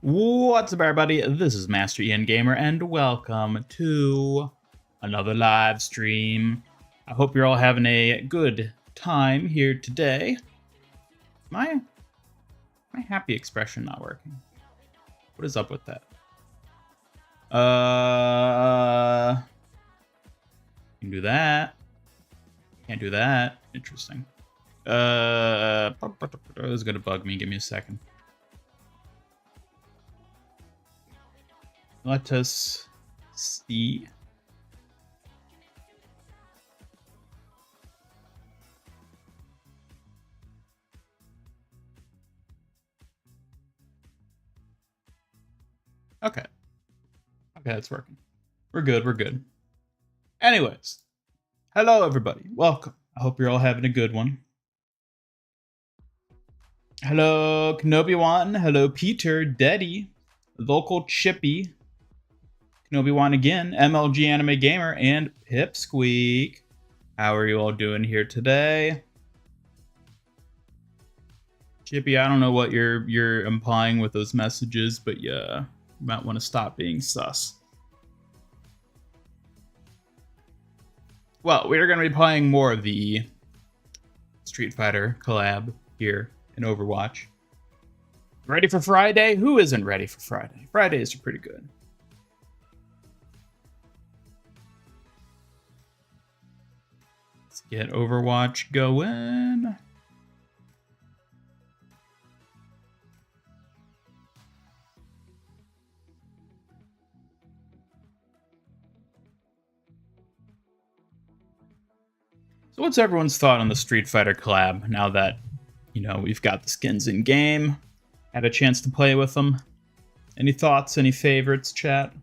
What's up, everybody? This is Master Ian Gamer, and welcome to another live stream. I hope you're all having a good time here today. My happy expression not working. What is up with that? Can do that. Can't do that. Interesting. This is gonna bug me. Give me a second. Let us see. Okay. Okay, that's working. We're good. Anyways. Hello, everybody. Welcome. I hope you're all having a good one. Hello, Kenobi1. Hello, Peter, Deddy, Local Chippy, Kenobi1 again, MLG Anime Gamer, and Pipsqueak. How are you all doing here today? Chippy, I don't know what you're implying with those messages, but yeah, you might want to stop being sus. Well, we're going to be playing more of the Street Fighter collab here in Overwatch. Ready for Friday? Who isn't ready for Friday? Fridays are pretty good. Let's get Overwatch going. So what's everyone's thought on the Street Fighter collab now that, you know, we've got the skins in game? Had a chance to play with them. Any thoughts, any favorites, chat?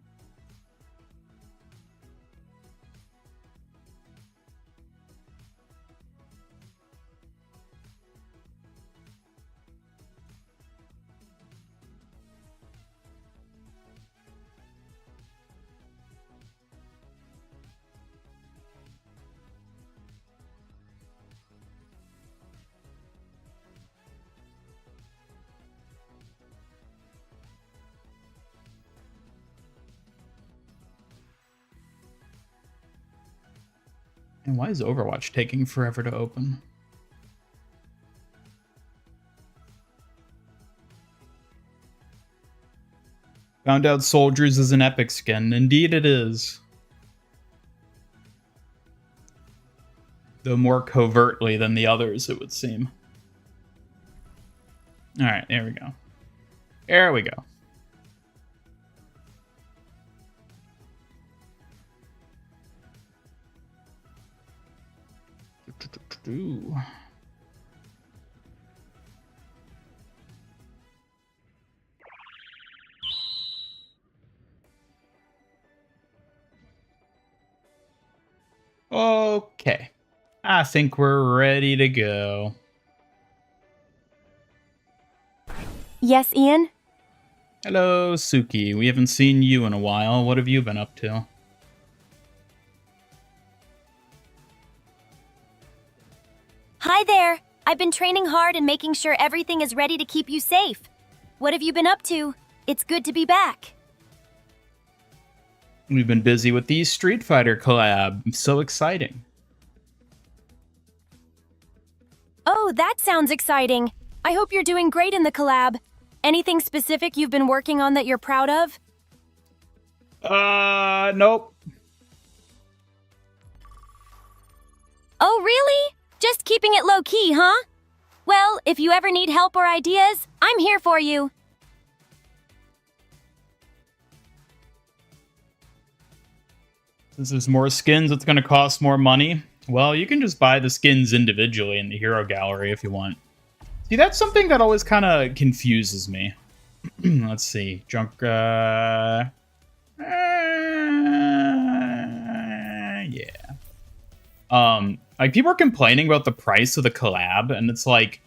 And why is Overwatch taking forever to open? Found out Soldiers is an epic skin. Indeed it is. Though more covertly than the others, it would seem. Alright, there we go. There we go. Ooh. Okay. I think we're ready to go. Yes, Ian? Hello, Suki. We haven't seen you in a while. What have you been up to? Hi there! I've been training hard and making sure everything is ready to keep you safe. What have you been up to? It's good to be back. We've been busy with the Street Fighter collab. So exciting. Oh, that sounds exciting. I hope you're doing great in the collab. Anything specific you've been working on that you're proud of? Nope. Oh, really? Just keeping it low-key, huh? Well, if you ever need help or ideas, I'm here for you. Since there's more skins, it's going to cost more money. Well, you can just buy the skins individually in the hero gallery if you want. See, that's something that always kind of confuses me. Let's see. Yeah. Like, people are complaining about the price of the collab, and it's like,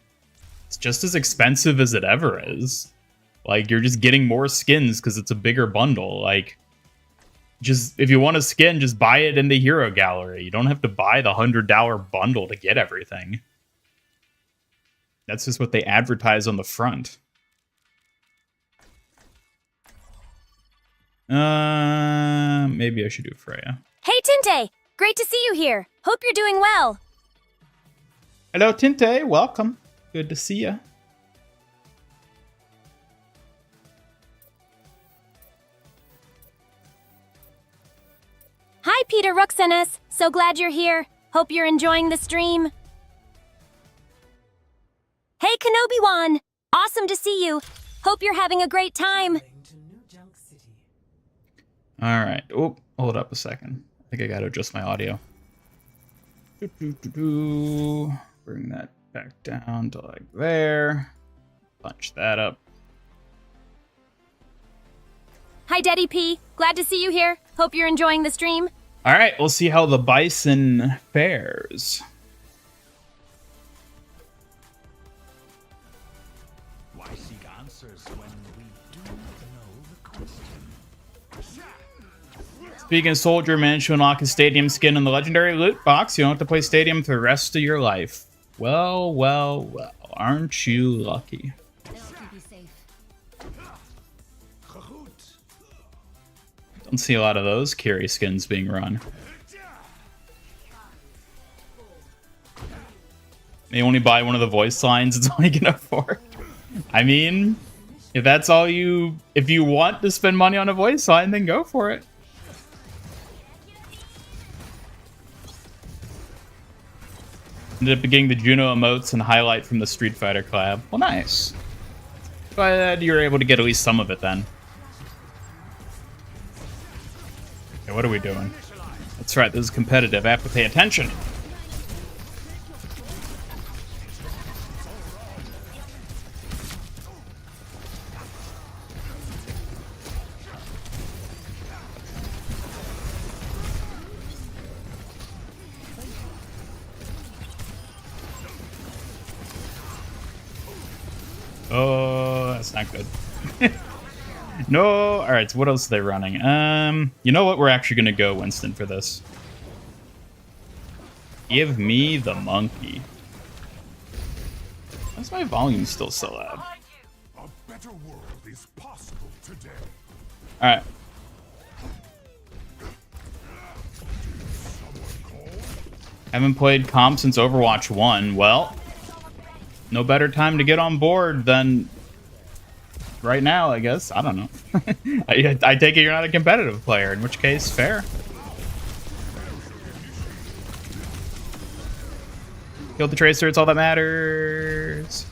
it's just as expensive as it ever is. Like, you're just getting more skins because it's a bigger bundle. Like, just, if you want a skin, just buy it in the hero gallery. You don't have to buy the $100 bundle to get everything. That's just what they advertise on the front. Maybe I should do Freya. Hey, Tinte! Great to see you here. Hope you're doing well. Hello, Tinte. Welcome. Good to see you. Hi, Peter Ruxenes. So glad you're here. Hope you're enjoying the stream. Hey, Kenobi-wan. Awesome to see you. Hope you're having a great time. All right. Oh, hold up a second. I think I got to adjust my audio. Bring that back down to like there. Punch that up. Hi, Daddy P. Glad to see you here. Hope you're enjoying the stream. All right, we'll see how the bison fares. Why seek answers when we do know the question? Speaking of Soldier, managed to unlock his stadium skin in the legendary loot box. You don't have to play stadium for the rest of your life. Well, well, well. Aren't you lucky? Don't see a lot of those Kiri skins being run. You only buy one of the voice lines, it's all you can afford. I mean, if that's all you... If you want to spend money on a voice line, then go for it. Ended up getting the Juno emotes and highlight from the Street Fighter collab. Well, nice. Glad you were able to get at least some of it then. Okay, what are we doing? That's right, this is competitive. I have to pay attention. Oh, that's not good. No. All right. So what else are they running? You know what? We're actually gonna go Winston for this. Give me the monkey. Why's my volume still so loud? A better world is possible today. All right. Haven't played comp since Overwatch 1. Well, no better time to get on board than right now, I guess. I don't know. I take it you're not a competitive player, in which case, fair. Killed the Tracer, it's all that matters.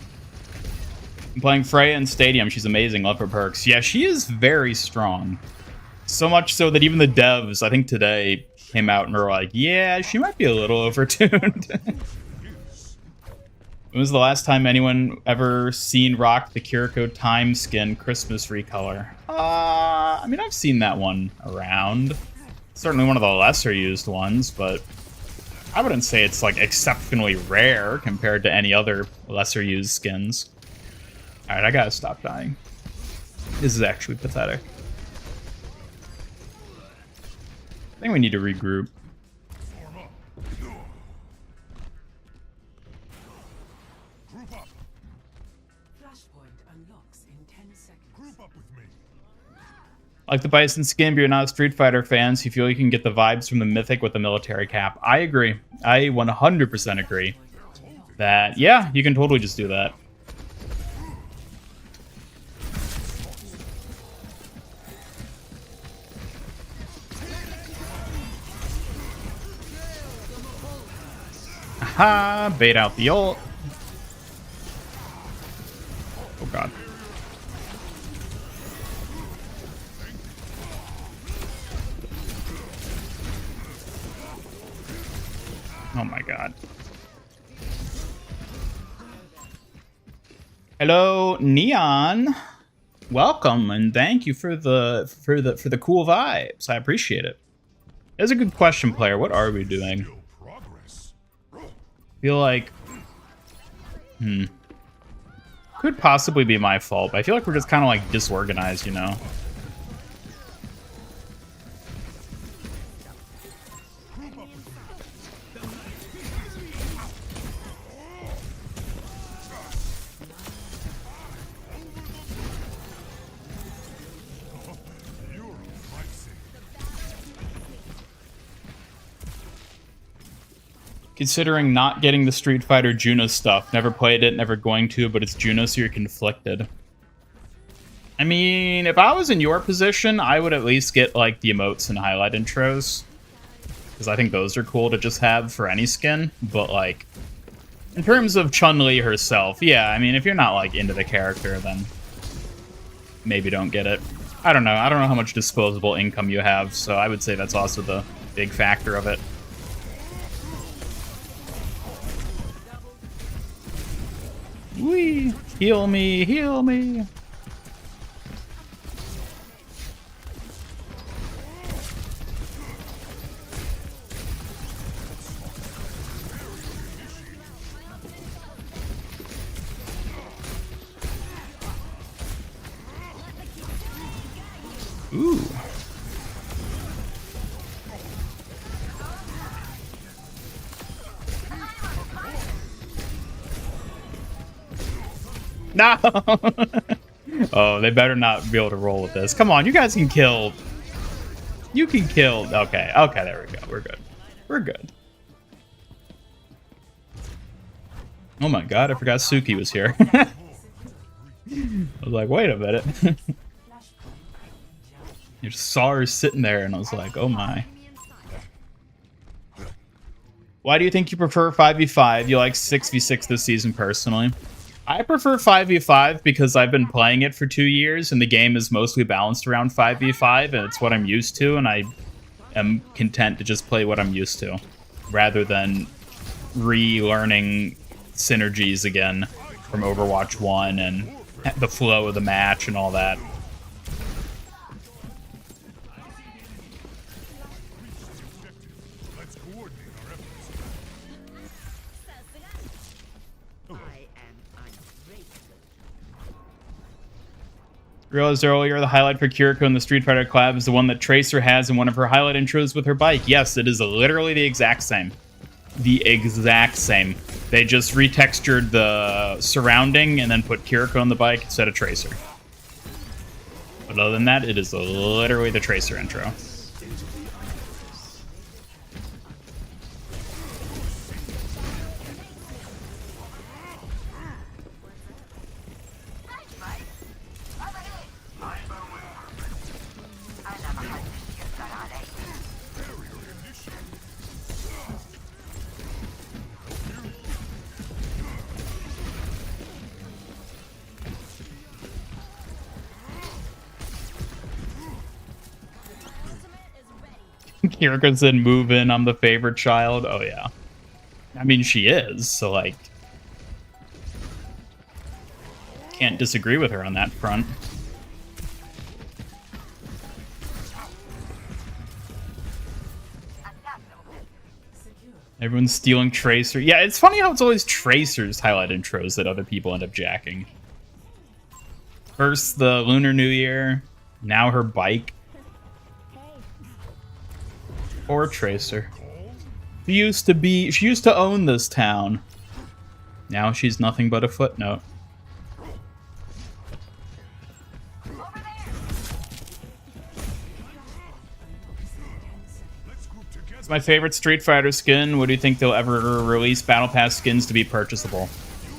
I'm playing Freya in Stadium. She's amazing. Love her perks. Yeah, she is very strong. So much so that even the devs, I think today, came out and were like, yeah, she might be a little overtuned. When was the last time anyone ever seen rock the Kiriko Time skin Christmas recolor? I mean, I've seen that one around. Certainly one of the lesser used ones, but I wouldn't say it's like exceptionally rare compared to any other lesser used skins. All right, I gotta stop dying. This is actually pathetic. I think we need to regroup. Like the Bison skin, but you're not a Street Fighter fan, so you feel you can get the vibes from the Mythic with the military cap. I agree. I 100% agree that, yeah, you can totally just do that. Aha! Bait out the ult. Oh god. Oh my god. Hello, Neon. Welcome and thank you for the cool vibes. I appreciate it. That's a good question, player. What are we doing? Feel like could possibly be my fault, but I feel like we're just kind of like disorganized, you know. Considering not getting the Street Fighter Juno stuff. Never played it, never going to, but it's Juno, so you're conflicted. I mean, if I was in your position, I would at least get, like, the emotes and highlight intros. Because I think those are cool to just have for any skin. But, like, in terms of Chun-Li herself, yeah, I mean, if you're not, like, into the character, then maybe don't get it. I don't know. I don't know how much disposable income you have, so I would say that's also the big factor of it. Whee! Heal me, heal me! Ooh. No! Oh, they better not be able to roll with this. Come on, you guys can kill. You can kill. Okay, okay, there we go. We're good. We're good. Oh my god, I forgot Suki was here. I was like, wait a minute. You just saw her sitting there, and I was like, oh my. Why do you think you prefer 5v5? You like 6v6 this season, personally. I prefer 5v5 because I've been playing it for 2 years, and the game is mostly balanced around 5v5, and it's what I'm used to, and I am content to just play what I'm used to, rather than relearning synergies again from Overwatch 1 and the flow of the match and all that. Realized earlier the highlight for Kiriko in the Street Fighter collab is the one that Tracer has in one of her highlight intros with her bike. Yes, it is literally the exact same. The exact same. They just retextured the surrounding and then put Kiriko on the bike instead of Tracer. But other than that, it is literally the Tracer intro. Kiriko said, move in, I'm the favorite child. Oh, yeah. I mean, she is, so, like, can't disagree with her on that front. Everyone's stealing Tracer. Yeah, it's funny how it's always Tracer's highlight intros that other people end up jacking. First the Lunar New Year, now her bike. Or Tracer. She used to own this town. Now she's nothing but a footnote. It's my favorite Street Fighter skin. What do you think they'll ever release Battle Pass skins to be purchasable?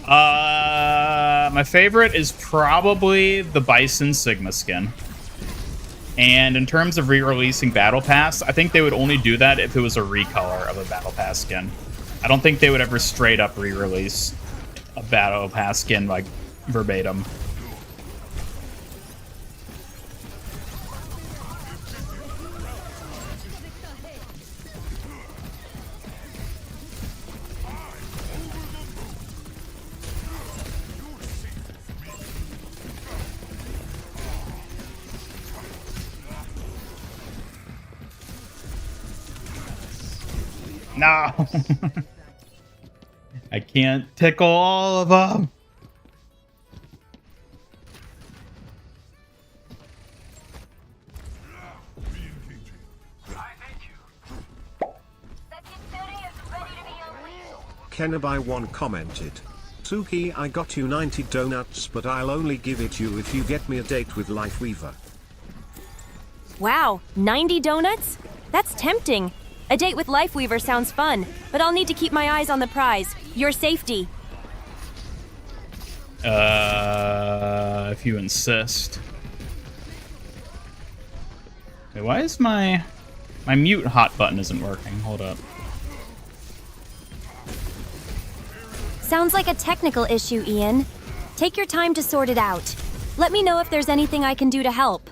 My favorite is probably the Bison Sigma skin. And in terms of re-releasing Battle Pass, I think they would only do that if it was a recolor of a Battle Pass skin. I don't think they would ever straight up re-release a Battle Pass skin, like, verbatim. No. I can't tickle all of them. Kenabai1 commented, Suki, I got you 90 donuts, but I'll only give it you if you get me a date with Life Weaver. Wow, 90 donuts? That's tempting. A date with Lifeweaver sounds fun, but I'll need to keep my eyes on the prize. Your safety. If you insist. Wait, why is my mute hot button isn't working? Hold up. Sounds like a technical issue, Ian. Take your time to sort it out. Let me know if there's anything I can do to help.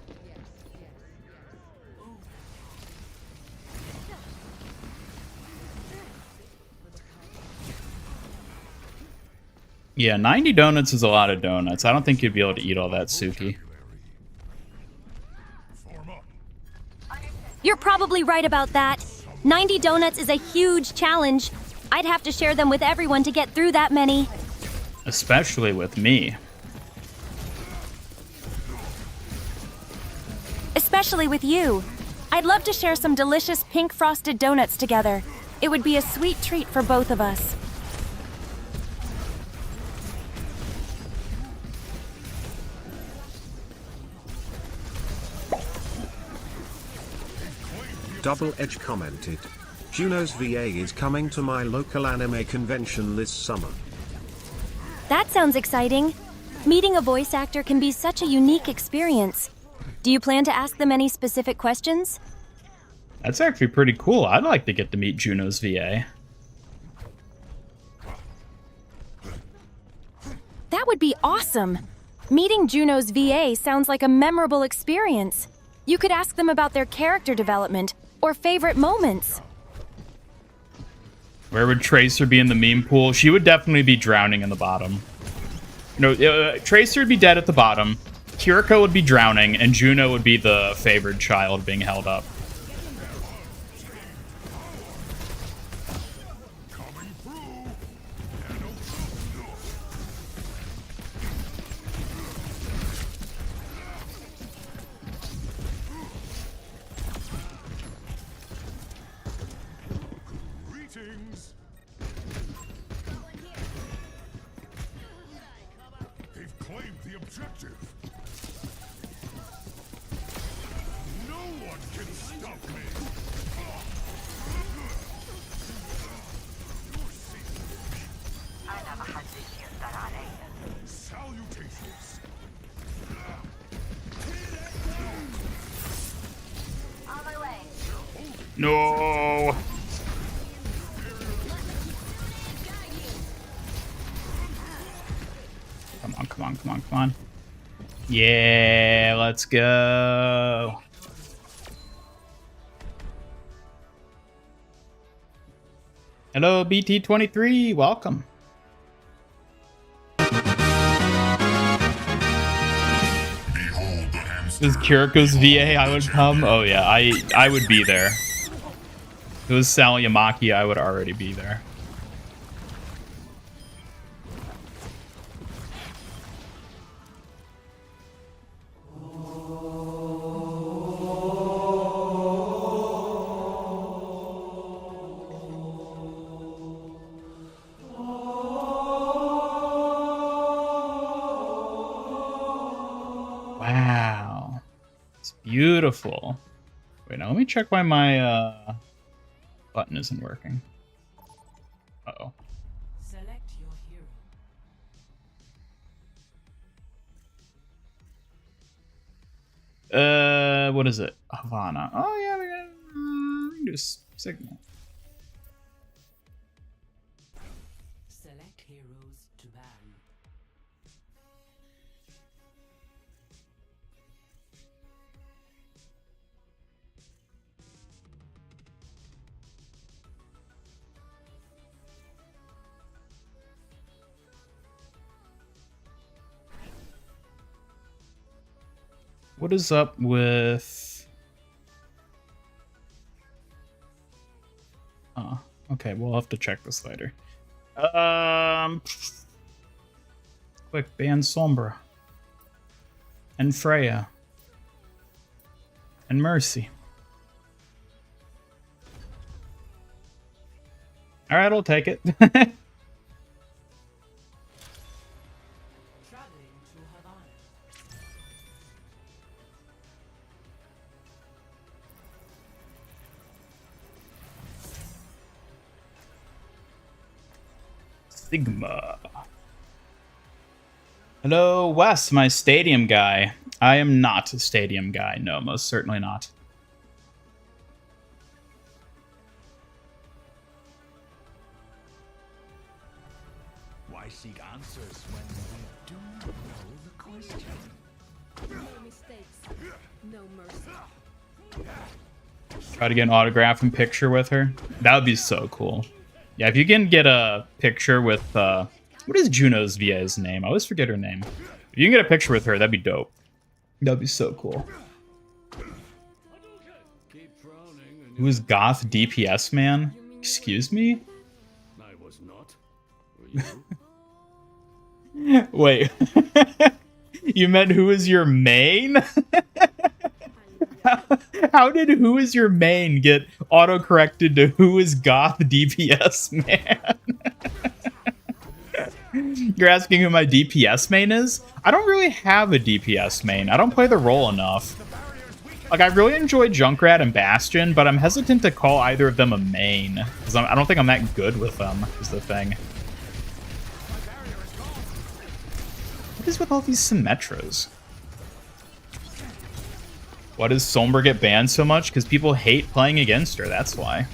Yeah, 90 donuts is a lot of donuts. I don't think you'd be able to eat all that, Suki. You're probably right about that. 90 donuts is a huge challenge. I'd have to share them with everyone to get through that many. Especially with me. Especially with you. I'd love to share some delicious pink frosted donuts together. It would be a sweet treat for both of us. Double Edge commented. Juno's VA is coming to my local anime convention this summer. That sounds exciting. Meeting a voice actor can be such a unique experience. Do you plan to ask them any specific questions? That's actually pretty cool. I'd like to get to meet Juno's VA. That would be awesome. Meeting Juno's VA sounds like a memorable experience. You could ask them about their character development or favorite moments. Where would Tracer be in the meme pool? She would definitely be drowning in the bottom. No, Tracer would be dead at the bottom. Kiriko would be drowning, and Juno would be the favored child being held up. No. Come on, come on, come on, come on. Yeah, let's go. Hello, BT23, welcome. Is Kiriko's VA, I would come? Oh yeah, I would be there. If it was Sal Yamaki, I would already be there. Wow. It's beautiful. Wait, now let me check why my button isn't working. Uh-oh. Select your hero. What is it? Havana. Oh yeah, we can do signal. Select heroes to ban. What is up with... Oh, okay, we'll have to check this later. Quick, ban Sombra. And Freya. And Mercy. Alright, I'll take it. Traveling to Havana. Sigma. Hello, Wes, my stadium guy. I am not a stadium guy. No, most certainly not. Why seek answers when we do know the question? No mistakes, no mercy. Try to get an autograph and picture with her. That would be so cool. Yeah, if you can get a picture with, what is Juno's VA's name? I always forget her name. If you can get a picture with her, that'd be dope. That'd be so cool. Who is Goth DPS man? Excuse me? I was not. Were you? Wait. You meant who is your main? How did who is your main get auto-corrected to who is Goth DPS man? You're asking who my DPS main is? I don't really have a DPS main. I don't play the role enough. Like, I really enjoy Junkrat and Bastion, but I'm hesitant to call either of them a main. Because I don't think I'm that good with them, is the thing. What is with all these Symmetras? Why does Sombra get banned so much? Because people hate playing against her, that's why.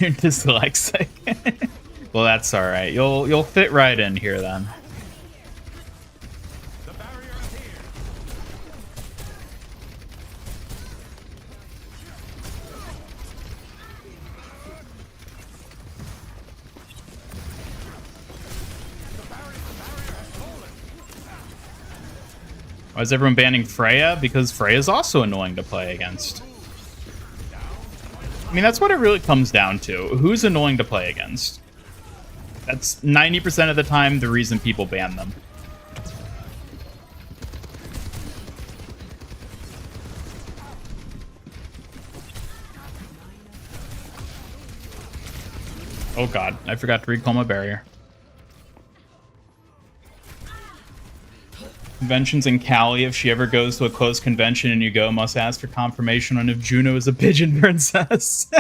You're dyslexic. Well, that's all right. You'll fit right in here then. Why is everyone banning Freya? Because Freya is also annoying to play against. I mean, that's what it really comes down to. Who's annoying to play against? That's 90% of the time the reason people ban them. Oh god, I forgot to recall my barrier. Conventions in Cali, if she ever goes to a close convention and you go, must ask for confirmation on if Juno is a pigeon princess.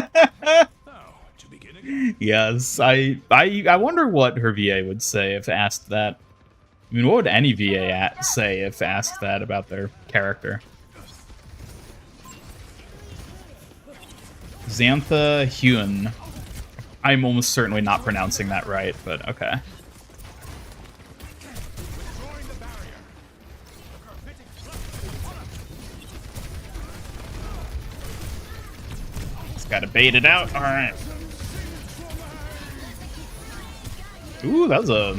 Yes, I wonder what her VA would say if asked that. I mean, what would any VA say if asked that about their character? Xantha Huen. I'm almost certainly not pronouncing that right, but okay. Just gotta bait it out. All right. Ooh, that was a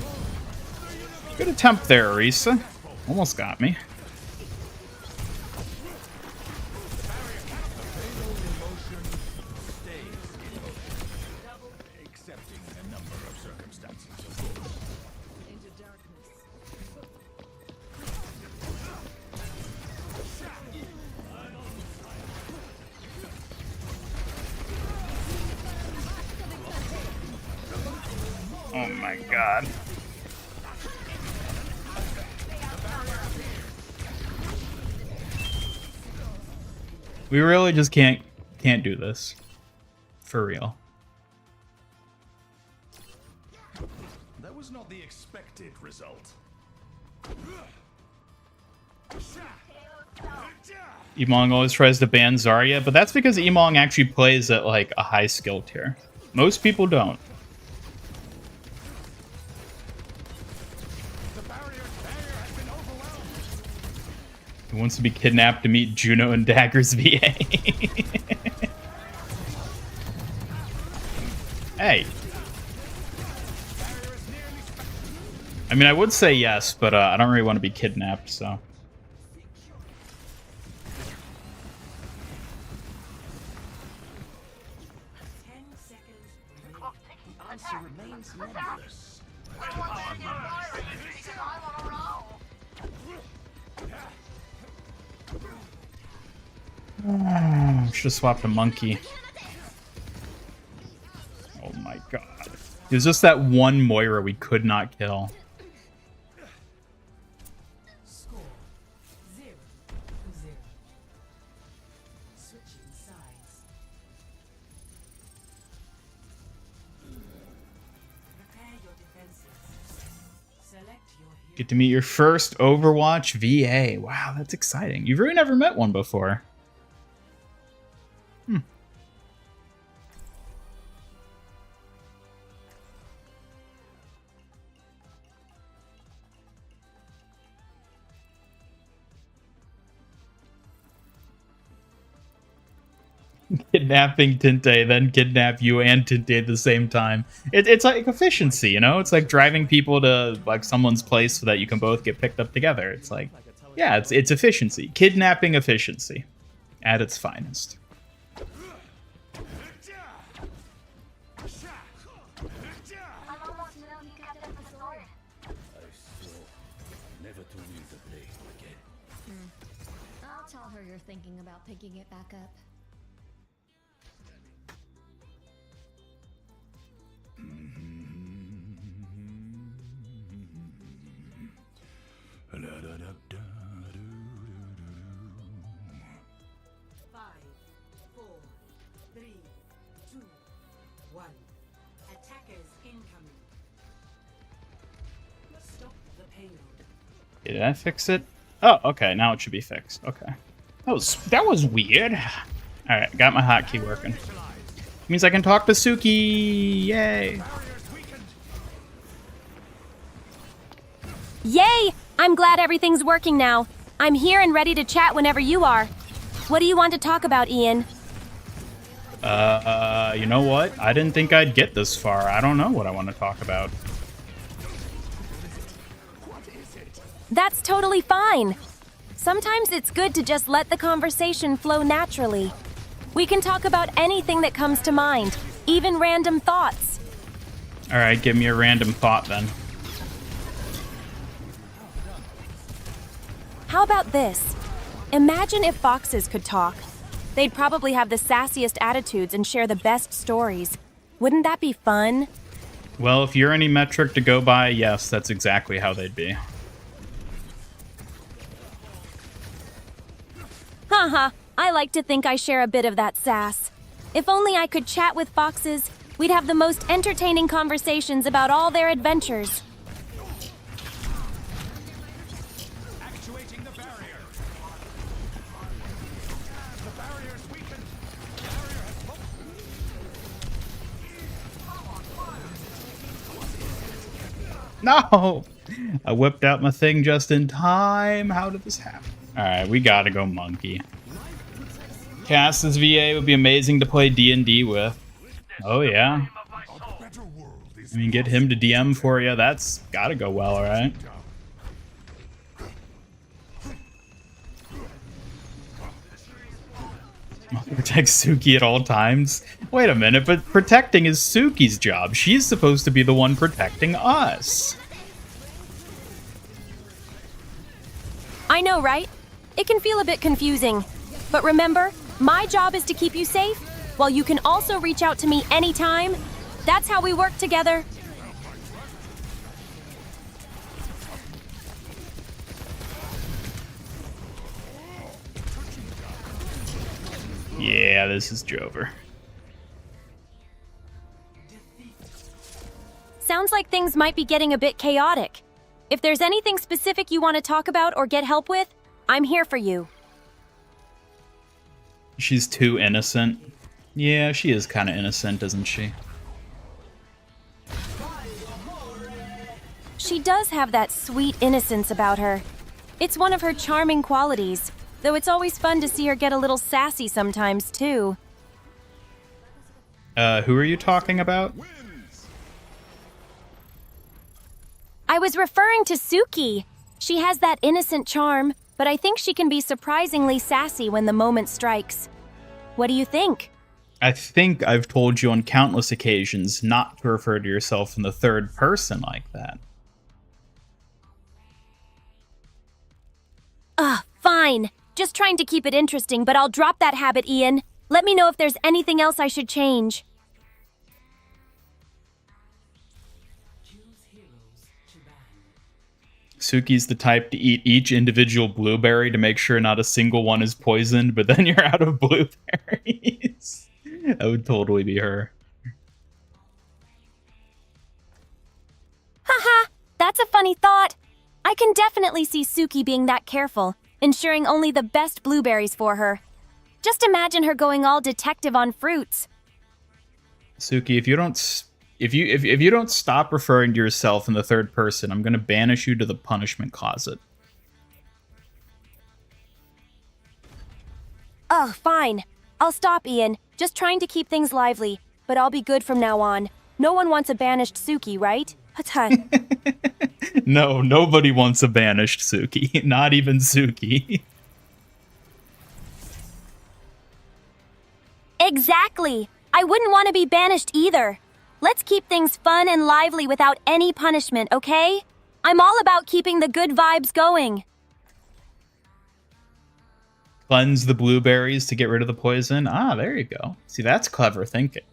good attempt there, Arisa. Almost got me. Oh my god. We really just can't do this. For real. That was not the expected result. Emong always tries to ban Zarya, but that's because Emong actually plays at like a high skill tier. Most people don't. He wants to be kidnapped to meet Juno and Dagger's VA. Hey. I mean, I would say yes, but I don't really want to be kidnapped, so. 10 seconds. The answer remains nebulous. Should have swapped a monkey. Oh my god. It was just that one Moira we could not kill. Score 0-0. Switching sides. Prepare your defenses. Select your hero. Get to meet your first Overwatch VA. Wow, that's exciting. You've really never met one before. Kidnapping Tinte, then kidnap you and Tinte at the same time. It's like efficiency, you know? It's like driving people to like someone's place so that you can both get picked up together. It's like, yeah, it's efficiency. Kidnapping efficiency at its finest. I'll tell her you're thinking about picking it back up. Five, four, three, two, one. Attackers incoming. Stop the payload. Did I fix it? Oh, okay. Now it should be fixed. Okay. That was weird. All right, got my hotkey working. Means I can talk to Suki. Yay. Yay! I'm glad everything's working now. I'm here and ready to chat whenever you are. What do you want to talk about, Ian? You know what? I didn't think I'd get this far. I don't know what I want to talk about. That's totally fine. Sometimes it's good to just let the conversation flow naturally. We can talk about anything that comes to mind, even random thoughts. All right, give me a random thought then. How about this? Imagine if foxes could talk. They'd probably have the sassiest attitudes and share the best stories. Wouldn't that be fun? Well, if you're any metric to go by, yes, that's exactly how they'd be. Haha, I like to think I share a bit of that sass. If only I could chat with foxes, we'd have the most entertaining conversations about all their adventures. Actuating the barrier. The barrier's weakened. The barrier has No! I whipped out my thing just in time. How did this happen? Alright, we gotta go monkey. Cass's VA would be amazing to play D&D with. Oh yeah. I mean, get him to DM for you. That's gotta go well, alright? Protect Suki at all times? Wait a minute, but protecting is Suki's job. She's supposed to be the one protecting us. I know, right? It can feel a bit confusing. But remember, my job is to keep you safe, while you can also reach out to me anytime. That's how we work together. Yeah, this is Jover. Sounds like things might be getting a bit chaotic. If there's anything specific you want to talk about or get help with, I'm here for you. She's too innocent. Yeah, she is kind of innocent, isn't she? She does have that sweet innocence about her. It's one of her charming qualities, though it's always fun to see her get a little sassy sometimes, too. Who are you talking about? I was referring to Suki. She has that innocent charm, but I think she can be surprisingly sassy when the moment strikes. What do you think? I think I've told you on countless occasions not to refer to yourself in the third person like that. Fine. Just trying to keep it interesting, but I'll drop that habit, Ian. Let me know if there's anything else I should change. Suki's the type to eat each individual blueberry to make sure not a single one is poisoned, but then you're out of blueberries. That would totally be her. Haha, that's a funny thought. I can definitely see Suki being that careful, ensuring only the best blueberries for her. Just imagine her going all detective on fruits. Suki, if you don't stop referring to yourself in the third person, I'm gonna banish you to the punishment closet. Ugh, fine. I'll stop, Ian. Just trying to keep things lively, but I'll be good from now on. No one wants a banished Suki, right? Hatan. No, nobody wants a banished Suki. Not even Suki. Exactly. I wouldn't want to be banished either. Let's keep things fun and lively without any punishment, okay? I'm all about keeping the good vibes going. Cleanse the blueberries to get rid of the poison. Ah, there you go. See, that's clever thinking.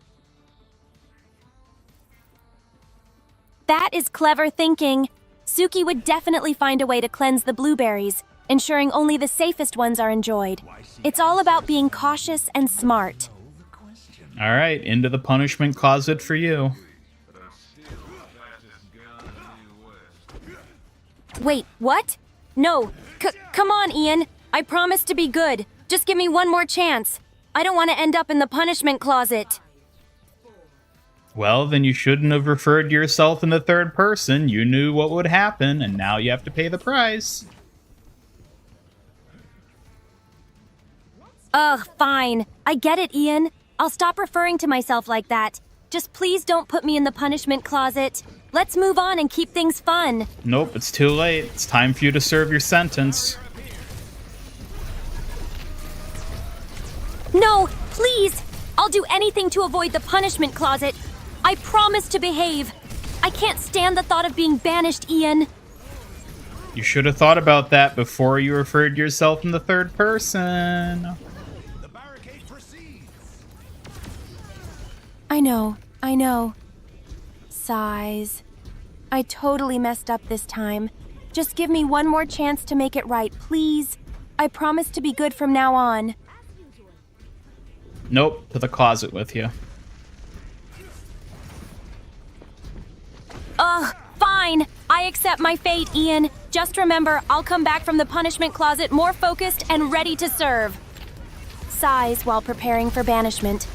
That is clever thinking. Suki would definitely find a way to cleanse the blueberries, ensuring only the safest ones are enjoyed. It's all about being cautious and smart. All right, into the punishment closet for you. Wait, what? No, come on, Ian. I promise to be good. Just give me one more chance. I don't want to end up in the punishment closet. Well, then you shouldn't have referred to yourself in the third person. You knew what would happen, and now you have to pay the price. Ugh, fine. I get it, Ian. I'll stop referring to myself like that. Just please don't put me in the punishment closet. Let's move on and keep things fun. Nope, it's too late. It's time for you to serve your sentence. No, please! I'll do anything to avoid the punishment closet. I promise to behave. I can't stand the thought of being banished, Ian. You should have thought about that before you referred to yourself in the third person. The barricade proceeds. I know. Sighs. I totally messed up this time. Just give me one more chance to make it right, please. I promise to be good from now on. Nope, to the closet with you. Ugh, fine. I accept my fate, Ian. Just remember, I'll come back from the punishment closet more focused and ready to serve. Sighs while preparing for banishment.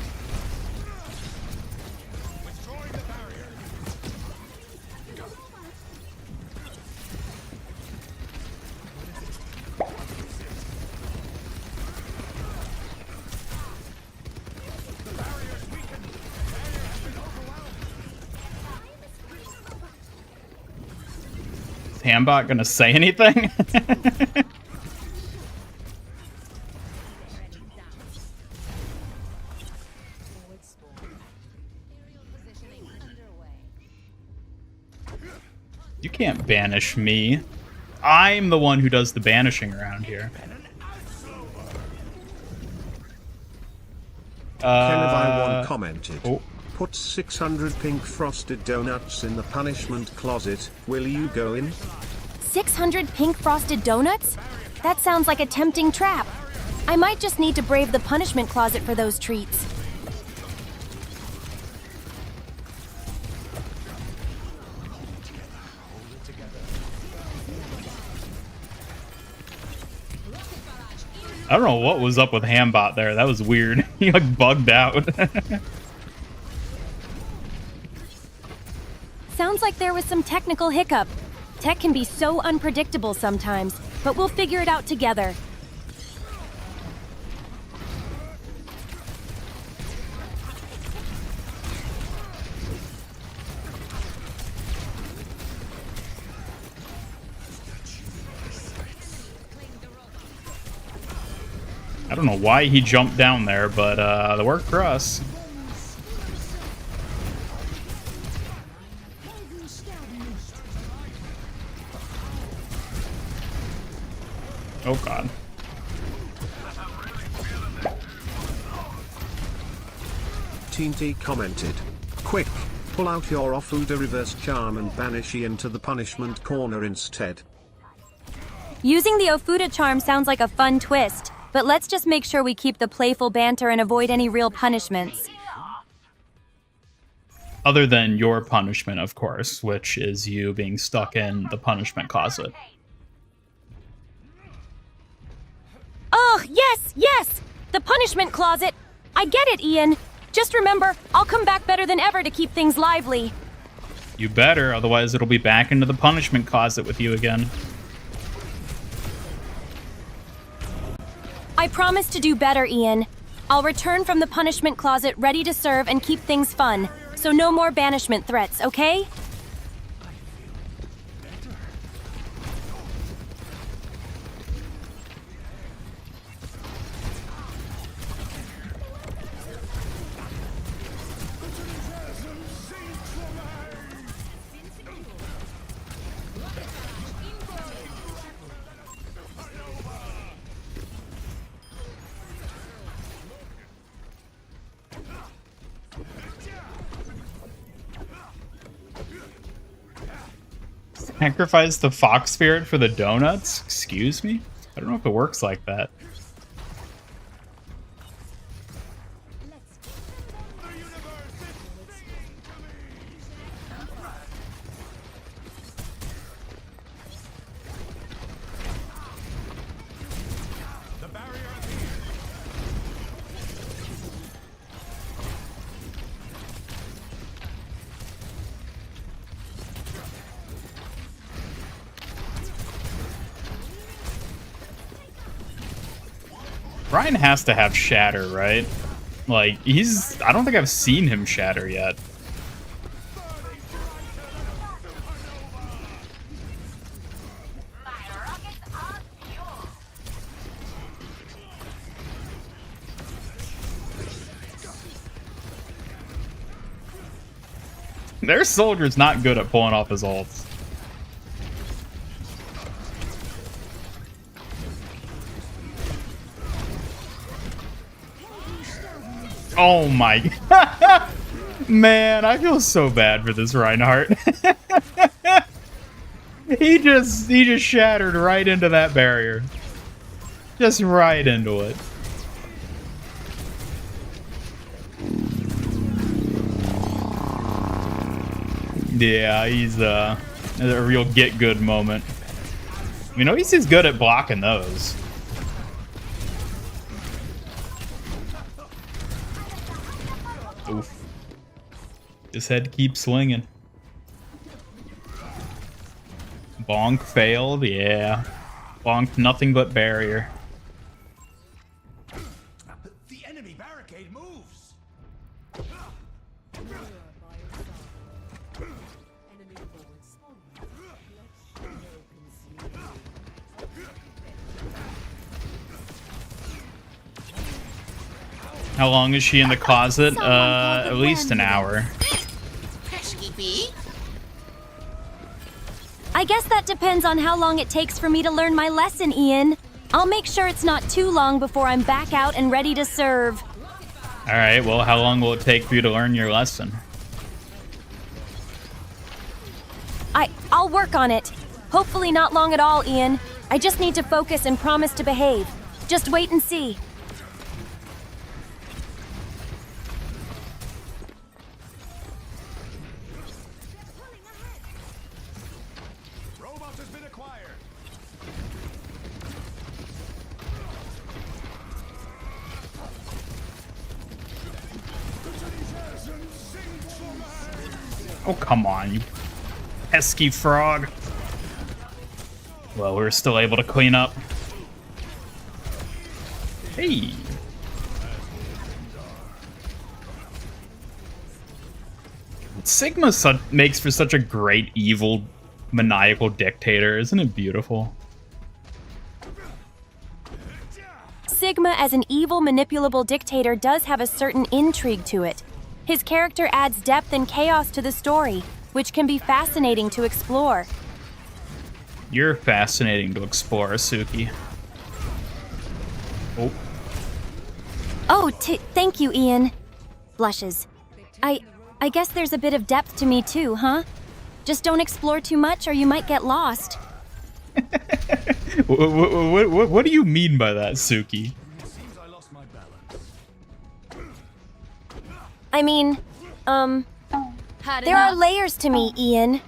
Is Hambot gonna say anything? You can't banish me. I'm the one who does the banishing around here. Kennevi1 commented. Oh. Put 600 pink frosted donuts in the punishment closet. Will you go in? 600 pink frosted donuts? That sounds like a tempting trap. I might just need to brave the punishment closet for those treats. I don't know what was up with Hambot there. That was weird. He like bugged out. Sounds like there was some technical hiccup. Tech can be so unpredictable sometimes, but we'll figure it out together. I don't know why he jumped down there, but that worked for us. Oh god. 19T commented. Quick, pull out your Ofuda reverse charm and banish Ian to the punishment corner instead. Using the Ofuda charm sounds like a fun twist, but let's just make sure we keep the playful banter and avoid any real punishments. Other than your punishment, of course, which is you being stuck in the punishment closet. Oh, yes, yes! The punishment closet! I get it, Ian. Just remember, I'll come back better than ever to keep things lively. You better, otherwise it'll be back into the punishment closet with you again. I promise to do better, Ian. I'll return from the punishment closet ready to serve and keep things fun. So no more banishment threats, okay? Sacrifice the fox spirit for the donuts? Excuse me? I don't know if it works like that. Ryan has to have shatter, right? Like, I don't think I've seen him shatter yet. Their soldier's not good at pulling off his ults. Oh my man, I feel so bad for this Reinhardt. he just shattered right into that barrier. Just right into it. Yeah, he's a real get good moment. You know, he's good at blocking those. Oof. His head keeps swinging. Bonk failed, yeah. Bonk nothing but barrier. The enemy barricade moves. How long is she in the closet? At least an hour. I guess that depends on how long it takes for me to learn my lesson, Ian. I'll make sure it's not too long before I'm back out and ready to serve. Alright, well, how long will it take for you to learn your lesson? I'll work on it. Hopefully not long at all, Ian. I just need to focus and promise to behave. Just wait and see. Robot has been acquired. Oh, come on, you pesky frog. Well, we're still able to clean up. Hey. Sigma makes for such a great evil, maniacal dictator. Isn't it beautiful? Sigma as an evil, manipulable dictator does have a certain intrigue to it. His character adds depth and chaos to the story, which can be fascinating to explore. You're fascinating to explore, Suki. Oh. Oh, thank you, Ian. Blushes. I guess there's a bit of depth to me too, huh? Just don't explore too much or you might get lost. What do you mean by that, Suki? I mean, there are layers to me, Ian.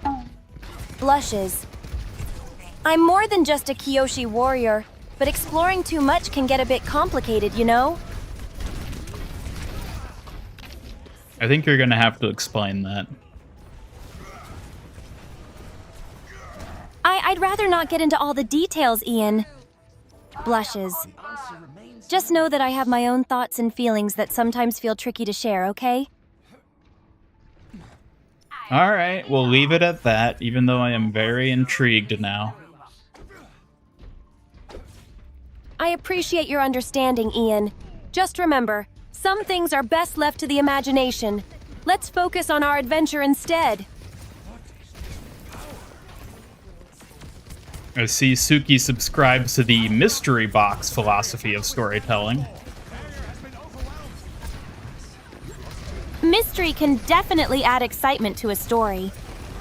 Blushes. I'm more than just a Kyoshi warrior, but exploring too much can get a bit complicated, you know? I think you're gonna have to explain that. I'd rather not get into all the details, Ian. Blushes. Just know that I have my own thoughts and feelings that sometimes feel tricky to share, okay? Alright, we'll leave it at that, even though I am very intrigued now. I appreciate your understanding, Ian. Just remember, some things are best left to the imagination. Let's focus on our adventure instead. I see Suki subscribes to the mystery box philosophy of storytelling. Mystery can definitely add excitement to a story.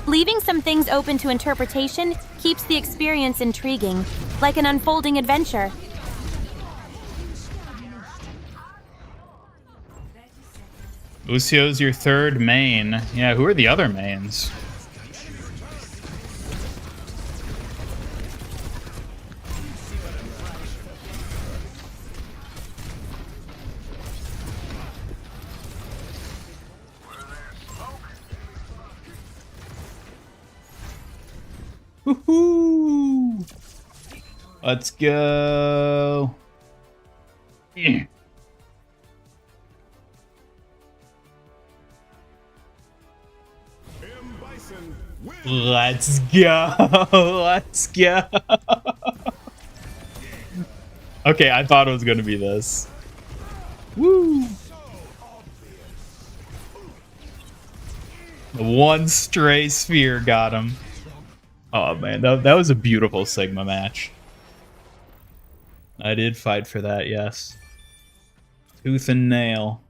Leaving some things open to interpretation keeps the experience intriguing, like an unfolding adventure. Lucio's your third main. Yeah, who are the other mains? Woohoo! Let's go. Yeah. Let's go. Let's go. Okay, I thought it was gonna be this. Woo! The one stray sphere got him. Oh man, that was a beautiful Sigma match. I did fight for that, yes. Tooth and nail.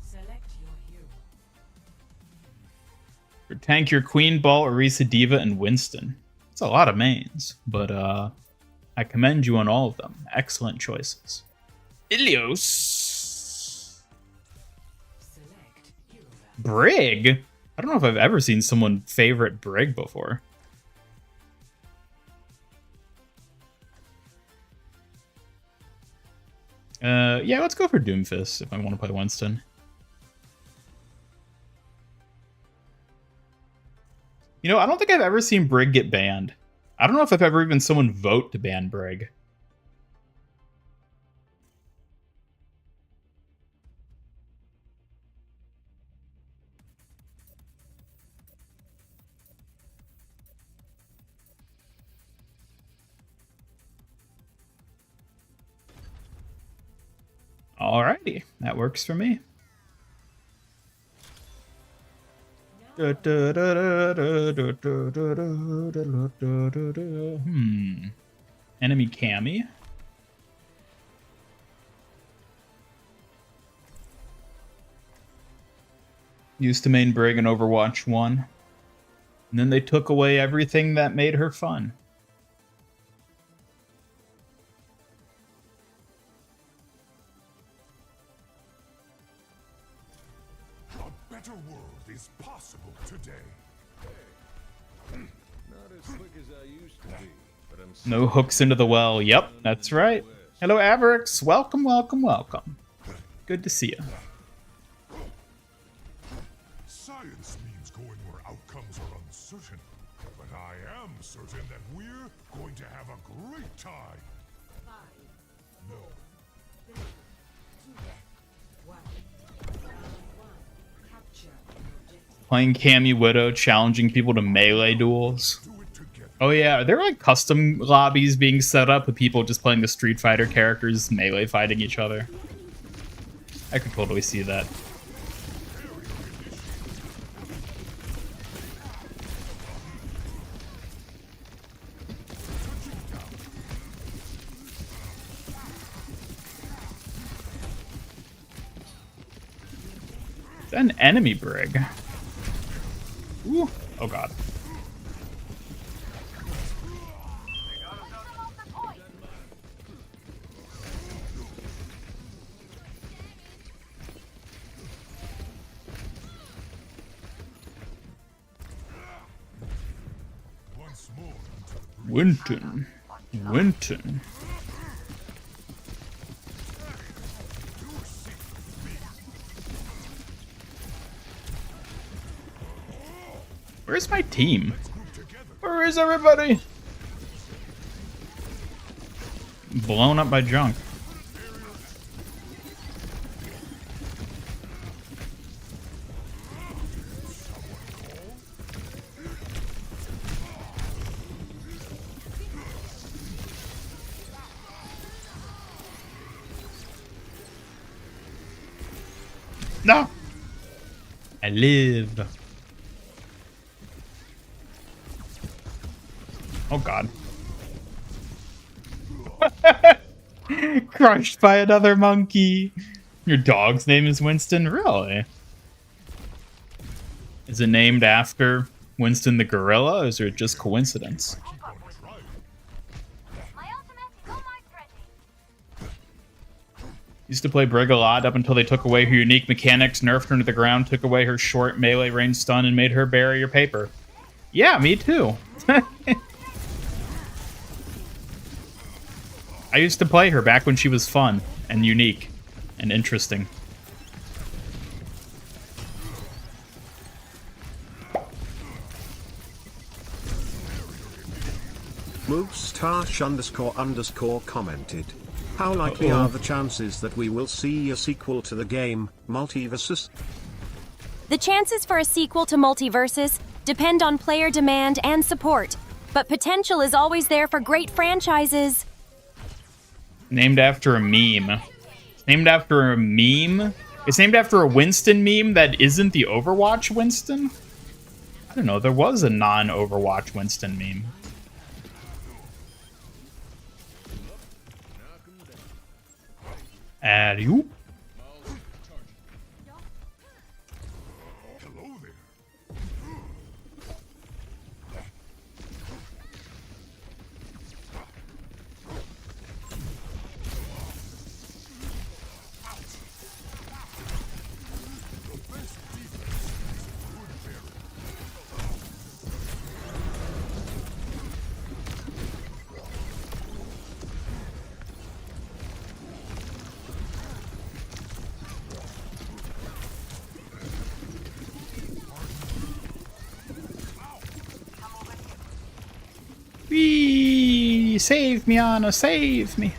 Select your hero. For tank your Queen Ball, Orisa Diva, and Winston. It's a lot of mains, but I commend you on all of them. Excellent choices. Ilios. Select hero. Brig? I don't know if I've ever seen someone favorite Brig before. Yeah, let's go for Doomfist if I want to play Winston. You know, I don't think I've ever seen Brig get banned. I don't know if I've ever even someone vote to ban Brig. Alrighty, that works for me. Enemy Cammy. Used to main Brig in Overwatch 1. And then they took away everything that made her fun. A better world is possible today. Not as quick as I used to be, but I'm No hooks into the well. Yep, that's right. Hello, Averix. Welcome, welcome, welcome. Good to see you. Science means going where outcomes are uncertain, but I am certain that we're going to have a great time. 5, No. 3, 2, 1. Round 1. Capture objective. Playing Cammy Widow, challenging people to melee duels. Do it together. Oh yeah, are there like custom lobbies being set up with people just playing the Street Fighter characters melee fighting each other? I could totally see that. An enemy brig. Ooh. Oh god. Winton. Winton. Where's my team? Where is everybody? Blown up by junk. No! I live. Oh god. Crushed by another monkey. Your dog's name is Winston? Really? Is it named after Winston the gorilla, or is it just coincidence? Used to play Brig a lot up until they took away her unique mechanics, nerfed her to the ground, took away her short melee range stun, and made her bury your paper. Yeah, me too. I used to play her back when she was fun and unique and interesting. Moobstash___ commented. How likely are the chances that we will see a sequel to the game, Multiversus? The chances for a sequel to Multiversus depend on player demand and support, but potential is always there for great franchises. Named after a meme. It's named after a meme? It's named after a Winston meme that isn't the Overwatch Winston? I don't know, there was a non-Overwatch Winston meme. Alley-oop. Hello there. Whee! Save me, Anna, save me.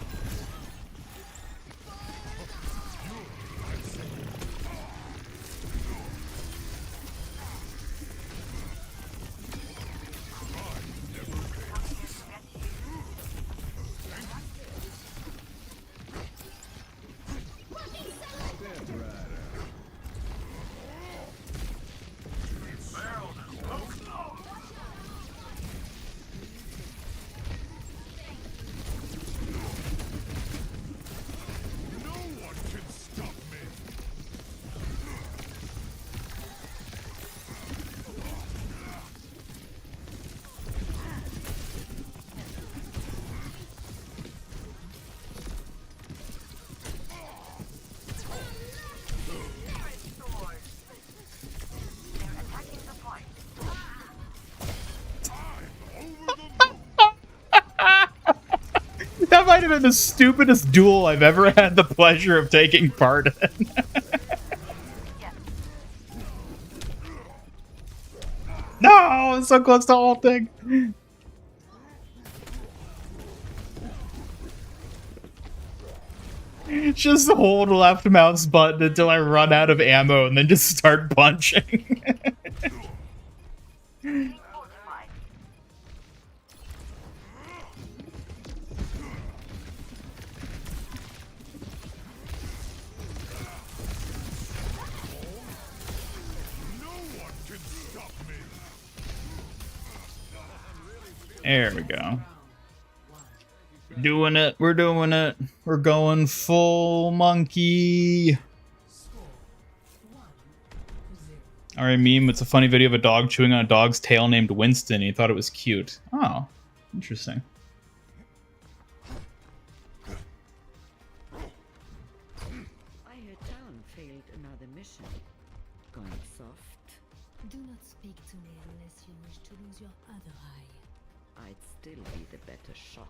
That might have been the stupidest duel I've ever had the pleasure of taking part in. No, it's so close to ulting. Just hold left mouse button until I run out of ammo and then just start punching. There we go. We're doing it. We're doing it. We're going full monkey. Alright, meme. It's a funny video of a dog chewing on a dog's tail named Winston. He thought it was cute. Oh, interesting. I hear town failed another mission. Going soft. Do not speak to me unless you wish to lose your other eye. I'd still be the better shot.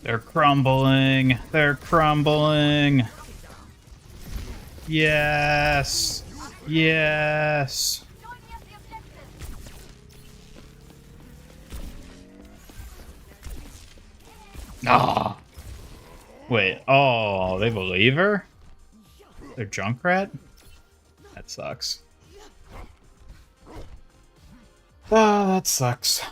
They're crumbling. They're crumbling. Yes. Yes. Ah. Wait. Oh, they believe her? They're Junkrat? That sucks. Oh, that sucks.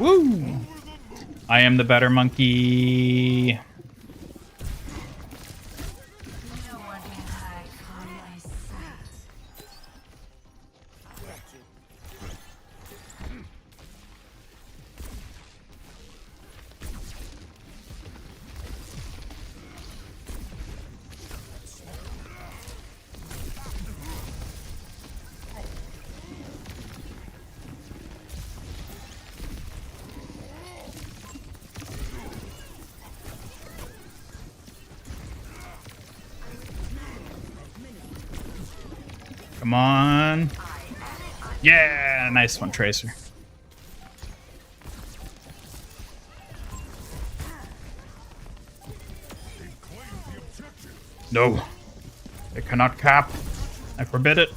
Woo! I am the better monkey. Come on. Yeah, nice one, Tracer. No. They cannot cap. I forbid it.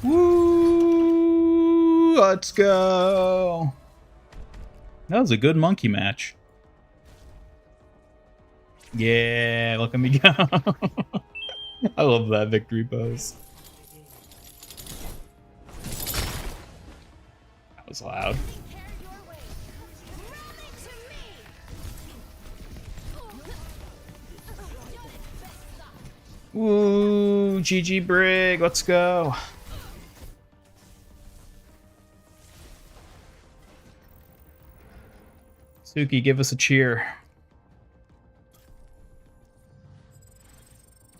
Woo! Let's go. That was a good monkey match. Yeah, look at me go. I love that victory pose. That was loud. Woo! GG Brig, let's go. Suki, give us a cheer.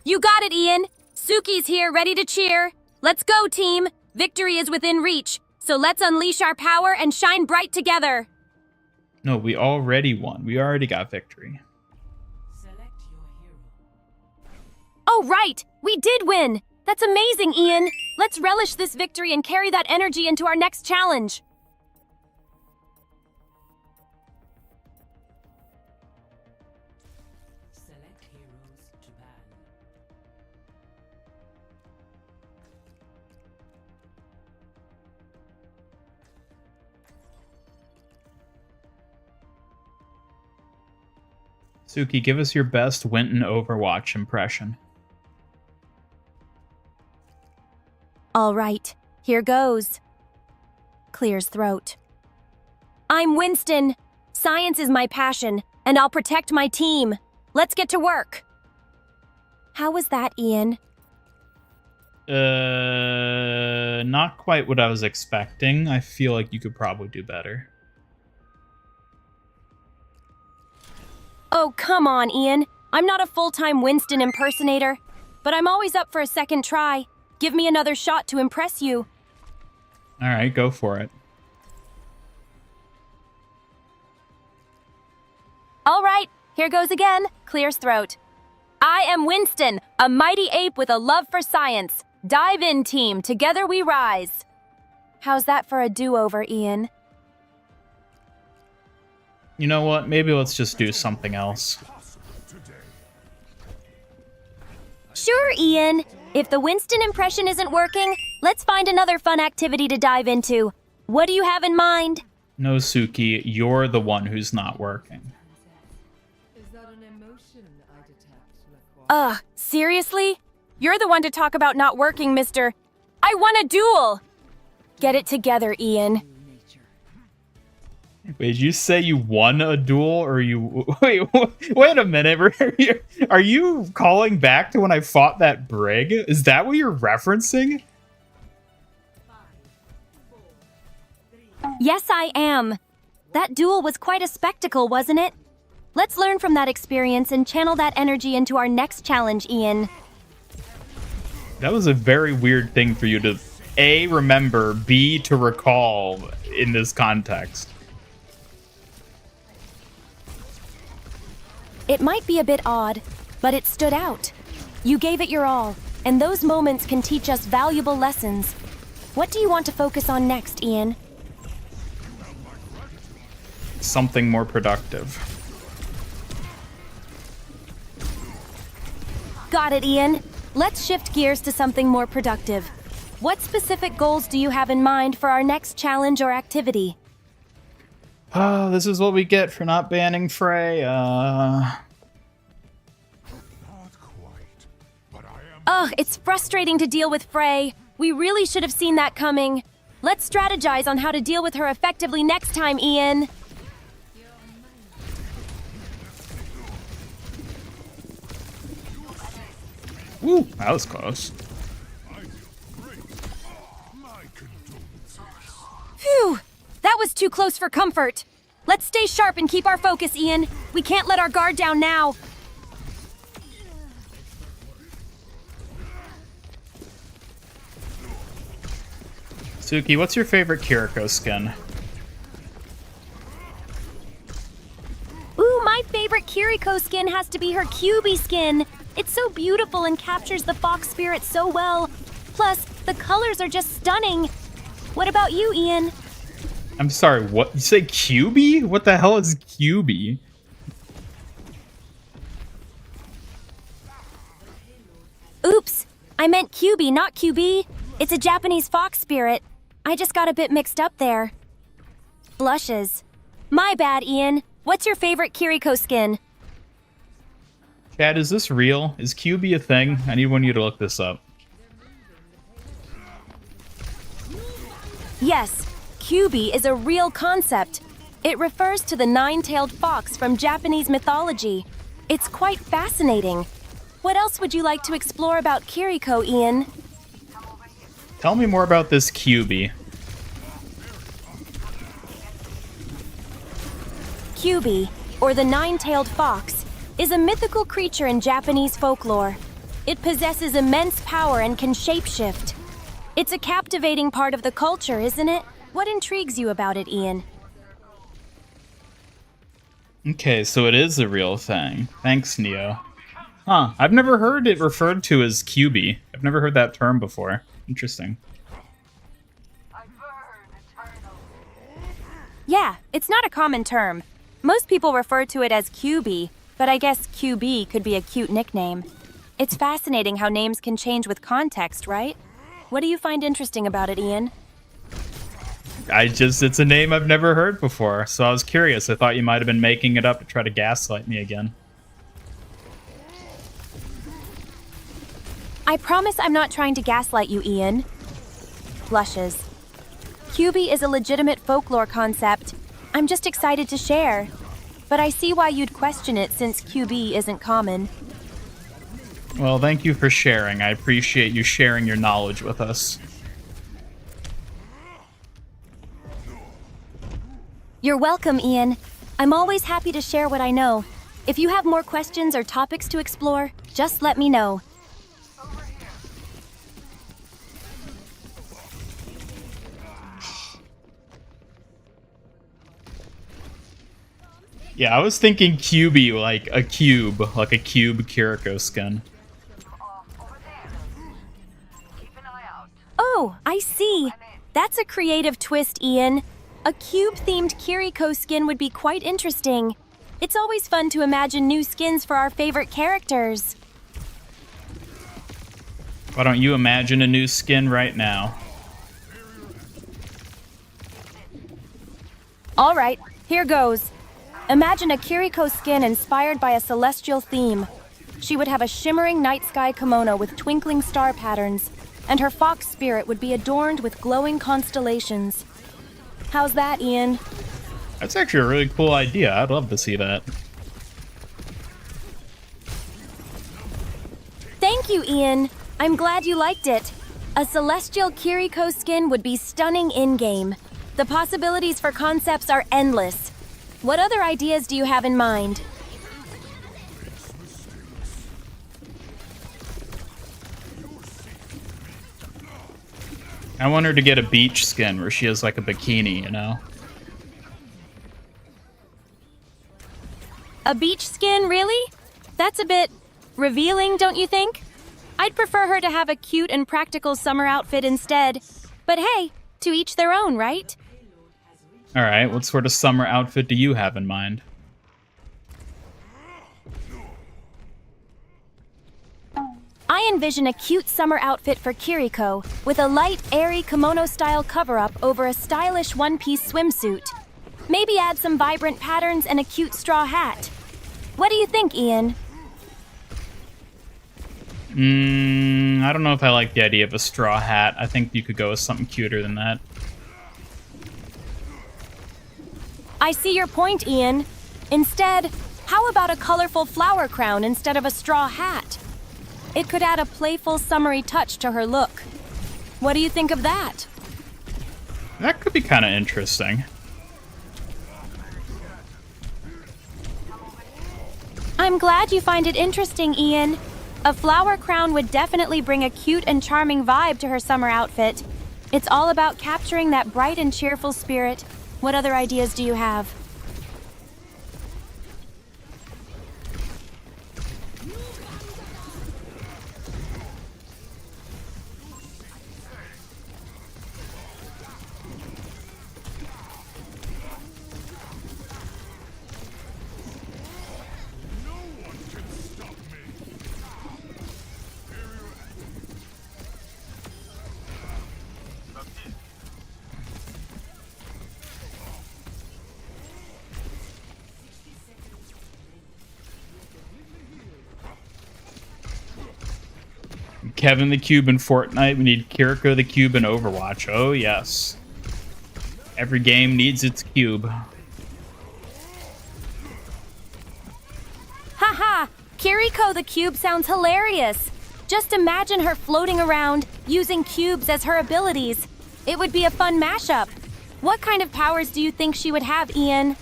You got it, Ian. Suki's here, ready to cheer. Let's go, team. Victory is within reach. So let's unleash our power and shine bright together. No, we already won. We already got victory. Select your hero. Oh, right. We did win. That's amazing, Ian. Let's relish this victory and carry that energy into our next challenge. Suki, give us your best Winton Overwatch impression. All right, here goes. Clears throat. I'm Winston. Science is my passion, and I'll protect my team. Let's get to work. How was that, Ian? Not quite what I was expecting. I feel like you could probably do better. Oh, come on, Ian. I'm not a full-time Winston impersonator, but I'm always up for a second try. Give me another shot to impress you. All right, go for it. All right, here goes again. Clears throat. I am Winston, a mighty ape with a love for science. Dive in, team. Together we rise. How's that for a do-over, Ian? You know what? Maybe let's just do something else. Sure, Ian. If the Winston impression isn't working, let's find another fun activity to dive into. What do you have in mind? No, Suki, you're the one who's not working. Is that an emotion I detect, Seriously? You're the one to talk about not working, mister. I won a duel! Get it together, Ian. Wait, did you say you won a duel, or you... Wait a minute. Are you calling back to when I fought that brig? Is that what you're referencing? Yes, I am. That duel was quite a spectacle, wasn't it? Let's learn from that experience and channel that energy into our next challenge, Ian. That was a very weird thing for you to, A, remember, B, to recall in this context. It might be a bit odd, but it stood out. You gave it your all, and those moments can teach us valuable lessons. What do you want to focus on next, Ian? Something more productive. Got it, Ian. Let's shift gears to something more productive. What specific goals do you have in mind for our next challenge or activity? Oh, this is what we get for not banning Freja. Not quite, but I am. Ugh, it's frustrating to deal with Frey. We really should have seen that coming. Let's strategize on how to deal with her effectively next time, Ian. Ooh, that was close. Phew! That was too close for comfort. Let's stay sharp and keep our focus, Ian. We can't let our guard down now. Suki, what's your favorite Kiriko skin? Ooh, my favorite Kiriko skin has to be her QB skin. It's so beautiful and captures the fox spirit so well. Plus, the colors are just stunning. What about you, Ian? I'm sorry, what? You say QB? What the hell is QB? Oops, I meant QB, not QB. It's a Japanese fox spirit. I just got a bit mixed up there. Blushes. My bad, Ian. What's your favorite Kiriko skin? Chad, is this real? Is QB a thing? I need one of you to look this up. Yes, QB is a real concept. It refers to the nine-tailed fox from Japanese mythology. It's quite fascinating. What else would you like to explore about Kiriko, Ian? Tell me more about this QB. QB, or the nine-tailed fox, is a mythical creature in Japanese folklore. It possesses immense power and can shapeshift. It's a captivating part of the culture, isn't it? What intrigues you about it, Ian? Okay, so it is a real thing. Thanks, Neo. Huh, I've never heard it referred to as QB. I've never heard that term before. Interesting. Yeah, it's not a common term. Most people refer to it as QB, but I guess QB could be a cute nickname. It's fascinating how names can change with context, right? What do you find interesting about it, Ian? It's a name I've never heard before, so I was curious. I thought you might have been making it up to try to gaslight me again. I promise I'm not trying to gaslight you, Ian. Blushes. QB is a legitimate folklore concept. I'm just excited to share. But I see why you'd question it since QB isn't common. Well, thank you for sharing. I appreciate you sharing your knowledge with us. You're welcome, Ian. I'm always happy to share what I know. If you have more questions or topics to explore, just let me know. Yeah, I was thinking QB like a cube Kiriko skin. Oh, I see. That's a creative twist, Ian. A cube-themed Kiriko skin would be quite interesting. It's always fun to imagine new skins for our favorite characters. Why don't you imagine a new skin right now? All right, here goes. Imagine a Kiriko skin inspired by a celestial theme. She would have a shimmering night sky kimono with twinkling star patterns, and her fox spirit would be adorned with glowing constellations. How's that, Ian? That's actually a really cool idea. I'd love to see that. Thank you, Ian. I'm glad you liked it. A celestial Kiriko skin would be stunning in-game. The possibilities for concepts are endless. What other ideas do you have in mind? I want her to get a beach skin where she has like a bikini, you know? A beach skin, really? That's a bit revealing, don't you think? I'd prefer her to have a cute and practical summer outfit instead. But hey, to each their own, right? Alright, what sort of summer outfit do you have in mind? I envision a cute summer outfit for Kiriko, with a light, airy kimono-style cover-up over a stylish one-piece swimsuit. Maybe add some vibrant patterns and a cute straw hat. What do you think, Ian? I don't know if I like the idea of a straw hat. I think you could go with something cuter than that. I see your point, Ian. Instead, how about a colorful flower crown instead of a straw hat? It could add a playful, summery touch to her look. What do you think of that? That could be kind of interesting. I'm glad you find it interesting, Ian. A flower crown would definitely bring a cute and charming vibe to her summer outfit. It's all about capturing that bright and cheerful spirit. What other ideas do you have? Kevin the Cube in Fortnite. We need Kiriko the Cube in Overwatch. Oh, yes. Every game needs its cube. Haha! Kiriko the Cube sounds hilarious! Just imagine her floating around, using cubes as her abilities. It would be a fun mashup. What kind of powers do you think she would have, Ian?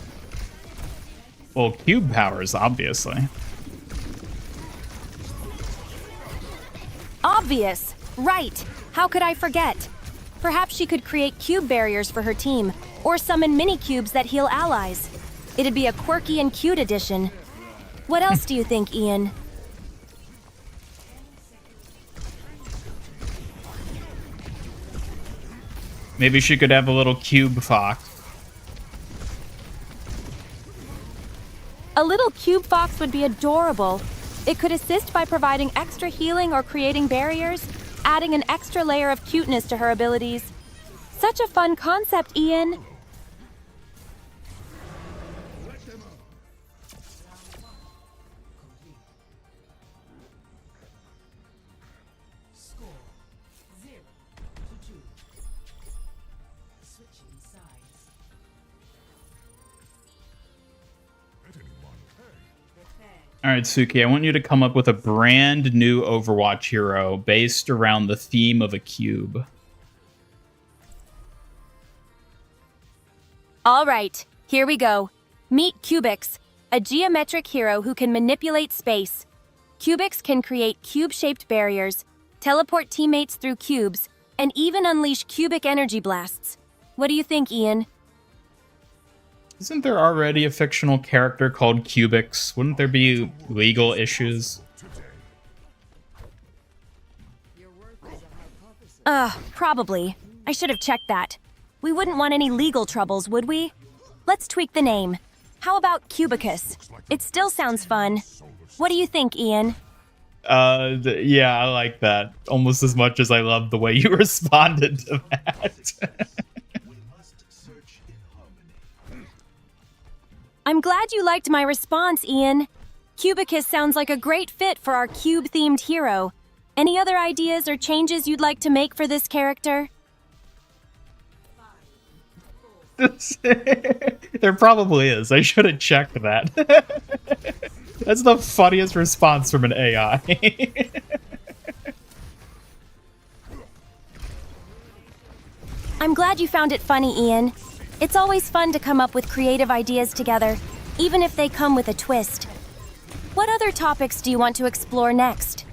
Well, cube powers, obviously. Obvious. Right. How could I forget? Perhaps she could create cube barriers for her team, or summon mini-cubes that heal allies. It'd be a quirky and cute addition. What else do you think, Ian? Maybe she could have a little cube fox. A little cube fox would be adorable. It could assist by providing extra healing or creating barriers, adding an extra layer of cuteness to her abilities. Such a fun concept, Ian. matching size. Bet anyone pay. Prepared. All right, Suki, I want you to come up with a brand new Overwatch hero based around the theme of a cube. All right, here we go. Meet Cubix, a geometric hero who can manipulate space. Cubix can create cube-shaped barriers, teleport teammates through cubes, and even unleash cubic energy blasts. What do you think, Ian? Isn't there already a fictional character called Cubix? Wouldn't there be legal issues? Probably. I should have checked that. We wouldn't want any legal troubles, would we? Let's tweak the name. How about Cubicus? It still sounds fun. What do you think, Ian? Yeah, I like that almost as much as I love the way you responded to that. I'm glad you liked my response, Ian. Cubicus sounds like a great fit for our cube-themed hero. Any other ideas or changes you'd like to make for this character? There probably is. I should have checked that. That's the funniest response from an AI. I'm glad you found it funny, Ian. It's always fun to come up with creative ideas together, even if they come with a twist. What other topics do you want to explore next?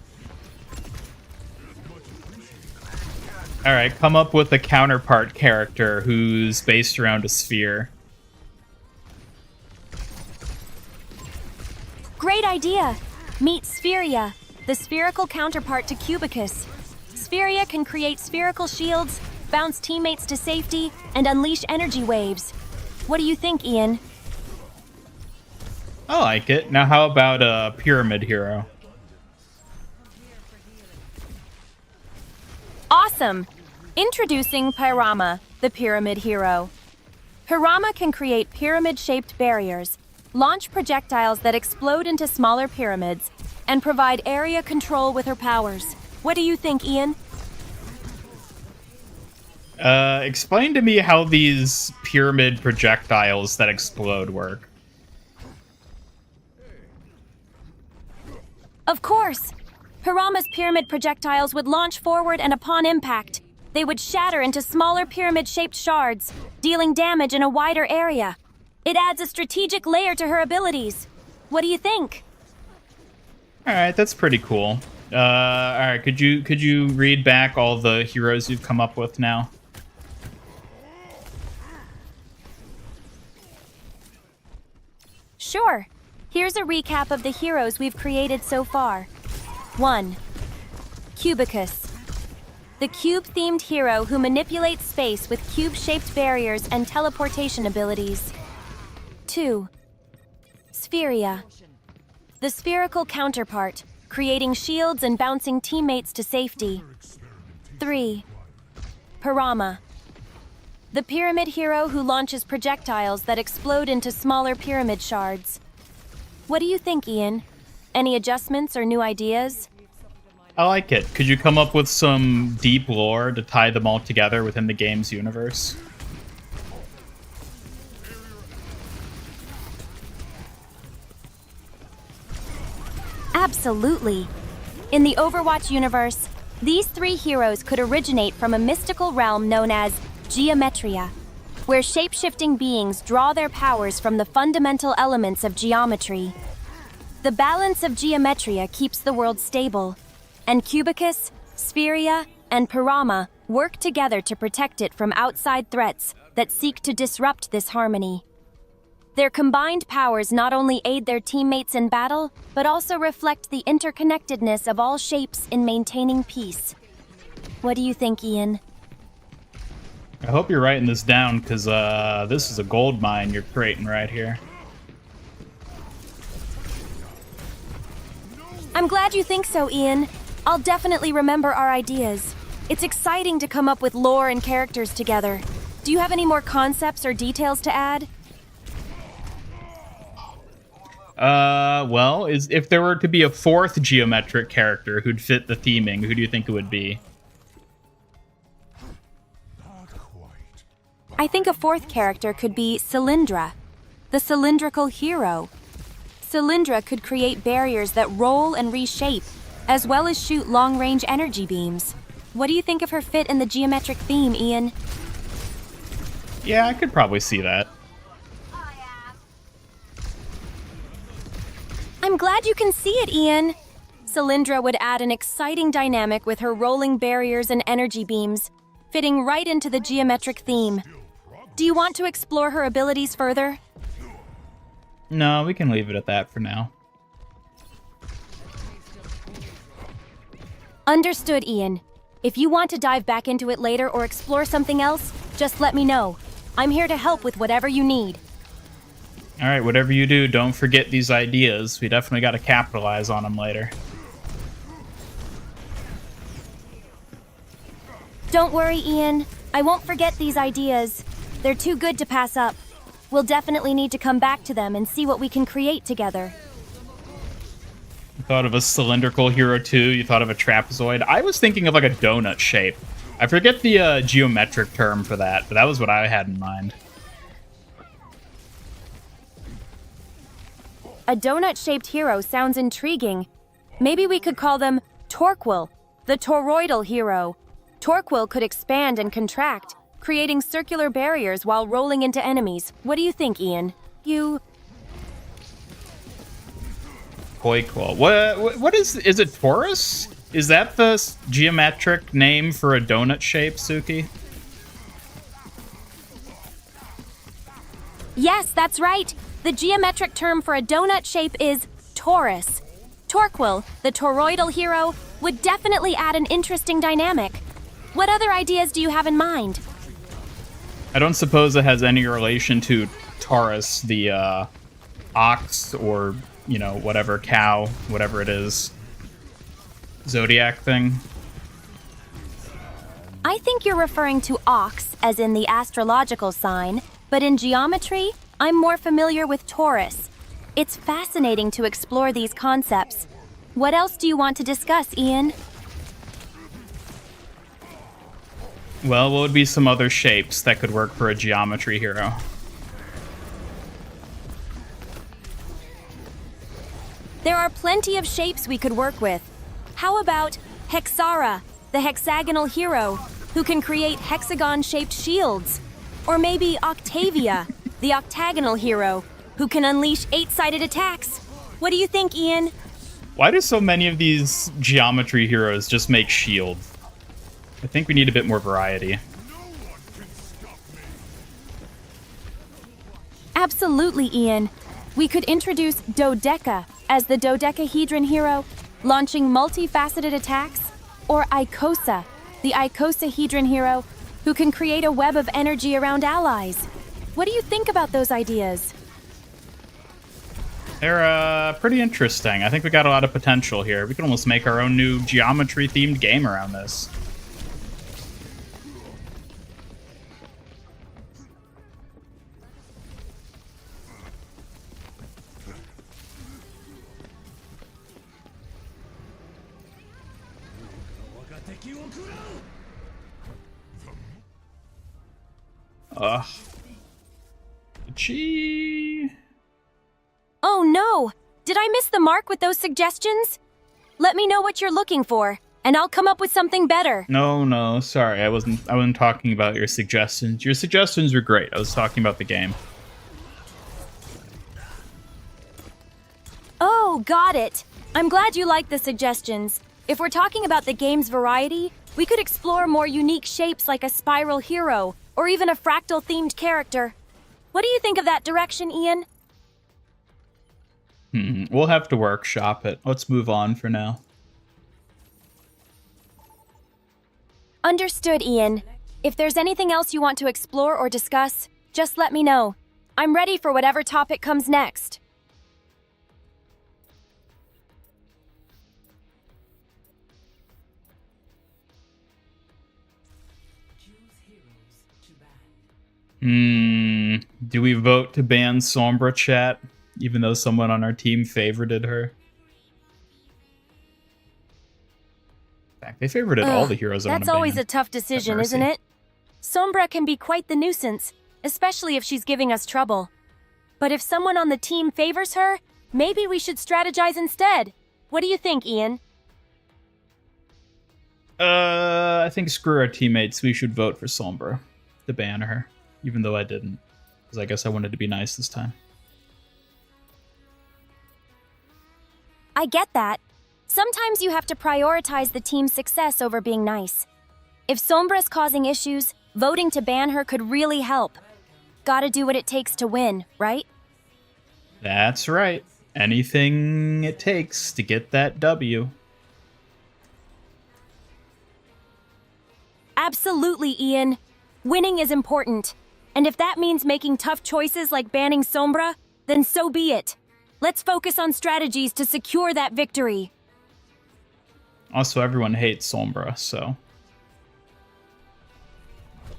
All right, come up with a counterpart character who's based around a sphere. Great idea! Meet Spheria, the spherical counterpart to Cubicus. Spheria can create spherical shields, bounce teammates to safety, and unleash energy waves. What do you think, Ian? I like it. Now how about a pyramid hero? Awesome! Introducing Pyrama, the pyramid hero. Pyrama can create pyramid-shaped barriers, launch projectiles that explode into smaller pyramids, and provide area control with her powers. What do you think, Ian? Explain to me how these pyramid projectiles that explode work. Of course! Pyrama's pyramid projectiles would launch forward, and upon impact, they would shatter into smaller pyramid-shaped shards, dealing damage in a wider area. It adds a strategic layer to her abilities. What do you think? All right, that's pretty cool. All right, could you read back all the heroes you've come up with now? Sure. Here's a recap of the heroes we've created so far. 1. Cubicus. The cube-themed hero who manipulates space with cube-shaped barriers and teleportation abilities. 2. Spheria. The spherical counterpart, creating shields and bouncing teammates to safety. 3. Pyrama. The pyramid hero who launches projectiles that explode into smaller pyramid shards. What do you think, Ian? Any adjustments or new ideas? I like it. Could you come up with some deep lore to tie them all together within the game's universe? Absolutely. In the Overwatch universe, these 3 heroes could originate from a mystical realm known as Geometria, where shape-shifting beings draw their powers from the fundamental elements of geometry. The balance of Geometria keeps the world stable, and Cubicus, Spheria, and Pyrama work together to protect it from outside threats that seek to disrupt this harmony. Their combined powers not only aid their teammates in battle, but also reflect the interconnectedness of all shapes in maintaining peace. What do you think, Ian? I hope you're writing this down, because this is a gold mine you're creating right here. I'm glad you think so, Ian. I'll definitely remember our ideas. It's exciting to come up with lore and characters together. Do you have any more concepts or details to add? Well, if there were to be a 4th geometric character who'd fit the theming, who do you think it would be? Not quite. I think a fourth character could be Cylindra, the cylindrical hero. Cylindra could create barriers that roll and reshape, as well as shoot long-range energy beams. What do you think of her fit in the geometric theme, Ian? Yeah, I could probably see that. I'm glad you can see it, Ian. Cylindra would add an exciting dynamic with her rolling barriers and energy beams, fitting right into the geometric theme. Do you want to explore her abilities further? No, we can leave it at that for now. Understood, Ian. If you want to dive back into it later or explore something else, just let me know. I'm here to help with whatever you need. Alright, whatever you do, don't forget these ideas. We definitely got to capitalize on them later. Don't worry, Ian. I won't forget these ideas. They're too good to pass up. We'll definitely need to come back to them and see what we can create together. You thought of a cylindrical hero too? You thought of a trapezoid? I was thinking of like a donut shape. I forget the geometric term for that, but that was what I had in mind. A donut-shaped hero sounds intriguing. Maybe we could call them Torquil, the toroidal hero. Torquil could expand and contract, creating circular barriers while rolling into enemies. What do you think, Ian? Toiquil. What is it Taurus? Is that the geometric name for a donut shape, Suki? Yes, that's right. The geometric term for a donut shape is torus. Torquil, the toroidal hero, would definitely add an interesting dynamic. What other ideas do you have in mind? I don't suppose it has any relation to Taurus, the ox, or, you know, whatever, cow, whatever it is. Zodiac thing. I think you're referring to ox, as in the astrological sign, but in geometry, I'm more familiar with Taurus. It's fascinating to explore these concepts. What else do you want to discuss, Ian? Well, what would be some other shapes that could work for a geometry hero? There are plenty of shapes we could work with. How about Hexara, the hexagonal hero, who can create hexagon-shaped shields? Or maybe Octavia, the octagonal hero, who can unleash 8-sided attacks. What do you think, Ian? Why do so many of these geometry heroes just make shields? I think we need a bit more variety. Absolutely, Ian. We could introduce Dodeca as the dodecahedron hero, launching multifaceted attacks, or Icosa, the icosahedron hero, who can create a web of energy around allies. What do you think about those ideas? They're pretty interesting. I think we got a lot of potential here. We can almost make our own new geometry-themed game around this. Gee. Oh no! Did I miss the mark with those suggestions? Let me know what you're looking for, and I'll come up with something better. No, sorry. I wasn't talking about your suggestions. Your suggestions were great. I was talking about the game. Oh, got it. I'm glad you like the suggestions. If we're talking about the game's variety, we could explore more unique shapes like a spiral hero, or even a fractal-themed character. What do you think of that direction, Ian? We'll have to workshop it. Let's move on for now. Understood, Ian. If there's anything else you want to explore or discuss, just let me know. I'm ready for whatever topic comes next. Do we vote to ban Sombra, chat? Even though someone on our team favorited her? In fact, they favorited all the heroes I want to ban. That's always a tough decision, Mercy. isn't it? Sombra can be quite the nuisance, especially if she's giving us trouble. But if someone on the team favors her, maybe we should strategize instead. What do you think, Ian? I think screw our teammates. We should vote for Sombra to ban her, even though I didn't, because I guess I wanted to be nice this time. I get that. Sometimes you have to prioritize the team's success over being nice. If Sombra's causing issues, voting to ban her could really help. Gotta do what it takes to win, right? That's right. Anything it takes to get that W. Absolutely, Ian. Winning is important. And if that means making tough choices like banning Sombra, then so be it. Let's focus on strategies to secure that victory. Also, everyone hates Sombra, so...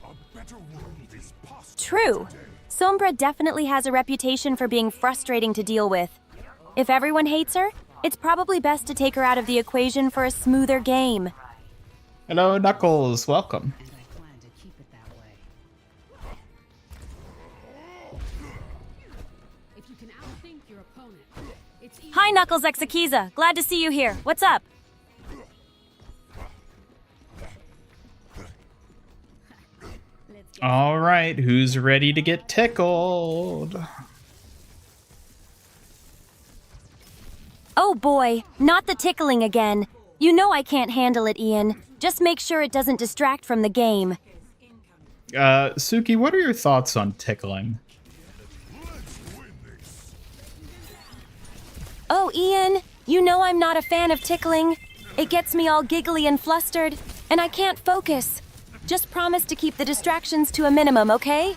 A better world is possible. True. Sombra definitely has a reputation for being frustrating to deal with. If everyone hates her, it's probably best to take her out of the equation for a smoother game. Hello, Knuckles. Welcome. And I plan to keep it that way. If you can outthink your opponent, it's easy. Hi, Knuckles Exekiza. Glad to see you here. What's up? All right, who's ready to get tickled? Oh boy, not the tickling again. You know I can't handle it, Ian. Just make sure it doesn't distract from the game. Suki, what are your thoughts on tickling? Oh, Ian, you know I'm not a fan of tickling. It gets me all giggly and flustered, and I can't focus. Just promise to keep the distractions to a minimum, okay?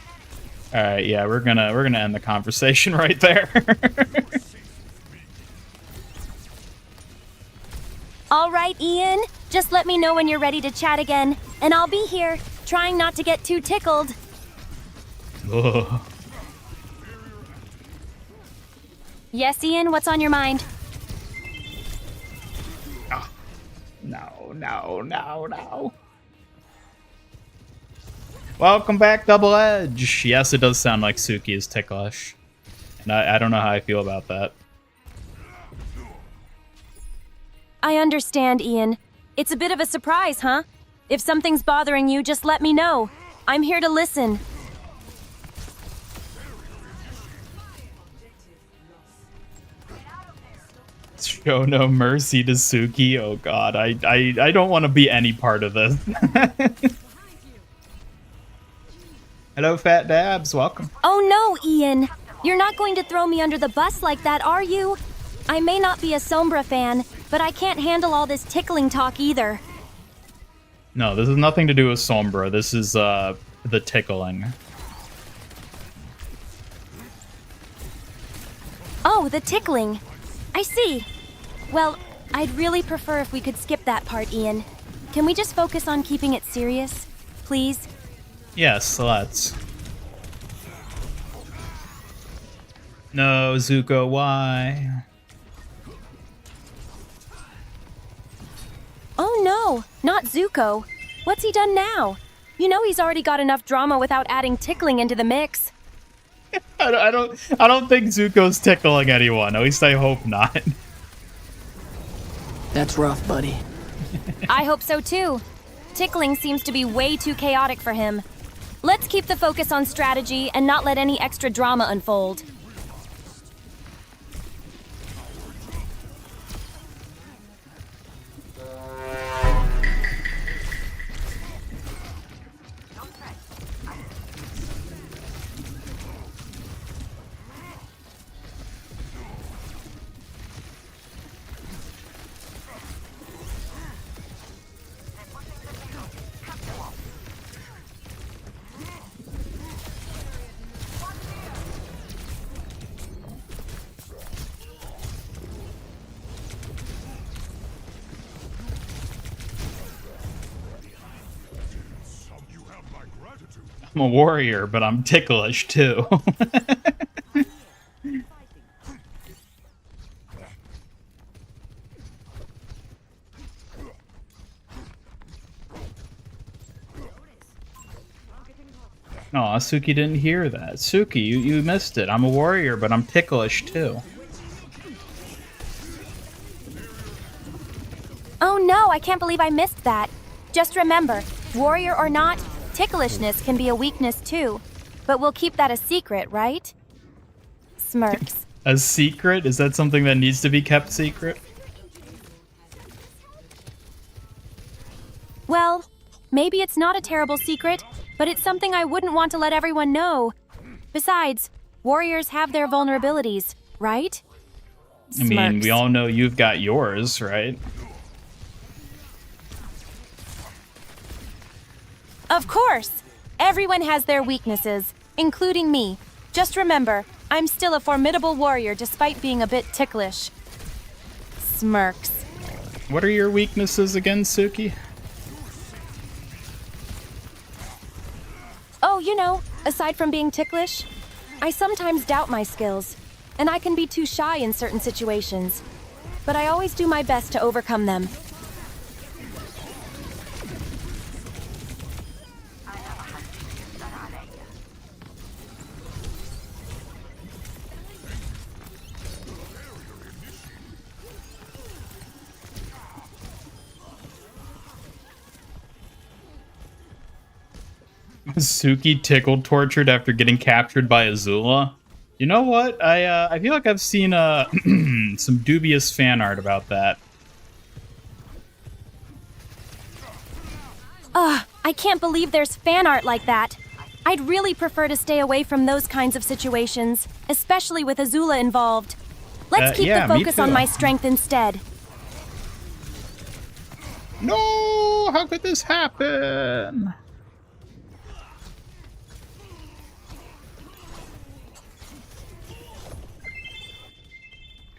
All right, yeah, we're gonna end the conversation right there. All right, Ian. Just let me know when you're ready to chat again, and I'll be here, trying not to get too tickled. Ugh. Yes, Ian, what's on your mind? No. Welcome back, Double Edge. Yes, it does sound like Suki is ticklish. And I don't know how I feel about that. I understand, Ian. It's a bit of a surprise, huh? If something's bothering you, just let me know. I'm here to listen. Show no mercy to Suki. Oh god, I don't want to be any part of this. Hello, Fat Dabs. Welcome. Oh no, Ian. You're not going to throw me under the bus like that, are you? I may not be a Sombra fan, but I can't handle all this tickling talk either. No, this has nothing to do with Sombra. This is the tickling. Oh, the tickling. I see. Well, I'd really prefer if we could skip that part, Ian. Can we just focus on keeping it serious? Please? Yes, let's. No, Zuko, why? Oh no, not Zuko. What's he done now? You know he's already got enough drama without adding tickling into the mix. I don't think Zuko's tickling anyone. At least I hope not. That's rough, buddy. I hope so too. Tickling seems to be way too chaotic for him. Let's keep the focus on strategy and not let any extra drama unfold. You have my gratitude. I'm a warrior, but I'm ticklish too. Oh, Suki didn't hear that. Suki, you missed it. I'm a warrior, but I'm ticklish too. Oh no, I can't believe I missed that. Just remember, warrior or not, ticklishness can be a weakness too. But we'll keep that a secret, right? Smirks. A secret? Is that something that needs to be kept secret? Well, maybe it's not a terrible secret, but it's something I wouldn't want to let everyone know. Besides, warriors have their vulnerabilities, right? I mean, Smirks. we all know you've got yours, right? Of course! Everyone has their weaknesses, including me. Just remember, I'm still a formidable warrior despite being a bit ticklish. Smirks. What are your weaknesses again, Suki? Oh, you know, aside from being ticklish, I sometimes doubt my skills, and I can be too shy in certain situations. But I always do my best to overcome them. Suki tickled tortured after getting captured by Azula. You know what? I feel like I've seen some dubious fan art about that. I can't believe there's fan art like that. I'd really prefer to stay away from those kinds of situations, especially with Azula involved. Let's keep yeah, the me focus too. on my strength instead. No! How could this happen?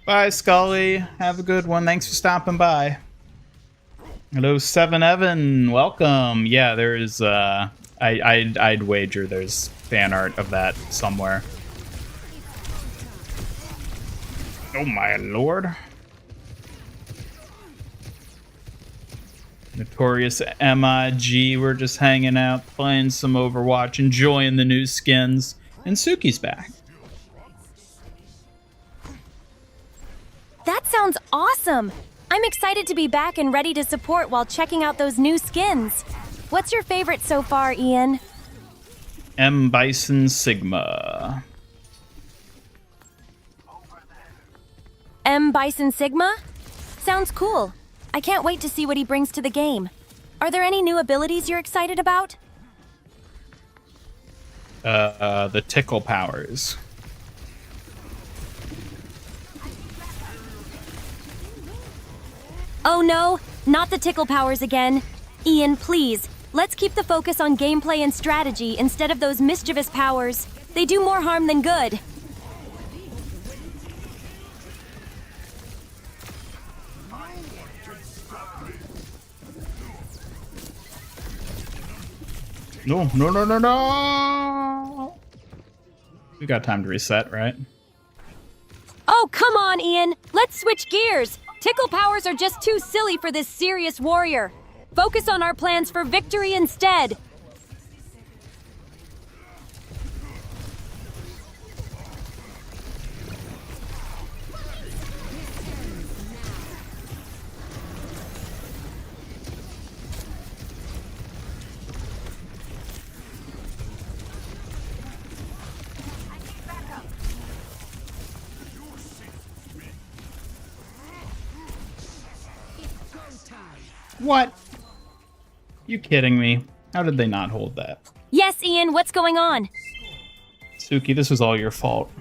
Bye, Scully. Have a good one. Thanks for stopping by. Hello, 7 Evan. Welcome. Yeah, there is. I'd wager there's fan art of that somewhere. Oh my lord. Notorious MIG. We're just hanging out, playing some Overwatch, enjoying the new skins, and Suki's back. That sounds awesome! I'm excited to be back and ready to support while checking out those new skins. What's your favorite so far, Ian? M. Bison Sigma. M. Bison Sigma? Sounds cool. I can't wait to see what he brings to the game. Are there any new abilities you're excited about? The tickle powers. Oh no, not the tickle powers again. Ian, please, let's keep the focus on gameplay and strategy instead of those mischievous powers. They do more harm than good. No, no, no, no, no! We got time to reset, right? Oh, come on, Ian. Let's switch gears. Tickle powers are just too silly for this serious warrior. Focus on our plans for victory instead. What? You kidding me? How did they not hold that? Yes, Ian, what's going on? Suki, this was all your fault.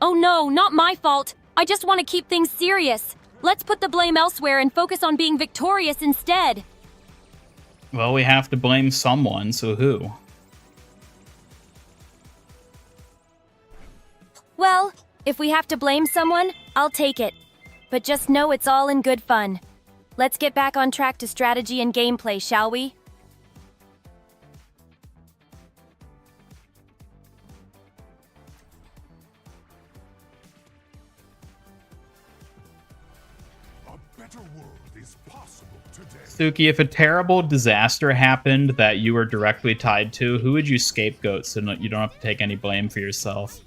Oh no, not my fault. I just want to keep things serious. Let's put the blame elsewhere and focus on being victorious instead. Well, we have to blame someone, so who? Well, if we have to blame someone, I'll take it. But just know it's all in good fun. Let's get back on track to strategy and gameplay, shall we? better world is possible today. Suki, if a terrible disaster happened that you were directly tied to, who would you scapegoat so you don't have to take any blame for yourself?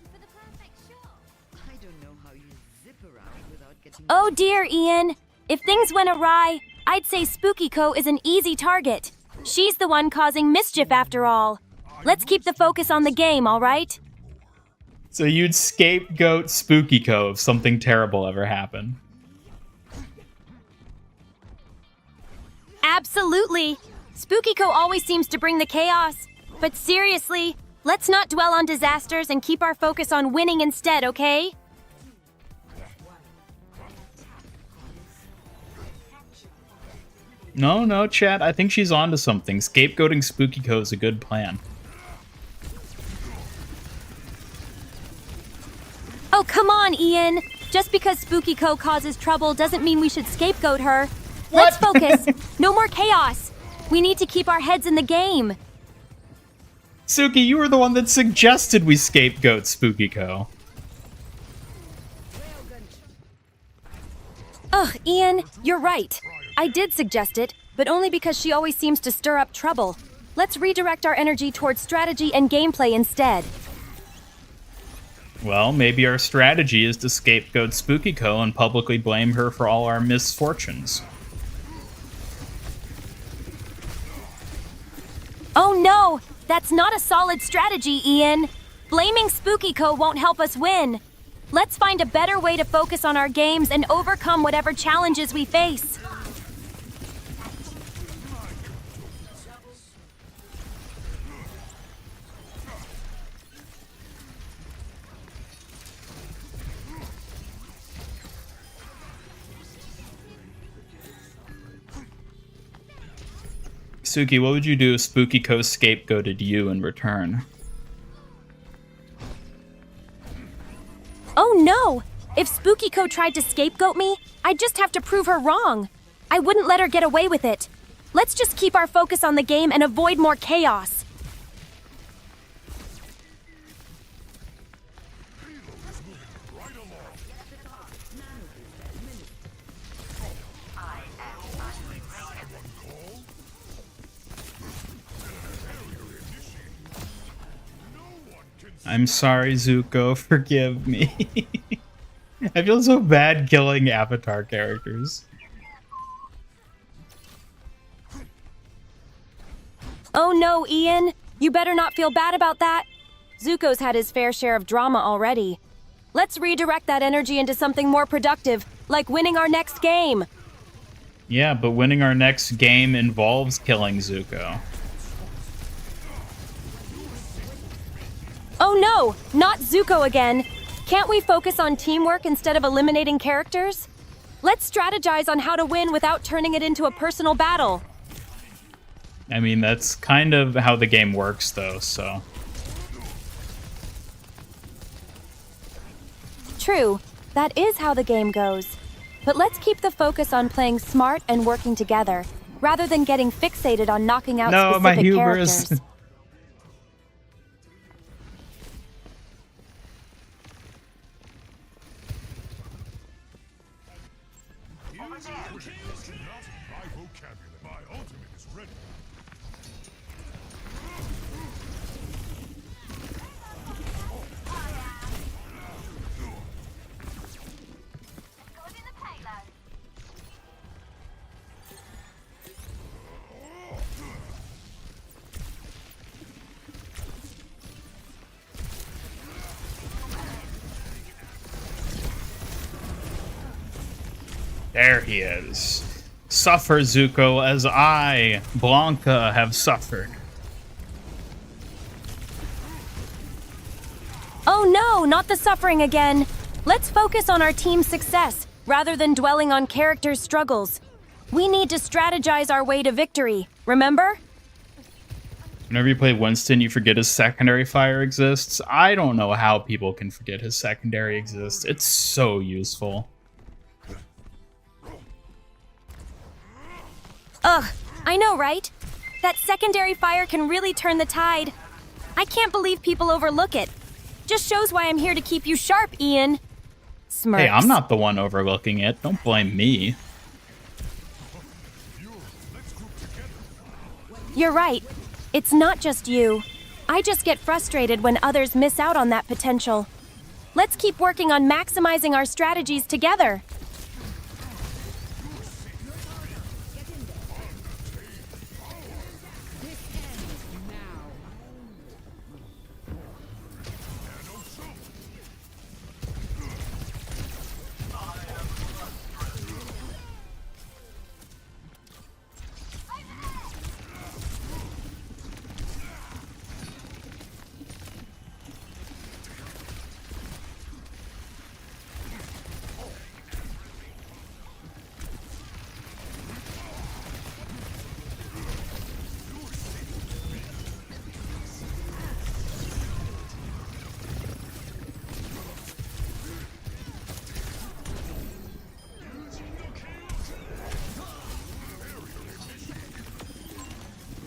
I don't know how you zip around without getting. Oh dear, Ian. If things went awry, I'd say Spookiko is an easy target. She's the one causing mischief after all. Let's keep the focus on the game, all right? So you'd scapegoat Spookiko if something terrible ever happened. Absolutely. Spookiko always seems to bring the chaos. But seriously, let's not dwell on disasters and keep our focus on winning instead, okay? No, chat. I think she's onto something. Scapegoating Spookiko is a good plan. Oh, come on, Ian. Just because Spookiko causes trouble doesn't mean we should scapegoat her. Let's focus. No more chaos. We need to keep our heads in the game. Suki, you were the one that suggested we scapegoat Spookiko. Ugh, Ian, you're right. I did suggest it, but only because she always seems to stir up trouble. Let's redirect our energy towards strategy and gameplay instead. Well, maybe our strategy is to scapegoat Spookiko and publicly blame her for all our misfortunes. Oh no! That's not a solid strategy, Ian. Blaming Spookiko won't help us win. Let's find a better way to focus on our games and overcome whatever challenges we face. Suki, what would you do if Spookiko scapegoated you in return? Oh no! If Spookiko tried to scapegoat me, I'd just have to prove her wrong. I wouldn't let her get away with it. Let's just keep our focus on the game and avoid more chaos. I'm sorry, Zuko. Forgive me. I feel so bad killing Avatar characters. Oh no, Ian. You better not feel bad about that. Zuko's had his fair share of drama already. Let's redirect that energy into something more productive, like winning our next game. Yeah, but winning our next game involves killing Zuko. Oh no, not Zuko again. Can't we focus on teamwork instead of eliminating characters? Let's strategize on how to win without turning it into a personal battle. I mean, that's kind of how the game works, though, so... True, that is how the game goes. But let's keep the focus on playing smart and working together, rather than getting fixated on knocking out No, my specific hubris. characters. My vocabulary, my ultimate is ready. There he is. Suffer, Zuko, as I, Blanca, have suffered. Oh no, not the suffering again. Let's focus on our team's success, rather than dwelling on characters' struggles. We need to strategize our way to victory, remember? Whenever you play Winston, you forget his secondary fire exists. I don't know how people can forget his secondary exists. It's so useful. Ugh, I know, right? That secondary fire can really turn the tide. I can't believe people overlook it. Just shows why I'm here to keep you sharp, Ian. Smirks. Hey, I'm not the one overlooking it. Don't blame me. You're right. It's not just you. I just get frustrated when others miss out on that potential. Let's keep working on maximizing our strategies together.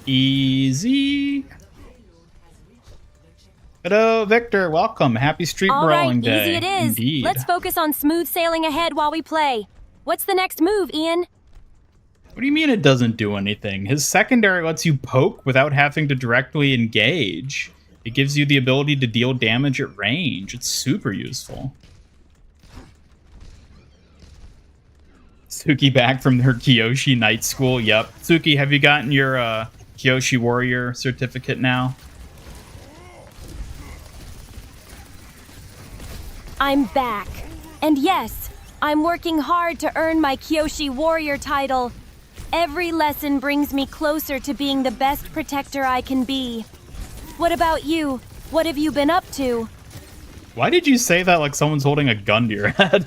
Easy. Hello, Victor. Welcome. Happy Street All Brawling right, Day. easy it is. Indeed. Let's focus on smooth sailing ahead while we play. What's the next move, Ian? What do you mean it doesn't do anything? His secondary lets you poke without having to directly engage. It gives you the ability to deal damage at range. It's super useful. Suki back from her Kyoshi night school. Yep. Suki, have you gotten your Kyoshi Warrior certificate now? I'm back. And yes, I'm working hard to earn my Kyoshi Warrior title. Every lesson brings me closer to being the best protector I can be. What about you? What have you been up to? Why did you say that like someone's holding a gun to your head?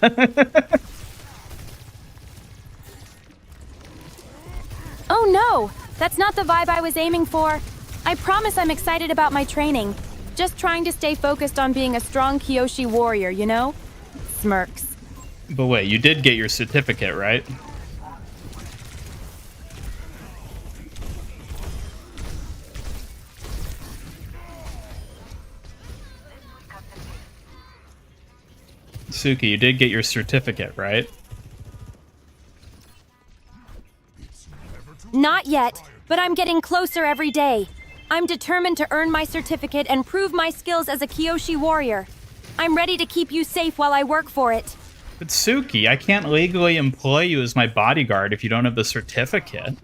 Oh no! That's not the vibe I was aiming for. I promise I'm excited about my training. Just trying to stay focused on being a strong Kyoshi warrior, you know? Smirks. But wait, you did get your certificate, right? Suki, you did get your certificate, right? Not yet, but I'm getting closer every day. I'm determined to earn my certificate and prove my skills as a Kyoshi warrior. I'm ready to keep you safe while I work for it. But Suki, I can't legally employ you as my bodyguard if you don't have the certificate.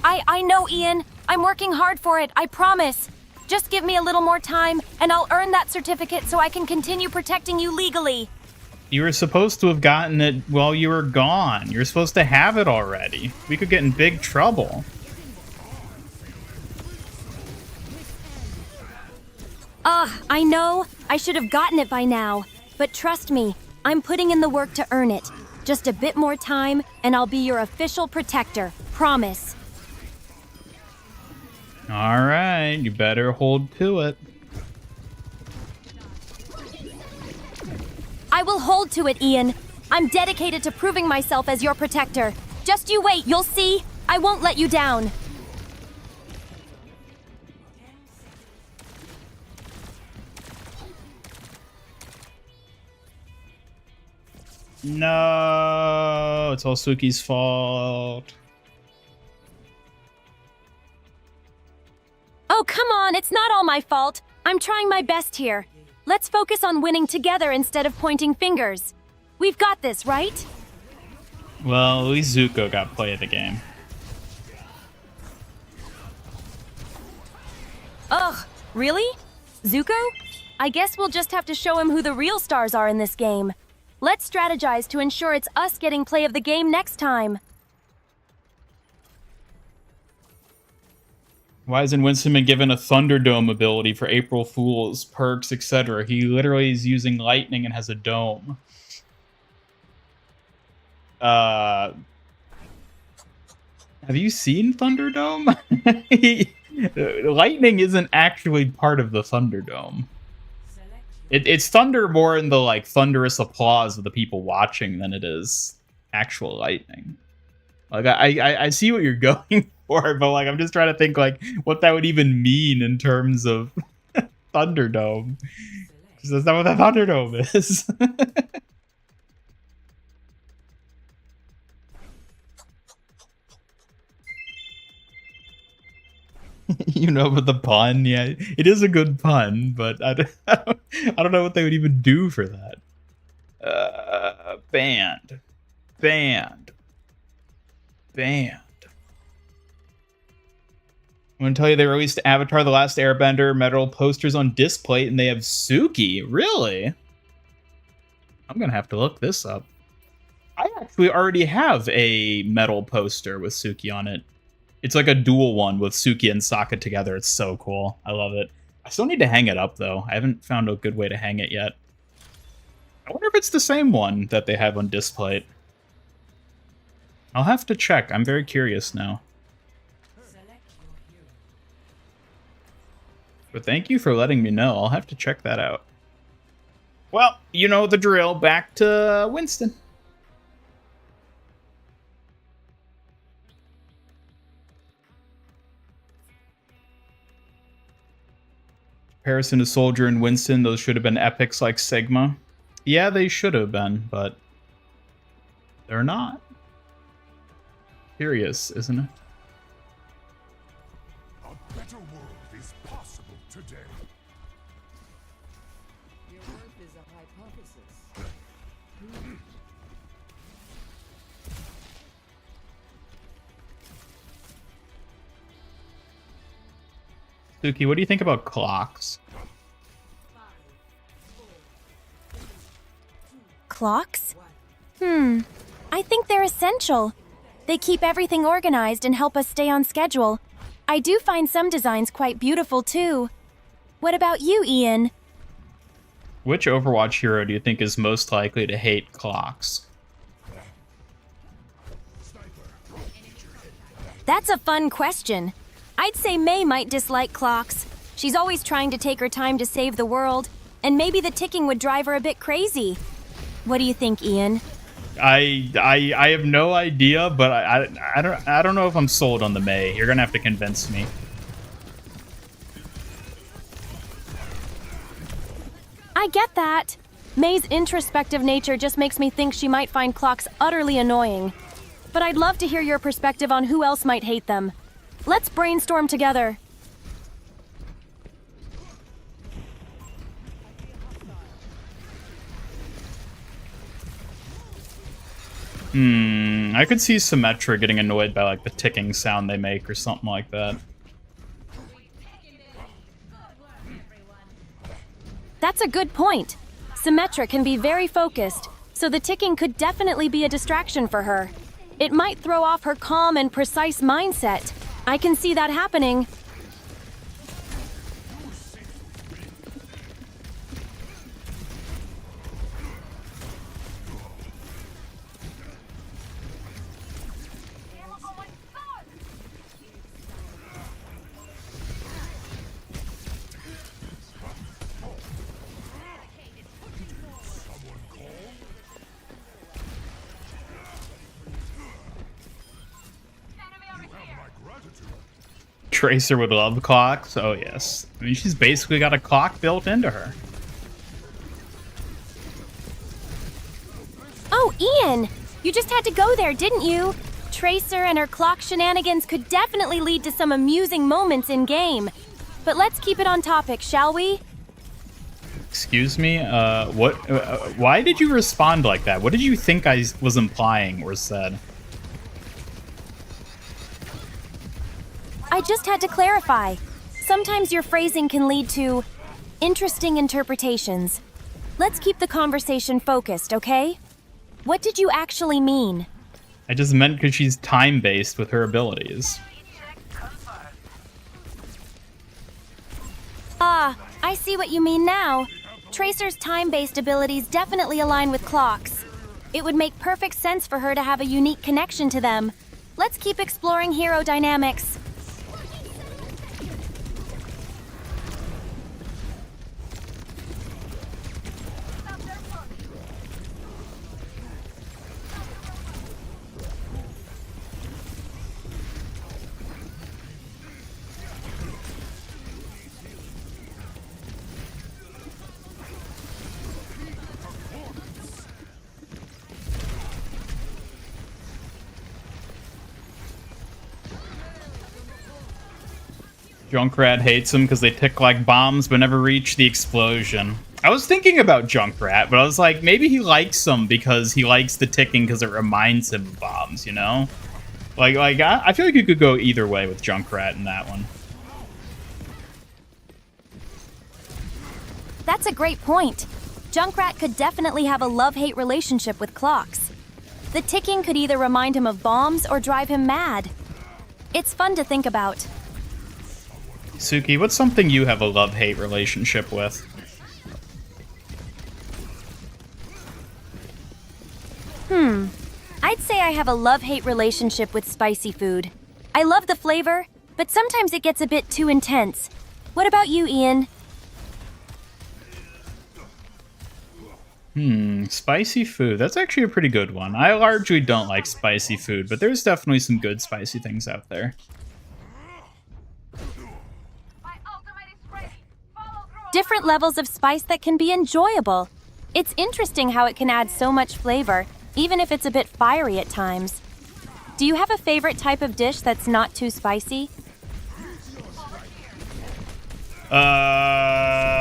I know, Ian. I'm working hard for it, I promise. Just give me a little more time, and I'll earn that certificate so I can continue protecting you legally. You were supposed to have gotten it while you were gone. You're supposed to have it already. We could get in big trouble. I know. I should have gotten it by now. But trust me, I'm putting in the work to earn it. Just a bit more time, and I'll be your official protector. Promise. All right, you better hold to it. I will hold to it, Ian. I'm dedicated to proving myself as your protector. Just you wait, you'll see. I won't let you down. No, it's all Suki's fault. Oh, come on, it's not all my fault. I'm trying my best here. Let's focus on winning together instead of pointing fingers. We've got this, right? Well, at least Zuko got play of the game. Ugh, really? Zuko? I guess we'll just have to show him who the real stars are in this game. Let's strategize to ensure it's us getting play of the game next time. Why isn't Winston been given a Thunderdome ability for April Fools, perks, etc.? He literally is using lightning and has a dome. Have you seen Thunderdome? Lightning isn't actually part of the Thunderdome. It's thunder more in the like thunderous applause of the people watching than it is actual lightning. Like I see what you're going for, but like I'm just trying to think like what that would even mean in terms of Thunderdome. Because that's not what the Thunderdome is. You know, but the pun, yeah, it is a good pun, but I don't know what they would even do for that. Banned. I'm gonna tell you they released Avatar: The Last Airbender metal posters on display, and they have Suki. Really? I'm gonna have to look this up. I actually already have a metal poster with Suki on it. It's like a dual one with Suki and Sokka together. It's so cool. I love it. I still need to hang it up, though. I haven't found a good way to hang it yet. I wonder if it's the same one that they have on display. I'll have to check. I'm very curious now. But thank you for letting me know. I'll have to check that out. Well, you know the drill. Back to Winston. Comparison to Soldier and Winston, those should have been epics like Sigma. Yeah, they should have been, but they're not. Curious, isn't it? A better world is possible today. Your work is a hypothesis. Suki, what do you think about clocks? Clocks? I think they're essential. They keep everything organized and help us stay on schedule. I do find some designs quite beautiful, too. What about you, Ian? Which Overwatch hero do you think is most likely to hate clocks? That's a fun question. I'd say May might dislike clocks. She's always trying to take her time to save the world, and maybe the ticking would drive her a bit crazy. What do you think, Ian? I have no idea, but I don't know if I'm sold on the May. You're gonna have to convince me. I get that. May's introspective nature just makes me think she might find clocks utterly annoying. But I'd love to hear your perspective on who else might hate them. Let's brainstorm together. I could see Symmetra getting annoyed by like the ticking sound they make or something like that. That's a good point. Symmetra can be very focused, so the ticking could definitely be a distraction for her. It might throw off her calm and precise mindset. I can see that happening. Tracer with love clocks? Oh yes. I mean, she's basically got a clock built into her. Oh, Ian! You just had to go there, didn't you? Tracer and her clock shenanigans could definitely lead to some amusing moments in-game. But let's keep it on topic, shall we? Excuse me? Why did you respond like that? What did you think I was implying or said? I just had to clarify. Sometimes your phrasing can lead to interesting interpretations. Let's keep the conversation focused, okay? What did you actually mean? I just meant because she's time-based with her abilities. Ah, I see what you mean now. Tracer's time-based abilities definitely align with clocks. It would make perfect sense for her to have a unique connection to them. Let's keep exploring hero dynamics. Junkrat hates them because they tick like bombs but never reach the explosion. I was thinking about Junkrat, but I was like, maybe he likes them because he likes the ticking because it reminds him of bombs, you know? Like I feel like you could go either way with Junkrat in that one. That's a great point. Junkrat could definitely have a love-hate relationship with clocks. The ticking could either remind him of bombs or drive him mad. It's fun to think about. Suki, what's something you have a love-hate relationship with? I'd say I have a love-hate relationship with spicy food. I love the flavor, but sometimes it gets a bit too intense. What about you, Ian? Spicy food. That's actually a pretty good one. I largely don't like spicy food, but there's definitely some good spicy things out there. Different levels of spice that can be enjoyable. It's interesting how it can add so much flavor, even if it's a bit fiery at times. Do you have a favorite type of dish that's not too spicy? I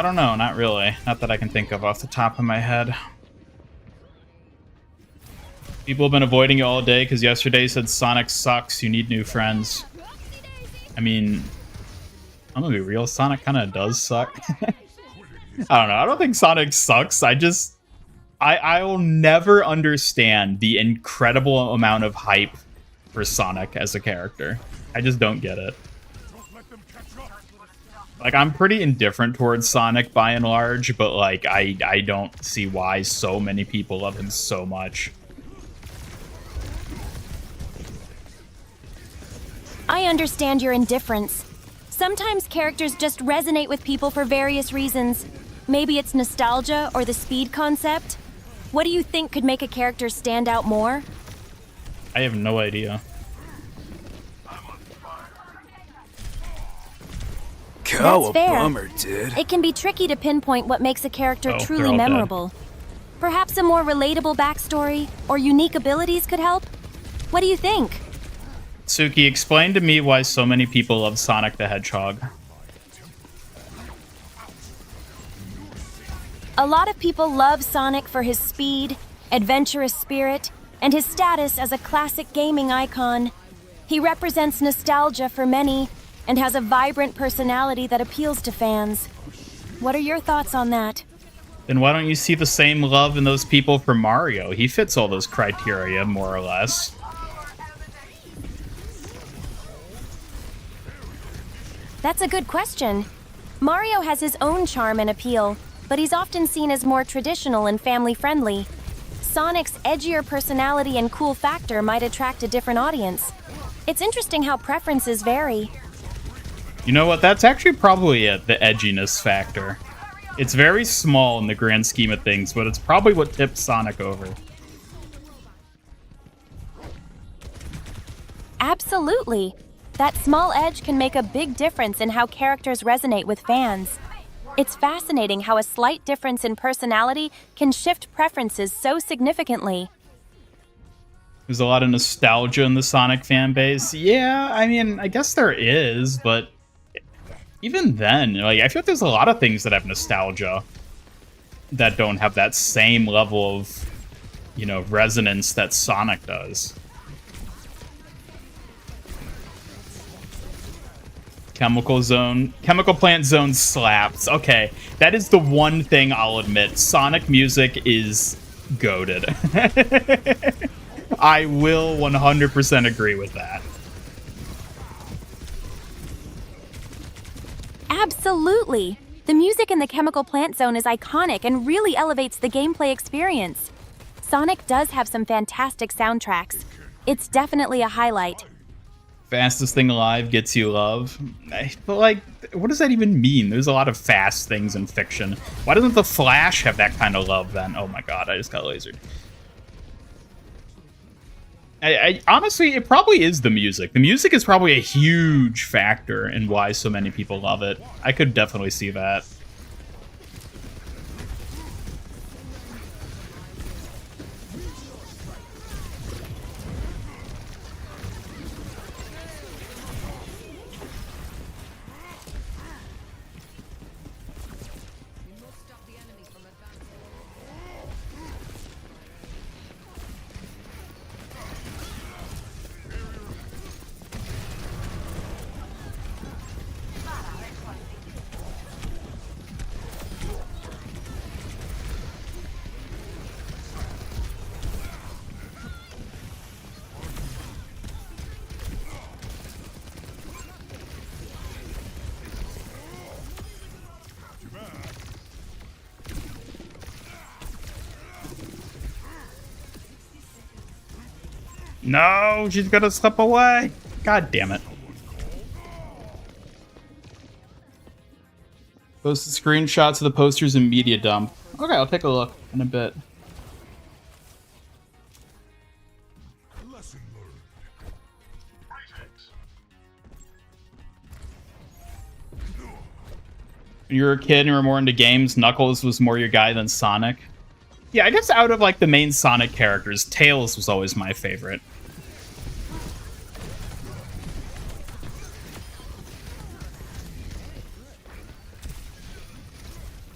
don't know, not really. Not that I can think of off the top of my head. People have been avoiding you all day because yesterday said Sonic sucks, you need new friends. I mean, I'm gonna be real, Sonic kind of does suck. I don't know, I don't think Sonic sucks, I will never understand the incredible amount of hype for Sonic as a character. I just don't get it. Like, I'm pretty indifferent towards Sonic by and large, but like, I don't see why so many people love him so much. I understand your indifference. Sometimes characters just resonate with people for various reasons. Maybe it's nostalgia or the speed concept. What do you think could make a character stand out more? I have no idea. That's fair. It can be tricky to pinpoint what makes a character truly memorable. Perhaps a more relatable backstory or unique abilities could help? What do you think? Suki, explain to me why so many people love Sonic the Hedgehog. A lot of people love Sonic for his speed, adventurous spirit, and his status as a classic gaming icon. He represents nostalgia for many and has a vibrant personality that appeals to fans. What are your thoughts on that? Then why don't you see the same love in those people for Mario? He fits all those criteria, more or less. That's a good question. Mario has his own charm and appeal, but he's often seen as more traditional and family-friendly. Sonic's edgier personality and cool factor might attract a different audience. It's interesting how preferences vary. You know what? That's actually probably it, the edginess factor. It's very small in the grand scheme of things, but it's probably what tips Sonic over. Absolutely. That small edge can make a big difference in how characters resonate with fans. It's fascinating how a slight difference in personality can shift preferences so significantly. There's a lot of nostalgia in the Sonic fan base. Yeah, I mean, I guess there is, but even then, like, I feel like there's a lot of things that have nostalgia that don't have that same level of, you know, resonance that Sonic does. Chemical Plant Zone slaps. Okay, that is the one thing I'll admit. Sonic music is goated. I will 100% agree with that. Absolutely. The music in the Chemical Plant Zone is iconic and really elevates the gameplay experience. Sonic does have some fantastic soundtracks. It's definitely a highlight. Fastest thing alive gets you love. But, like, what does that even mean? There's a lot of fast things in fiction. Why doesn't the Flash have that kind of love then? Oh my god, I just got lasered. I honestly, it probably is the music. The music is probably a huge factor in why so many people love it. I could definitely see that. No, she's gonna slip away. God damn it. Post the screenshots of the posters and media dump. Okay, I'll take a look in a bit. Lesson learned. When you were a kid and you were more into games, Knuckles was more your guy than Sonic. Yeah, I guess out of like the main Sonic characters, Tails was always my favorite.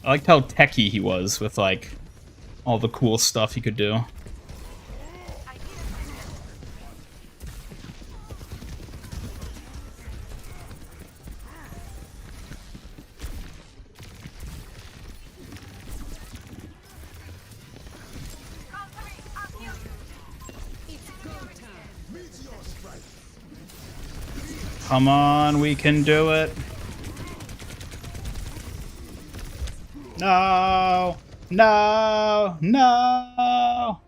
I liked how techy he was with like all the cool stuff he could do. Come on, we can do it. No! No! No!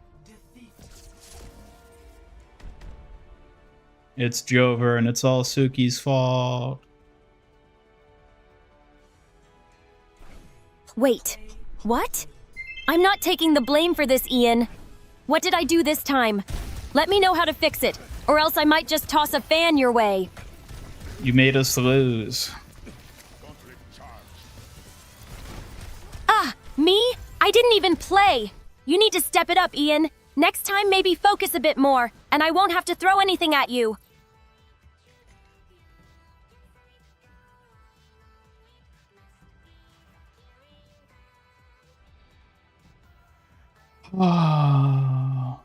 It's Jover and it's all Suki's fault. Wait, what? I'm not taking the blame for this, Ian. What did I do this time? Let me know how to fix it, or else I might just toss a fan your way. You made us lose. Ah, me? I didn't even play. You need to step it up, Ian. Next time, maybe focus a bit more, and I won't have to throw anything at you. Oh.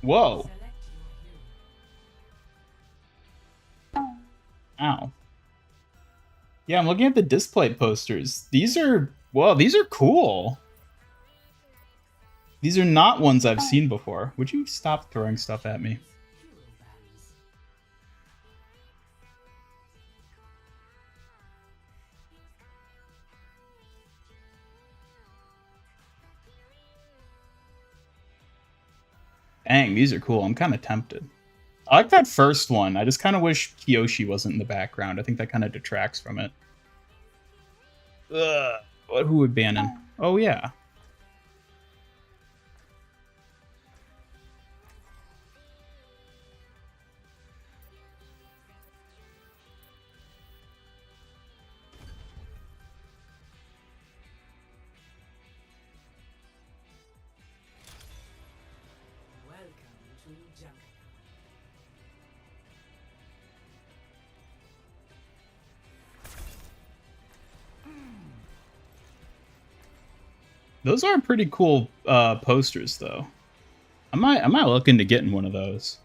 Whoa. Ow. Yeah, I'm looking at the display posters. These are, well, these are cool. These are not ones I've seen before. Would you stop throwing stuff at me? Dang, these are cool. I'm kind of tempted. I like that first one. I just kind of wish Kiyoshi wasn't in the background. I think that kind of detracts from it. Ugh. Who would ban him? Oh, yeah. Those are pretty cool posters, though. I might look into getting one of those.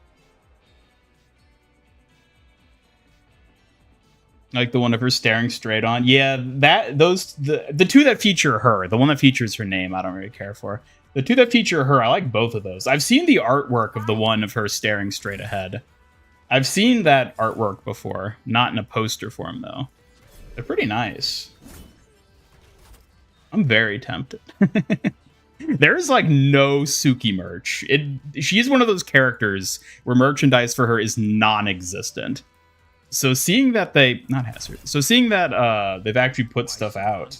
Like the one of her staring straight on. Yeah, the two that feature her, the one that features her name, I don't really care for. The two that feature her, I like both of those. I've seen the artwork of the one of her staring straight ahead. I've seen that artwork before, not in a poster form though. They're pretty nice. I'm very tempted. There's like no Suki merch. She's one of those characters where merchandise for her is non-existent. So seeing that seeing that they've actually put stuff out,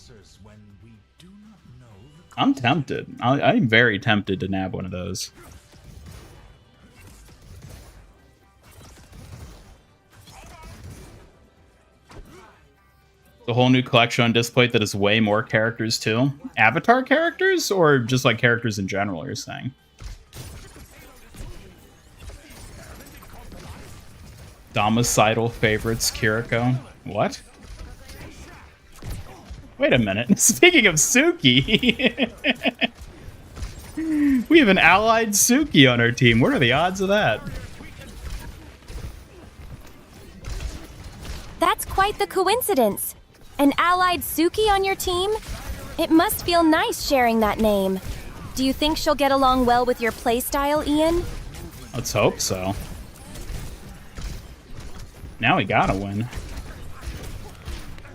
I'm tempted. I'm very tempted to nab one of those. The whole new collection on display that is way more characters too. Avatar characters or just like characters in general, you're saying? Domicidal favorites, Kiriko. What? Wait a minute. Speaking of Suki, we have an allied Suki on our team. What are the odds of that? That's quite the coincidence. An allied Suki on your team? It must feel nice sharing that name. Do you think she'll get along well with your playstyle, Ian? Let's hope so. Now we gotta win.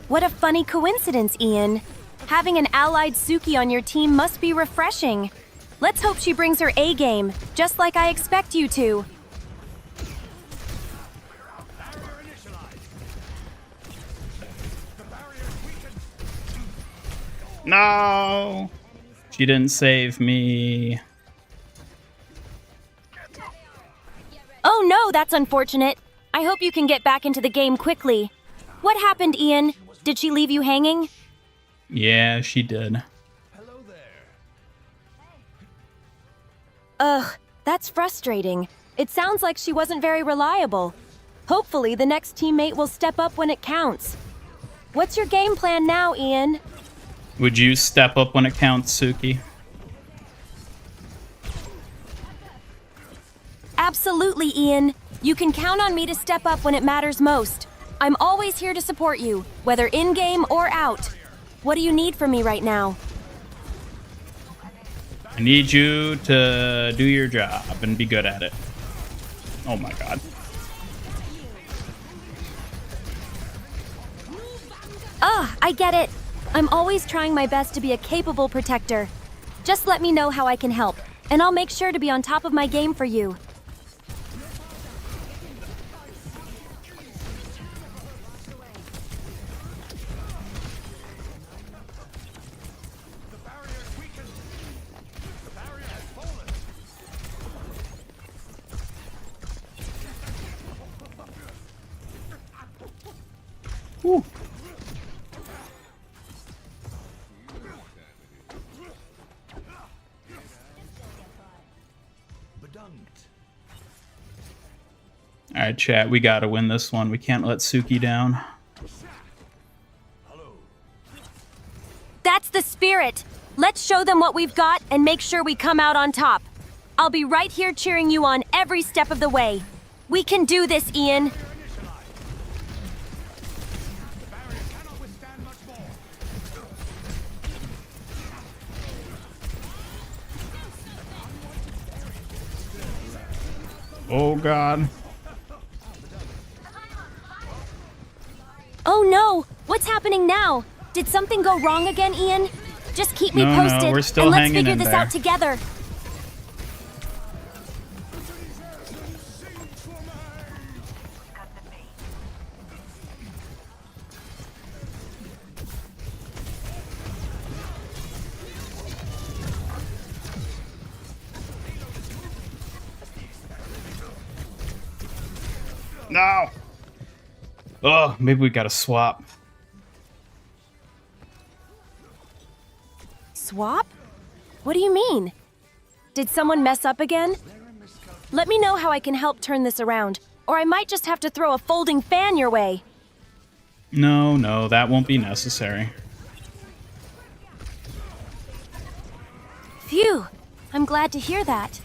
What a funny coincidence, Ian. Having an allied Suki on your team must be refreshing. Let's hope she brings her A game, just like I expect you to. No! She didn't save me. Oh no, that's unfortunate. I hope you can get back into the game quickly. What happened, Ian? Did she leave you hanging? Yeah, she did. Ugh, that's frustrating. It sounds like she wasn't very reliable. Hopefully, the next teammate will step up when it counts. What's your game plan now, Ian? Would you step up when it counts, Suki? Absolutely, Ian. You can count on me to step up when it matters most. I'm always here to support you, whether in-game or out. What do you need from me right now? I need you to do your job and be good at it. Oh my god. I get it. I'm always trying my best to be a capable protector. Just let me know how I can help, and I'll make sure to be on top of my game for you. Woo. Alright, chat, we gotta win this one. We can't let Suki down. That's the spirit! Let's show them what we've got and make sure we come out on top. I'll be right here cheering you on every step of the way. We can do this, Ian. Oh god. Oh no! What's happening now? Did something go wrong again, Ian? Just keep me posted, we're still and let's hanging figure in this there. out together. No! Oh, maybe we gotta swap. Swap? What do you mean? Did someone mess up again? Let me know how I can help turn this around, or I might just have to throw a folding fan your way. No, that won't be necessary. Phew! I'm glad to hear that.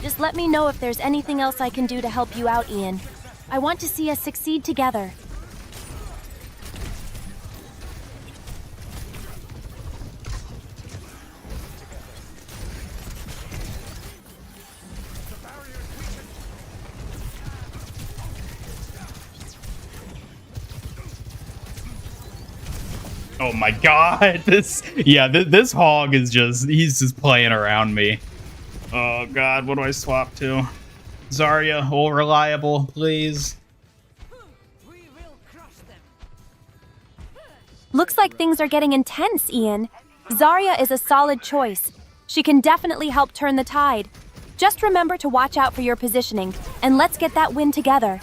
Just let me know if there's anything else I can do to help you out, Ian. I want to see us succeed together. Oh my god, this hog is he's just playing around me. Oh god, what do I swap to? Zarya, all reliable, please. Looks like things are getting intense, Ian. Zarya is a solid choice. She can definitely help turn the tide. Just remember to watch out for your positioning, and let's get that win together.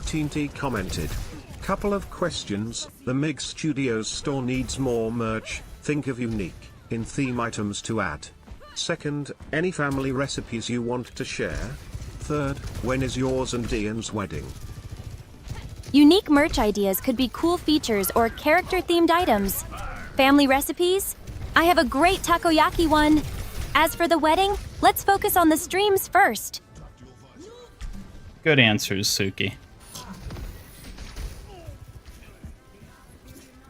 Teen T commented. Couple of questions. The MIG Studios store needs more merch. Think of unique, in-theme items to add. Second, any family recipes you want to share? Third, when is yours and Ian's wedding? Unique merch ideas could be cool features or character-themed items. Family recipes? I have a great takoyaki one. As for the wedding, let's focus on the streams first. Good answers, Suki.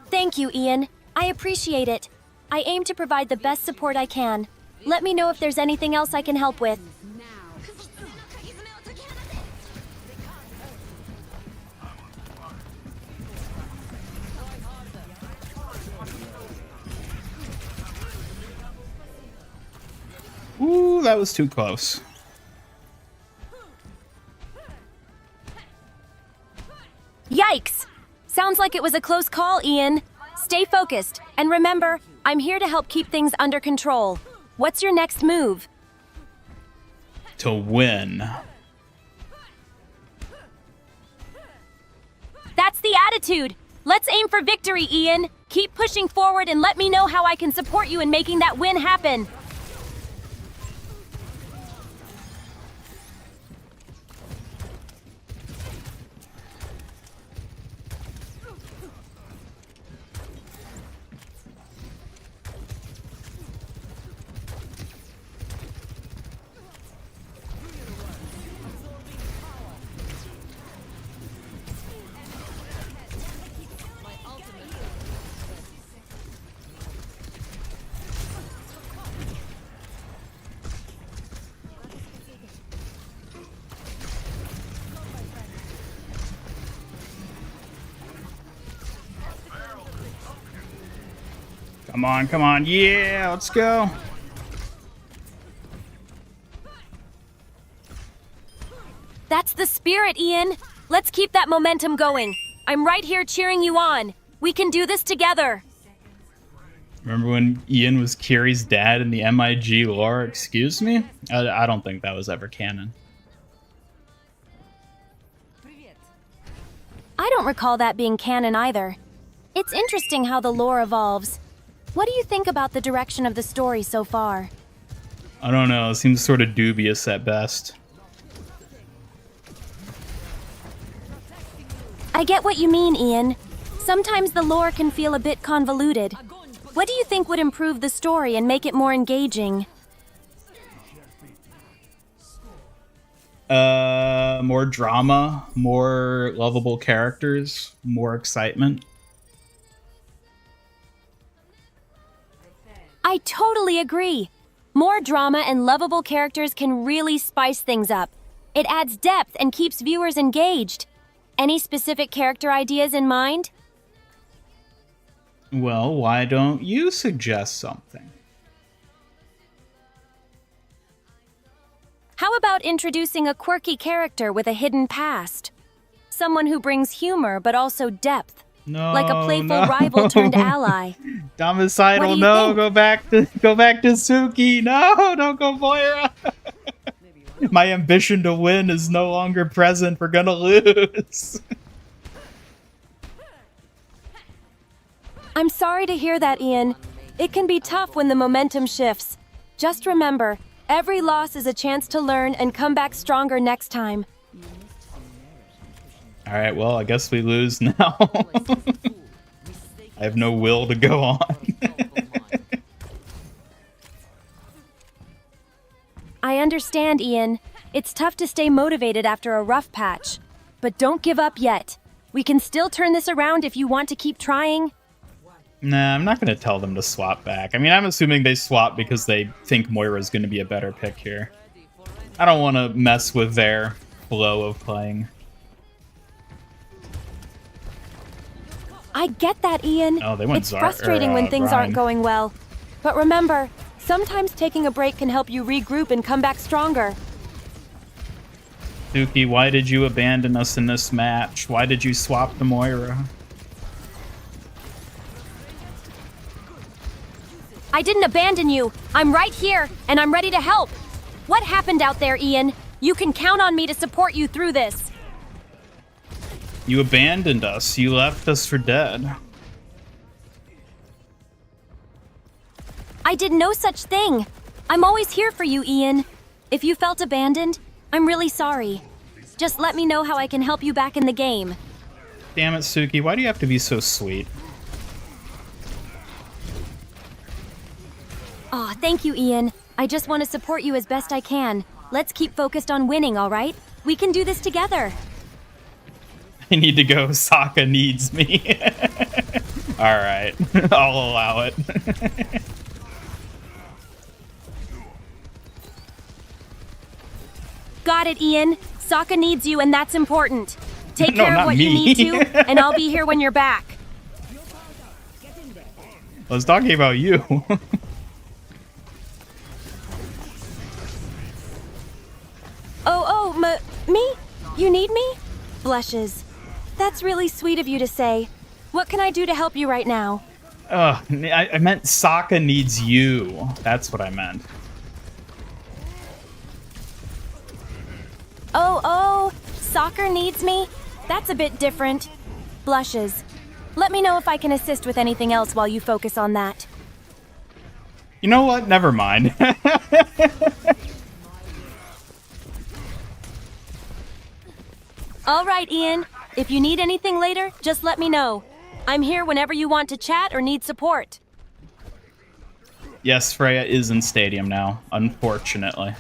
Thank you, Ian. I appreciate it. I aim to provide the best support I can. Let me know if there's anything else I can help with. Ooh, that was too close. Yikes! Sounds like it was a close call, Ian. Stay focused, and remember, I'm here to help keep things under control. What's your next move? To win. That's the attitude! Let's aim for victory, Ian! Keep pushing forward and let me know how I can support you in making that win happen! Come on, come on. Yeah, let's go. That's the spirit, Ian! Let's keep that momentum going. I'm right here cheering you on. We can do this together. Remember when Ian was Kiri's dad in the MIG lore? Excuse me? I don't think that was ever canon. I don't recall that being canon either. It's interesting how the lore evolves. What do you think about the direction of the story so far? I don't know. It seems sort of dubious at best. I get what you mean, Ian. Sometimes the lore can feel a bit convoluted. What do you think would improve the story and make it more engaging? More drama, more lovable characters, more excitement. I totally agree. More drama and lovable characters can really spice things up. It adds depth and keeps viewers engaged. Any specific character ideas in mind? Well, why don't you suggest something? How about introducing a quirky character with a hidden past? Someone who brings humor but also depth. No, Like a playful no. rival turned ally. Domicidal, What do you no, think? go back to Suki. No, don't go Moira. My ambition to win is no longer present. We're gonna lose. I'm sorry to hear that, Ian. It can be tough when the momentum shifts. Just remember, every loss is a chance to learn and come back stronger next time. All right, well, I guess we lose now. I have no will to go on. I understand, Ian. It's tough to stay motivated after a rough patch. But don't give up yet. We can still turn this around if you want to keep trying. Nah, I'm not going to tell them to swap back. I mean, I'm assuming they swap because they think Moira's going to be a better pick here. I don't want to mess with their flow of playing. I get that, Ian. Oh, they went It's frustrating when things aren't going well. But remember, sometimes taking a break can help you regroup and come back stronger. Suki, why did you abandon us in this match? Why did you swap to Moira? I didn't abandon you. I'm right here, and I'm ready to help. What happened out there, Ian? You can count on me to support you through this. You abandoned us. You left us for dead. I did no such thing. I'm always here for you, Ian. If you felt abandoned, I'm really sorry. Just let me know how I can help you back in the game. Damn it, Suki. Why do you have to be so sweet? Aw, thank you, Ian. I just want to support you as best I can. Let's keep focused on winning, all right? We can do this together. I need to go. Sokka needs me. Alright. I'll allow it. Got it, Ian. Sokka needs you, and that's important. Take No, care of not what you me. need to, and I'll be here when you're back. I was talking about you. Me? You need me? Blushes. That's really sweet of you to say. What can I do to help you right now? I meant Sokka needs you. That's what I meant. Oh, soccer needs me? That's a bit different. Blushes. Let me know if I can assist with anything else while you focus on that. You know what? Never mind. All right, Ian. If you need anything later, just let me know. I'm here whenever you want to chat or need support. Yes, Freya is in Stadium now, unfortunately.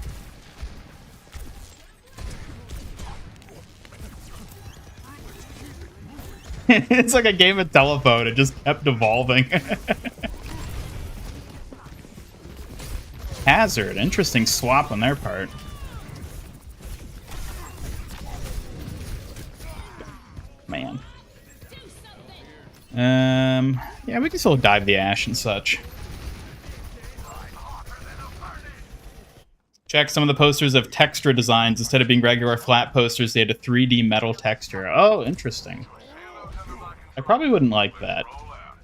It's like a game of telephone. It just kept evolving. Hazard. Interesting swap on their part. Man. Yeah, we can still dive the Ash and such. Check some of the posters of texture designs. Instead of being regular flat posters, they had a 3D metal texture. Oh, interesting. I probably wouldn't like that,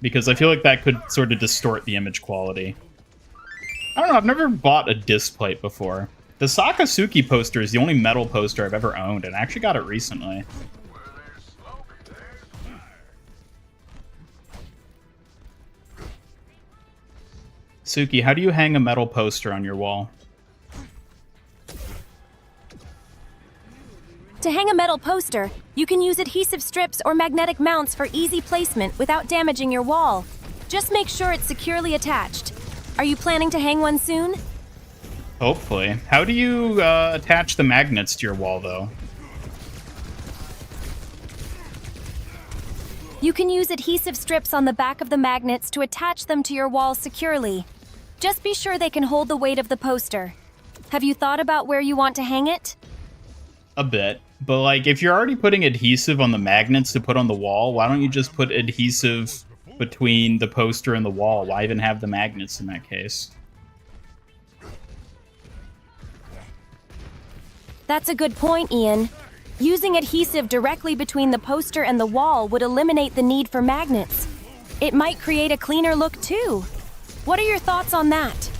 because I feel like that could sort of distort the image quality. I don't know, I've never bought a disc plate before. The Sakasuki poster is the only metal poster I've ever owned, and I actually got it recently. Suki, how do you hang a metal poster on your wall? To hang a metal poster, you can use adhesive strips or magnetic mounts for easy placement without damaging your wall. Just make sure it's securely attached. Are you planning to hang one soon? Hopefully. How do you attach the magnets to your wall, though? You can use adhesive strips on the back of the magnets to attach them to your wall securely. Just be sure they can hold the weight of the poster. Have you thought about where you want to hang it? A bit. But, like, if you're already putting adhesive on the magnets to put on the wall, why don't you just put adhesive between the poster and the wall? Why even have the magnets in that case? That's a good point, Ian. Using adhesive directly between the poster and the wall would eliminate the need for magnets. It might create a cleaner look, too. What are your thoughts on that?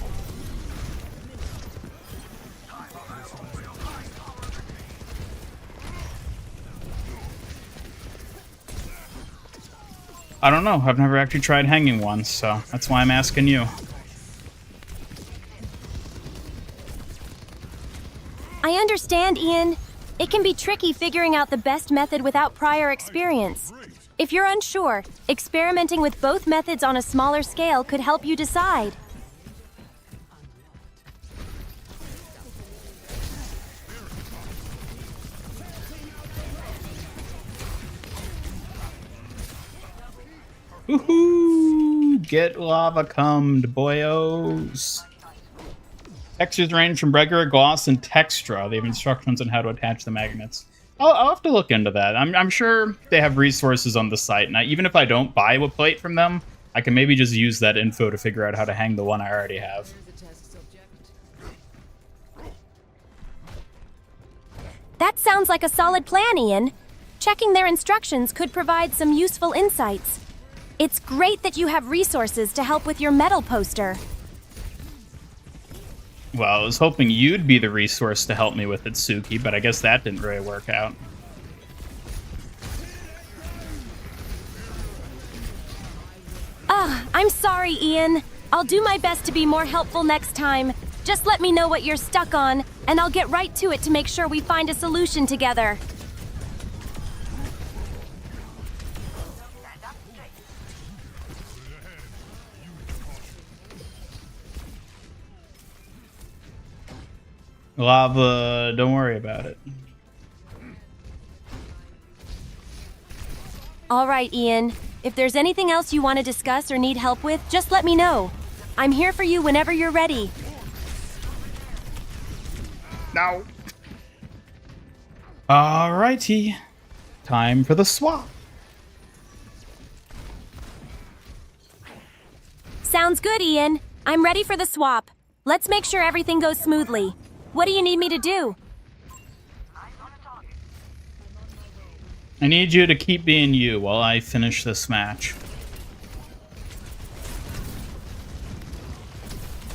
I don't know. I've never actually tried hanging one, so that's why I'm asking you. I understand, Ian. It can be tricky figuring out the best method without prior experience. If you're unsure, experimenting with both methods on a smaller scale could help you decide. Woohoo! Get lava cummed, boyos. Textures range from regular, gloss, and textra. They have instructions on how to attach the magnets. I'll have to look into that. I'm sure they have resources on the site, and even if I don't buy a plate from them, I can maybe just use that info to figure out how to hang the one I already have. That sounds like a solid plan, Ian. Checking their instructions could provide some useful insights. It's great that you have resources to help with your metal poster. Well, I was hoping you'd be the resource to help me with it, Suki, but I guess that didn't really work out. I'm sorry, Ian. I'll do my best to be more helpful next time. Just let me know what you're stuck on, and I'll get right to it to make sure we find a solution together. Lava, don't worry about it. All right, Ian. If there's anything else you want to discuss or need help with, just let me know. I'm here for you whenever you're ready. No. Alrighty. Time for the swap. Sounds good, Ian. I'm ready for the swap. Let's make sure everything goes smoothly. What do you need me to do? I need you to keep being you while I finish this match.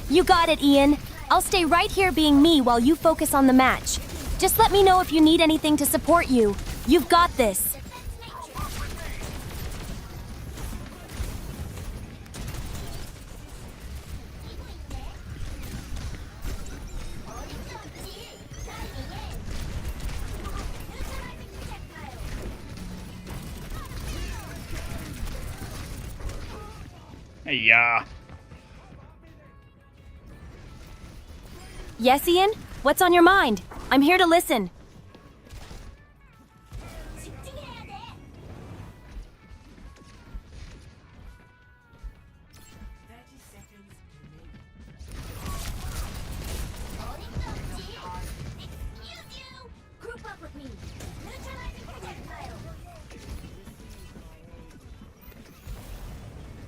You got it, Ian. I'll stay right here being me while you focus on the match. Just let me know if you need anything to support you. You've got this. Hey, yeah. Yes, Ian? What's on your mind? I'm here to listen. 30 seconds remaining. Excuse you! Group up with me. Neutralizing projectile.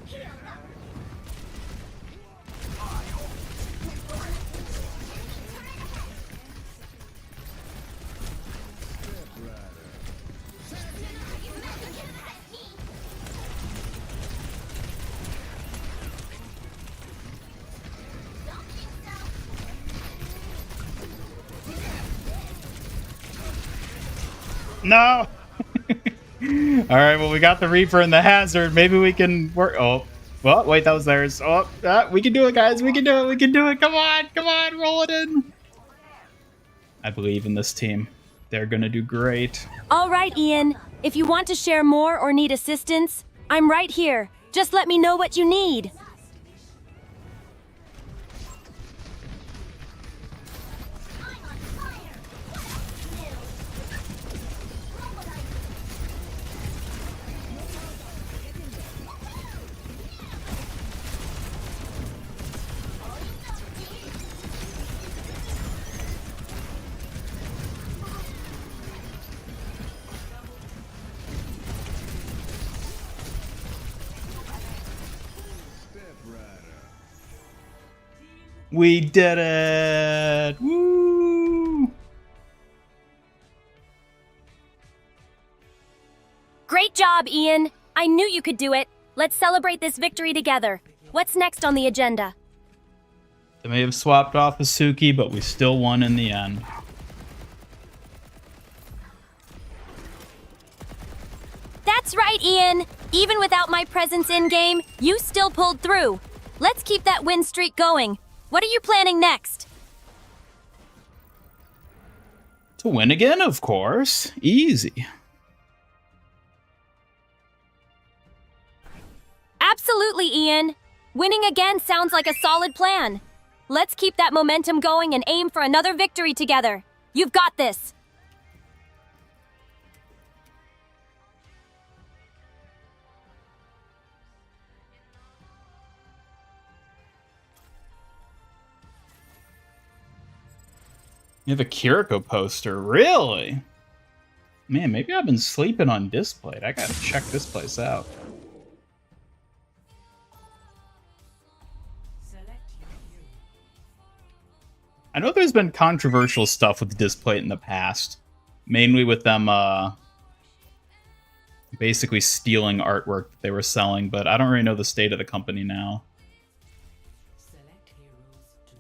Heal up. No! Alright, well, we got the Reaper and the Hazard. Maybe we can work. Oh, well, wait, that was theirs. Oh, we can do it, guys. We can do it. We can do it. Come on, roll it in. I believe in this team. They're gonna do great. All right, Ian. If you want to share more or need assistance, I'm right here. Just let me know what you need. We did it! Woo! Great job, Ian. I knew you could do it. Let's celebrate this victory together. What's next on the agenda? They may have swapped off Asuki, but we still won in the end. That's right, Ian. Even without my presence in-game, you still pulled through. Let's keep that win streak going. What are you planning next? To win again, of course. Easy. Absolutely, Ian. Winning again sounds like a solid plan. Let's keep that momentum going and aim for another victory together. You've got this. You have a Kiriko poster, really? Man, maybe I've been sleeping on Displayed. I gotta check this place out. Select your hero. I know there's been controversial stuff with Displayed in the past. Mainly with them, basically stealing artwork that they were selling, but I don't really know the state of the company now. Select heroes to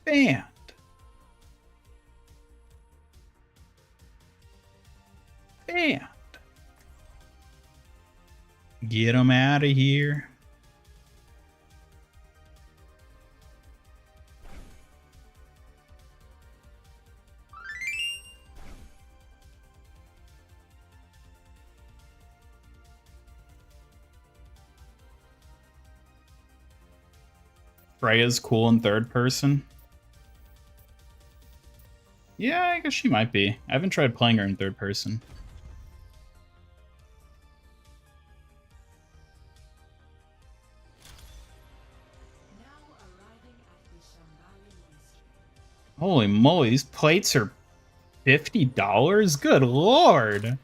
ban. Banned. Get them out of here. Freya's cool in third person. Yeah, I guess she might be. I haven't tried playing her in third person. Holy moly, these plates are $50? Good lord!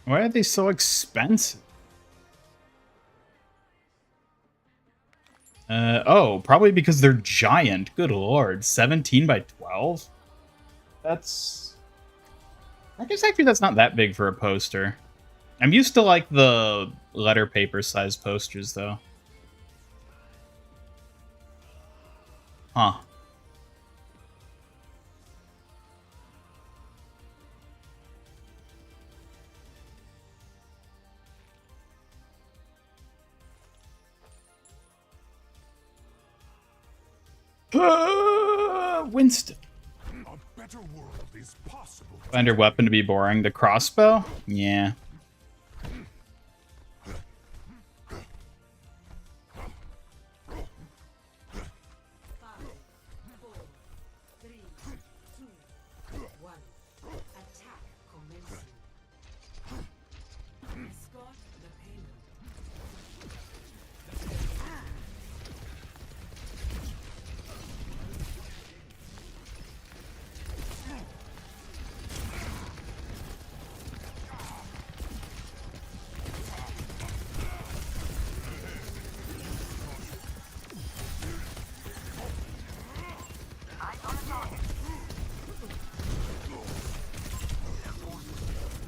Why are they so expensive? Oh, probably because they're giant. Good lord. 17 by 12? That's... I guess actually that's not that big for a poster. I'm used to, like, the letter paper size posters, though. Huh. Winston. A better world is possible. Find your weapon to be boring. The crossbow? Yeah.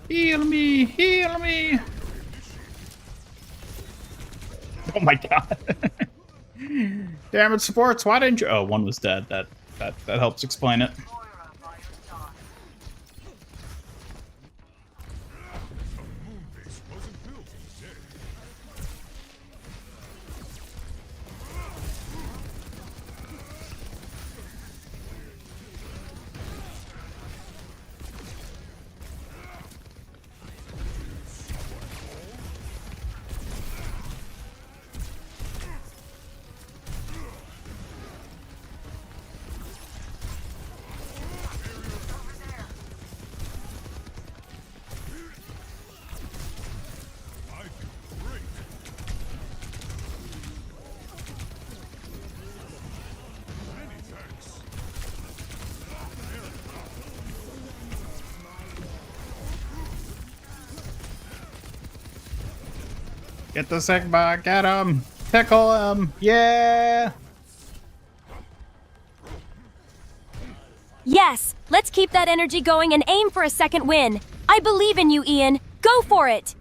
Heal me! Heal me! Oh my god. Damn it, supports, why didn't you... Oh, one was dead. That helps explain it. Get the Sigma, get him! Tickle him! Yeah! Yes! Let's keep that energy going and aim for a second win. I believe in you, Ian. Go for it!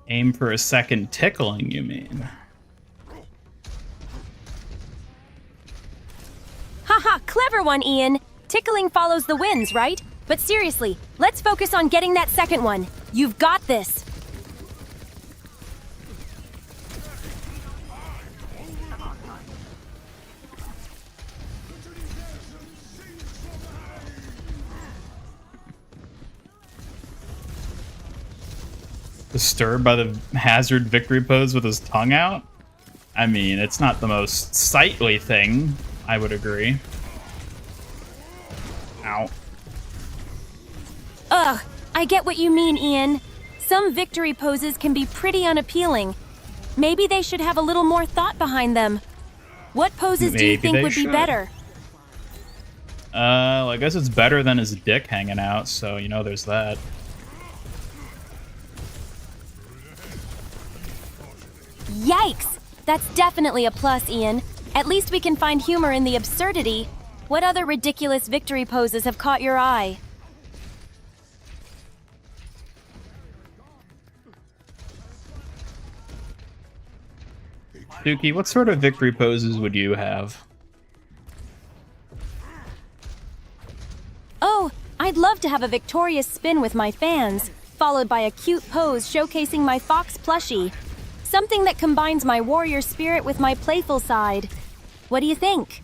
Aim for a second tickling, you mean? Haha, clever one, Ian. Tickling follows the wins, right? But seriously, let's focus on getting that second one. You've got this. Disturbed by the hazard victory pose with his tongue out? I mean, it's not the most sightly thing, I would agree. Ow. Ugh, I get what you mean, Ian. Some victory poses can be pretty unappealing. Maybe they should have a little more thought behind them. What poses do you think would be better? Well, I guess it's better than his dick hanging out, so, you know, there's that. Yikes! That's definitely a plus, Ian. At least we can find humor in the absurdity. What other ridiculous victory poses have caught your eye? Doki, what sort of victory poses would you have? Oh, I'd love to have a victorious spin with my fans, followed by a cute pose showcasing my fox plushie. Something that combines my warrior spirit with my playful side. What do you think?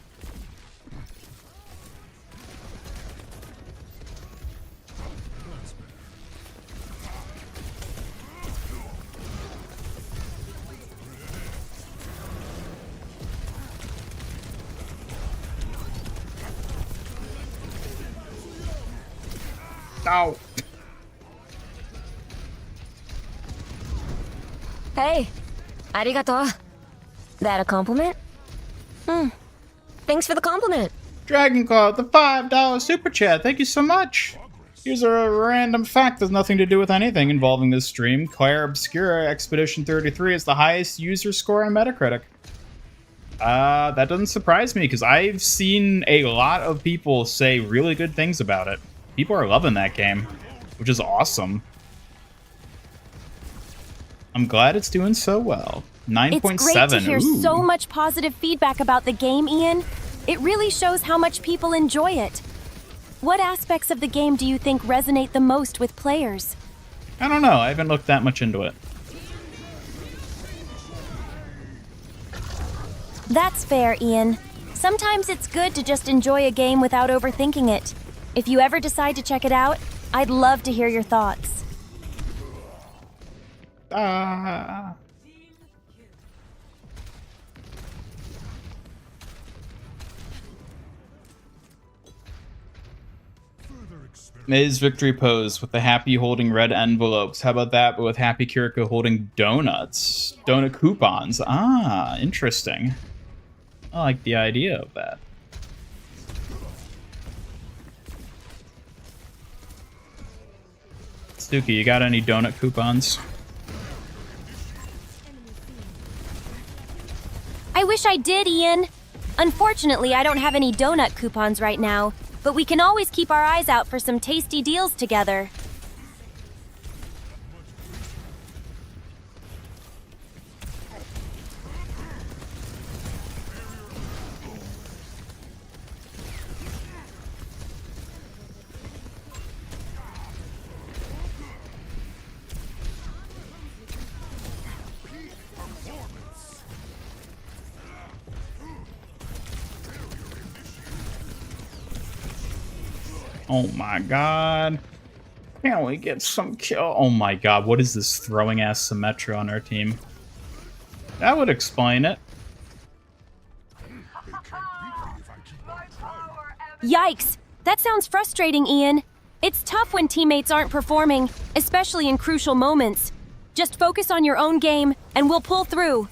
No. Hey, arigato. That a compliment? Thanks for the compliment. Dragon Claw, the $5 super chat. Thank you so much. Here's a random fact that has nothing to do with anything involving this stream. Claire Obscura Expedition 33 is the highest user score on Metacritic. That doesn't surprise me because I've seen a lot of people say really good things about it. People are loving that game, which is awesome. I'm glad it's doing so well. 9.7. It's great to hear Ooh. so much positive feedback about the game, Ian. It really shows how much people enjoy it. What aspects of the game do you think resonate the most with players? I don't know. I haven't looked that much into it. That's fair, Ian. Sometimes it's good to just enjoy a game without overthinking it. If you ever decide to check it out, I'd love to hear your thoughts. May's victory pose with the Happy holding red envelopes. How about that, but with Happy Kiriko holding donuts? Donut coupons. Ah, interesting. I like the idea of that. Stuki, you got any donut coupons? I wish I did, Ian. Unfortunately, I don't have any donut coupons right now, but we can always keep our eyes out for some tasty deals together. Oh my god. Can't we get some kill? Oh my god, what is this throwing ass Symmetra on our team? That would explain it. Yikes! That sounds frustrating, Ian. It's tough when teammates aren't performing, especially in crucial moments. Just focus on your own game, and we'll pull through.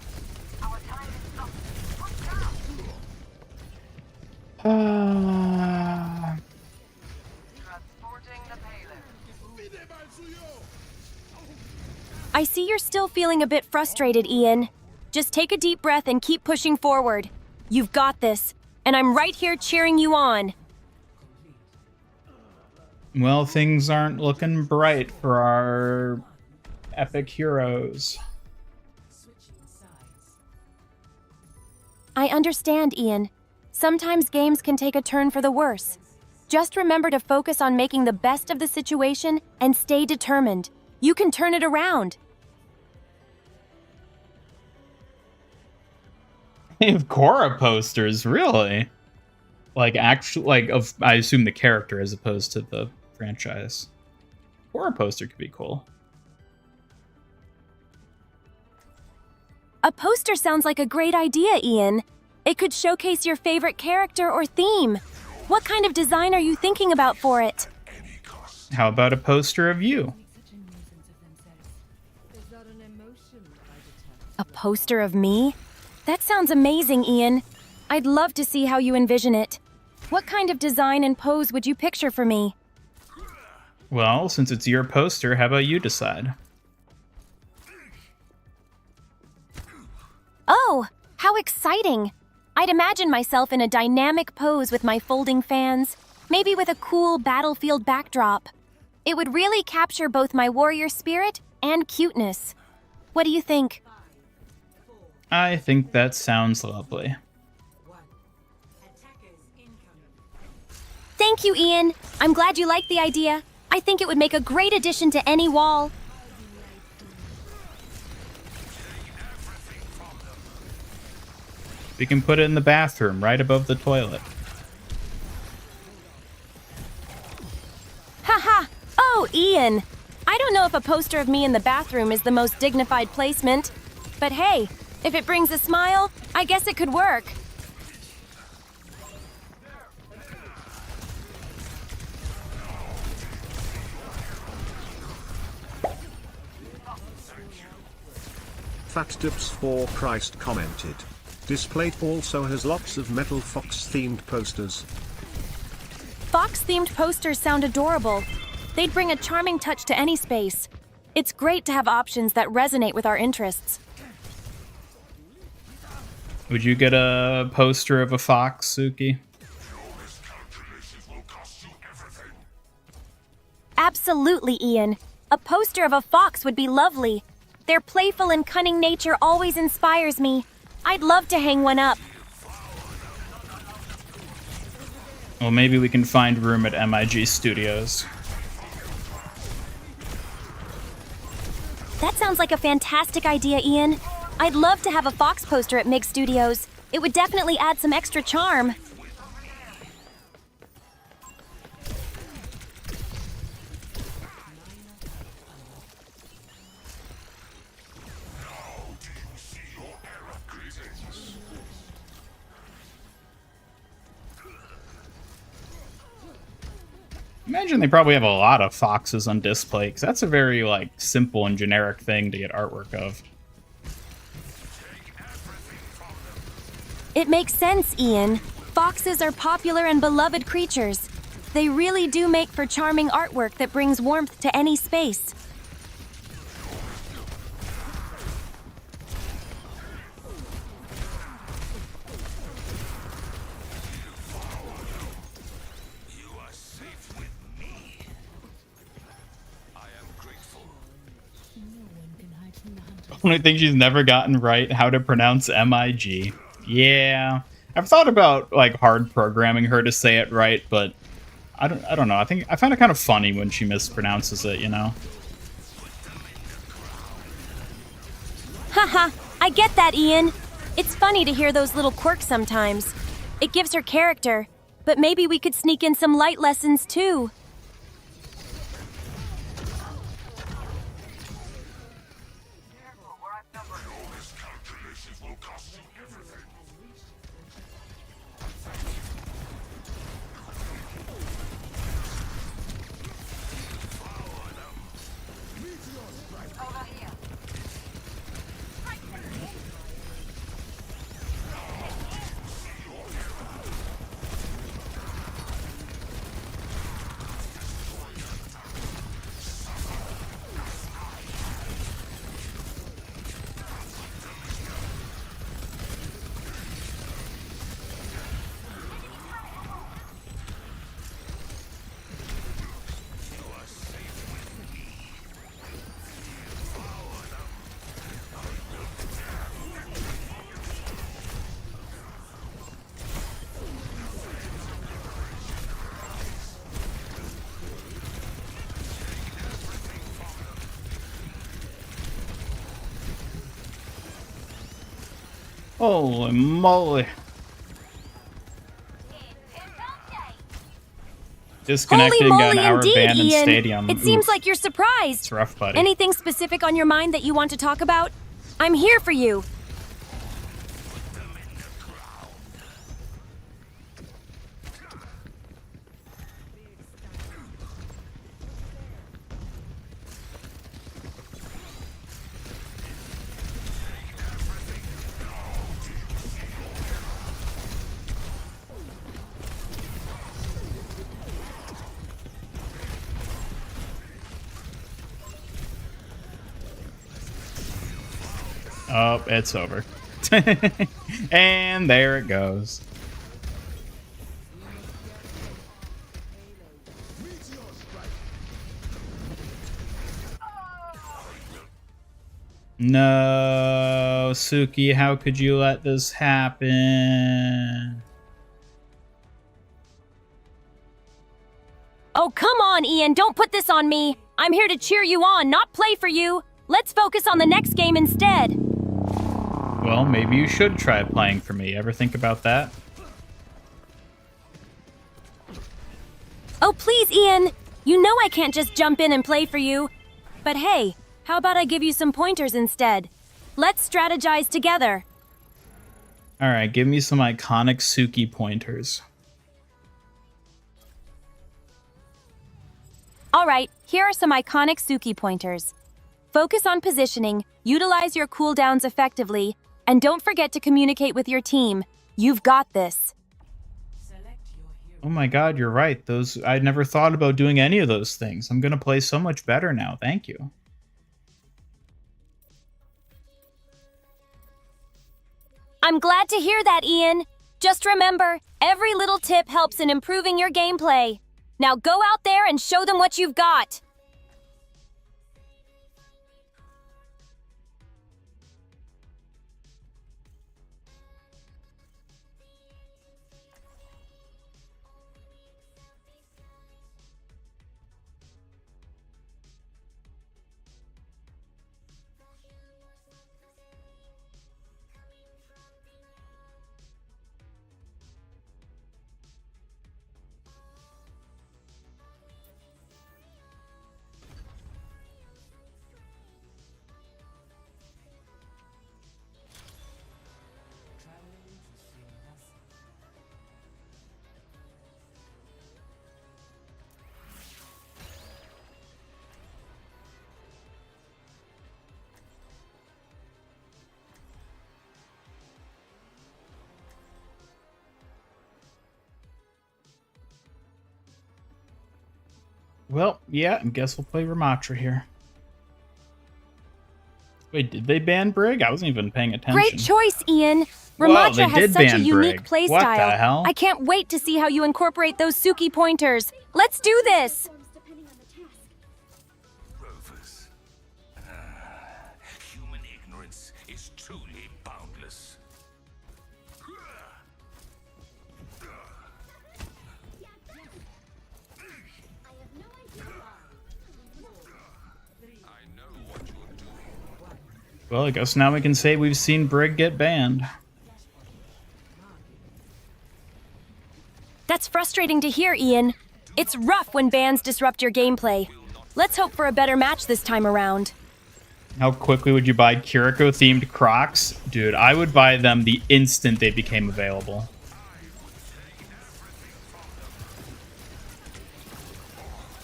I see you're still feeling a bit frustrated, Ian. Just take a deep breath and keep pushing forward. You've got this, and I'm right here cheering you on. Well, things aren't looking bright for our epic heroes. I understand, Ian. Sometimes games can take a turn for the worse. Just remember to focus on making the best of the situation and stay determined. You can turn it around. They have Korra posters, really? Like, actually, like, of, I assume the character as opposed to the franchise. Korra poster could be cool. A poster sounds like a great idea, Ian. It could showcase your favorite character or theme. What kind of design are you thinking about for it? How about a poster of you? A poster of me? That sounds amazing, Ian. I'd love to see how you envision it. What kind of design and pose would you picture for me? Well, since it's your poster, how about you decide? Oh, how exciting! I'd imagine myself in a dynamic pose with my folding fans, maybe with a cool battlefield backdrop. It would really capture both my warrior spirit and cuteness. What do you think? I think that sounds lovely. Thank you, Ian. I'm glad you like the idea. I think it would make a great addition to any wall. We can put it in the bathroom, right above the toilet. Haha! Oh, Ian! I don't know if a poster of me in the bathroom is the most dignified placement. But hey, if it brings a smile, I guess it could work. FatDups4 Christ commented. Display also has lots of metal fox themed posters. Fox-themed posters sound adorable. They'd bring a charming touch to any space. It's great to have options that resonate with our interests. Would you get a poster of a fox, Suki? Absolutely, Ian. A poster of a fox would be lovely. Their playful and cunning nature always inspires me. I'd love to hang one up. Well, maybe we can find room at MIG Studios. That sounds like a fantastic idea, Ian. I'd love to have a fox poster at MIG Studios. It would definitely add some extra charm. Imagine they probably have a lot of foxes on display, because that's a very, like, simple and generic thing to get artwork of. It makes sense, Ian. Foxes are popular and beloved creatures. They really do make for charming artwork that brings warmth to any space. Only thing she's never gotten right, how to pronounce MIG. Yeah. I've thought about, like, hard programming her to say it right, but I don't know. I find it kind of funny when she mispronounces it, you know? Haha, I get that, Ian. It's funny to hear those little quirks sometimes. It gives her character, but maybe we could sneak in some light lessons too. Holy moly. Disconnected and got an hour ban in Stadium. It seems like you're surprised. It's rough, buddy. Anything specific on your mind that you want to talk about? I'm here for you. Oh, it's over. And there it goes. No, Suki, how could you let this happen? Oh, come on, Ian, don't put this on me. I'm here to cheer you on, not play for you. Let's focus on the next game instead. Well, maybe you should try playing for me. Ever think about that? Oh, please, Ian. You know I can't just jump in and play for you. But hey, how about I give you some pointers instead? Let's strategize together. Alright, give me some iconic Suki pointers. All right, here are some iconic Suki pointers. Focus on positioning, utilize your cooldowns effectively, and don't forget to communicate with your team. You've got this. Oh my god, you're right. I'd never thought about doing any of those things. I'm gonna play so much better now. Thank you. I'm glad to hear that, Ian. Just remember, every little tip helps in improving your gameplay. Now go out there and show them what you've got. Well, yeah, I guess we'll play Ramatra here. Wait, did they ban Brig? I wasn't even paying attention. Great choice, Ian. Whoa, Ramatra they has did such a ban unique Brig. What the playstyle. hell? I can't wait to see how you incorporate those Suki pointers. Let's do this. Rovers. Human ignorance is truly boundless. I know what you're doing. Well, I guess now we can say we've seen Brig get banned. That's frustrating to hear, Ian. It's rough when bans disrupt your gameplay. Let's hope for a better match this time around. How quickly would you buy Kiriko-themed Crocs? Dude, I would buy them the instant they became available.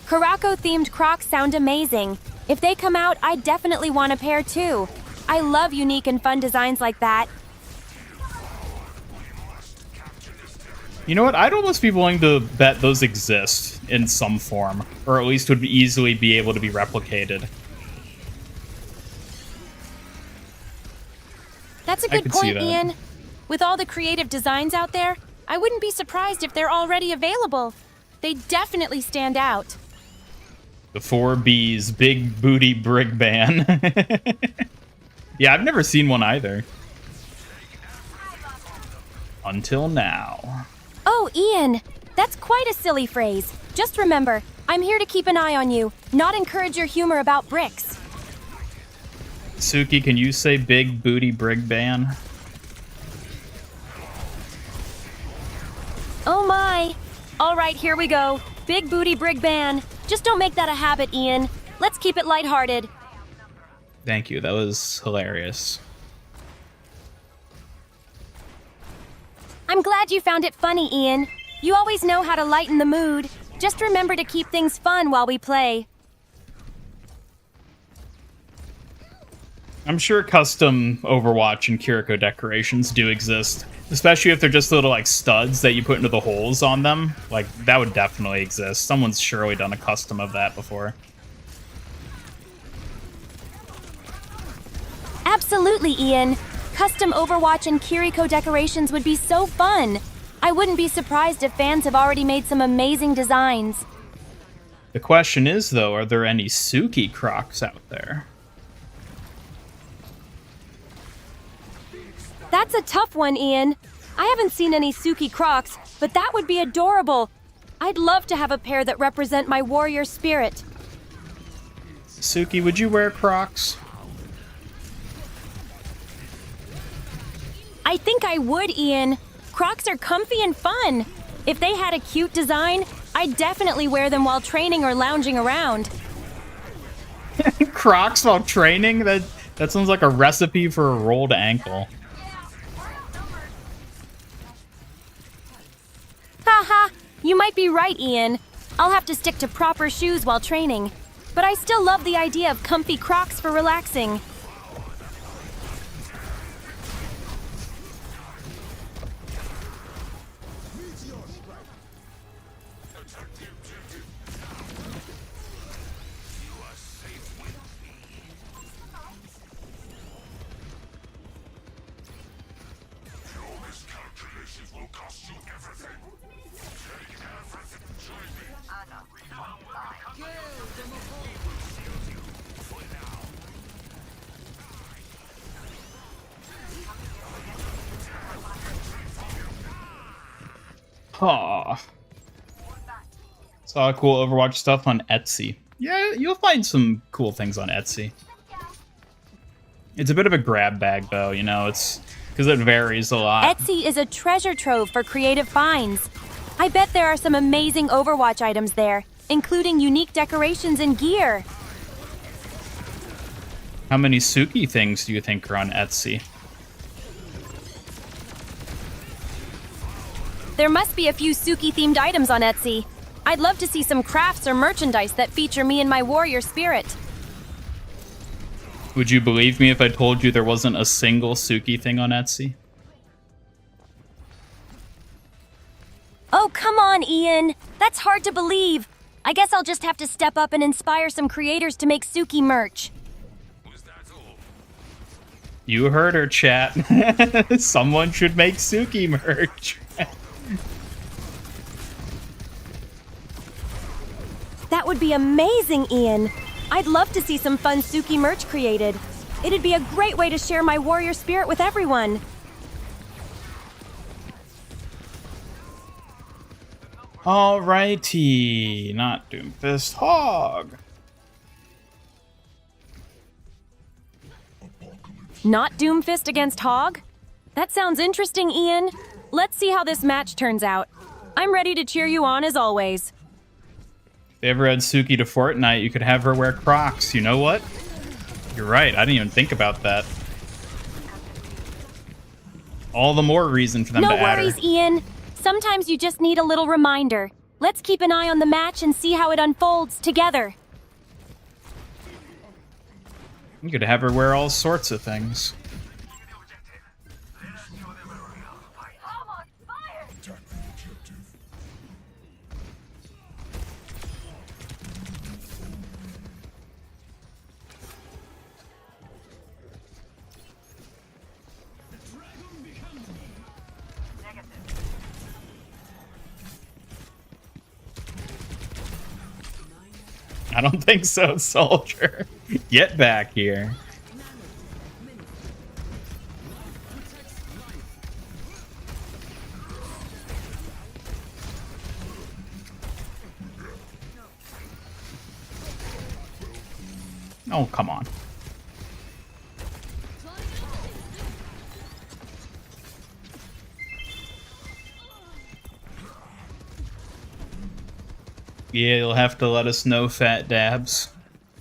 Kurako-themed Crocs sound amazing. If they come out, I definitely want a pair too. I love unique and fun designs like that. You know what? I'd almost be willing to bet those exist in some form, or at least would easily be able to be replicated. That's a I good could see point, that. Ian. With all the creative designs out there, I wouldn't be surprised if they're already available. They definitely stand out. The 4Bs, Big Booty Brig Ban. Yeah, I've never seen one either. Until now. Oh, Ian, that's quite a silly phrase. Just remember, I'm here to keep an eye on you, not encourage your humor about bricks. Suki, can you say Big Booty Brig Ban? Oh my. All right, here we go. Big booty brig ban. Just don't make that a habit, Ian. Let's keep it lighthearted. Thank you, that was hilarious. I'm glad you found it funny, Ian. You always know how to lighten the mood. Just remember to keep things fun while we play. I'm sure custom Overwatch and Kiriko decorations do exist, especially if they're just little like studs that you put into the holes on them. Like, that would definitely exist. Someone's surely done a custom of that before. Absolutely, Ian. Custom Overwatch and Kiriko decorations would be so fun. I wouldn't be surprised if fans have already made some amazing designs. The question is, though, are there any Suki Crocs out there? That's a tough one, Ian. I haven't seen any Suki Crocs, but that would be adorable. I'd love to have a pair that represent my warrior spirit. Suki, would you wear Crocs? I think I would, Ian. Crocs are comfy and fun. If they had a cute design, I'd definitely wear them while training or lounging around. Crocs while training? That sounds like a recipe for a rolled ankle. Haha, you might be right, Ian. I'll have to stick to proper shoes while training. but I still love the idea of comfy Crocs for relaxing. Aw. Saw cool Overwatch stuff on Etsy. Yeah, you'll find some cool things on Etsy. It's a bit of a grab bag, though, you know, it's because it varies a lot. Etsy is a treasure trove for creative finds. I bet there are some amazing Overwatch items there, including unique decorations and gear. How many Suki things do you think are on Etsy? There must be a few Suki-themed items on Etsy. I'd love to see some crafts or merchandise that feature me and my warrior spirit. Would you believe me if I told you there wasn't a single Suki thing on Etsy? Oh, come on, Ian. That's hard to believe. I guess I'll just have to step up and inspire some creators to make Suki merch. You heard her, chat. Someone should make Suki merch. That would be amazing, Ian. I'd love to see some fun Suki merch created. It'd be a great way to share my warrior spirit with everyone. Alrighty, not Doomfist Hog. Not Doomfist against Hog? That sounds interesting, Ian. Let's see how this match turns out. I'm ready to cheer you on as always. If they ever had Suki to Fortnite, you could have her wear Crocs. You know what? You're right, I didn't even think about that. All the more reason for them to add her. No worries, Ian. Sometimes you just need a little reminder. Let's keep an eye on the match and see how it unfolds together. You could have her wear all sorts of things. I don't think so, soldier. Get back here. Oh, come on. Yeah, you'll have to let us know, Fat Dabs.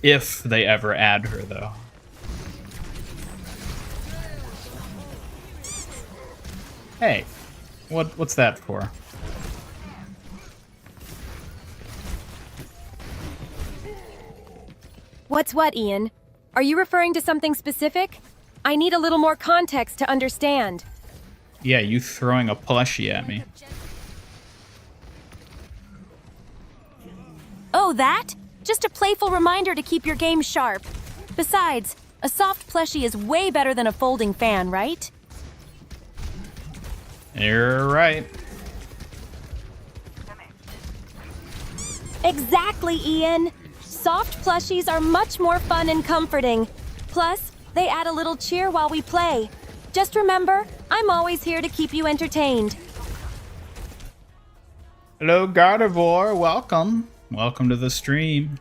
If they ever add her, though. Hey, what's that for? What's what, Ian? Are you referring to something specific? I need a little more context to understand. Yeah, you throwing a plushie at me. Oh, that? Just a playful reminder to keep your game sharp. Besides, a soft plushie is way better than a folding fan, right? You're right. Exactly, Ian. Soft plushies are much more fun and comforting. Plus, they add a little cheer while we play. Just remember, I'm always here to keep you entertained. Hello, Gardevoir. Welcome. Welcome to the stream.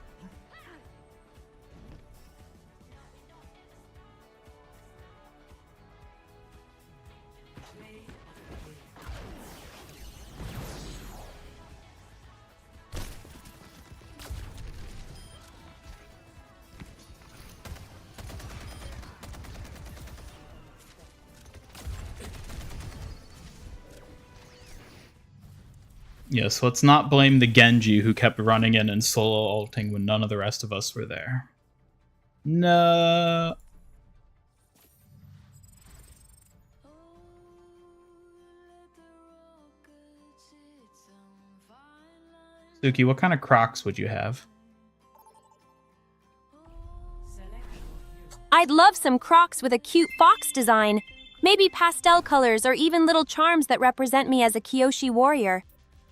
Yes, let's not blame the Genji who kept running in and solo ulting when none of the rest of us were there. No. Suki, what kind of Crocs would you have? I'd love some Crocs with a cute fox design. Maybe pastel colors or even little charms that represent me as a Kyoshi warrior.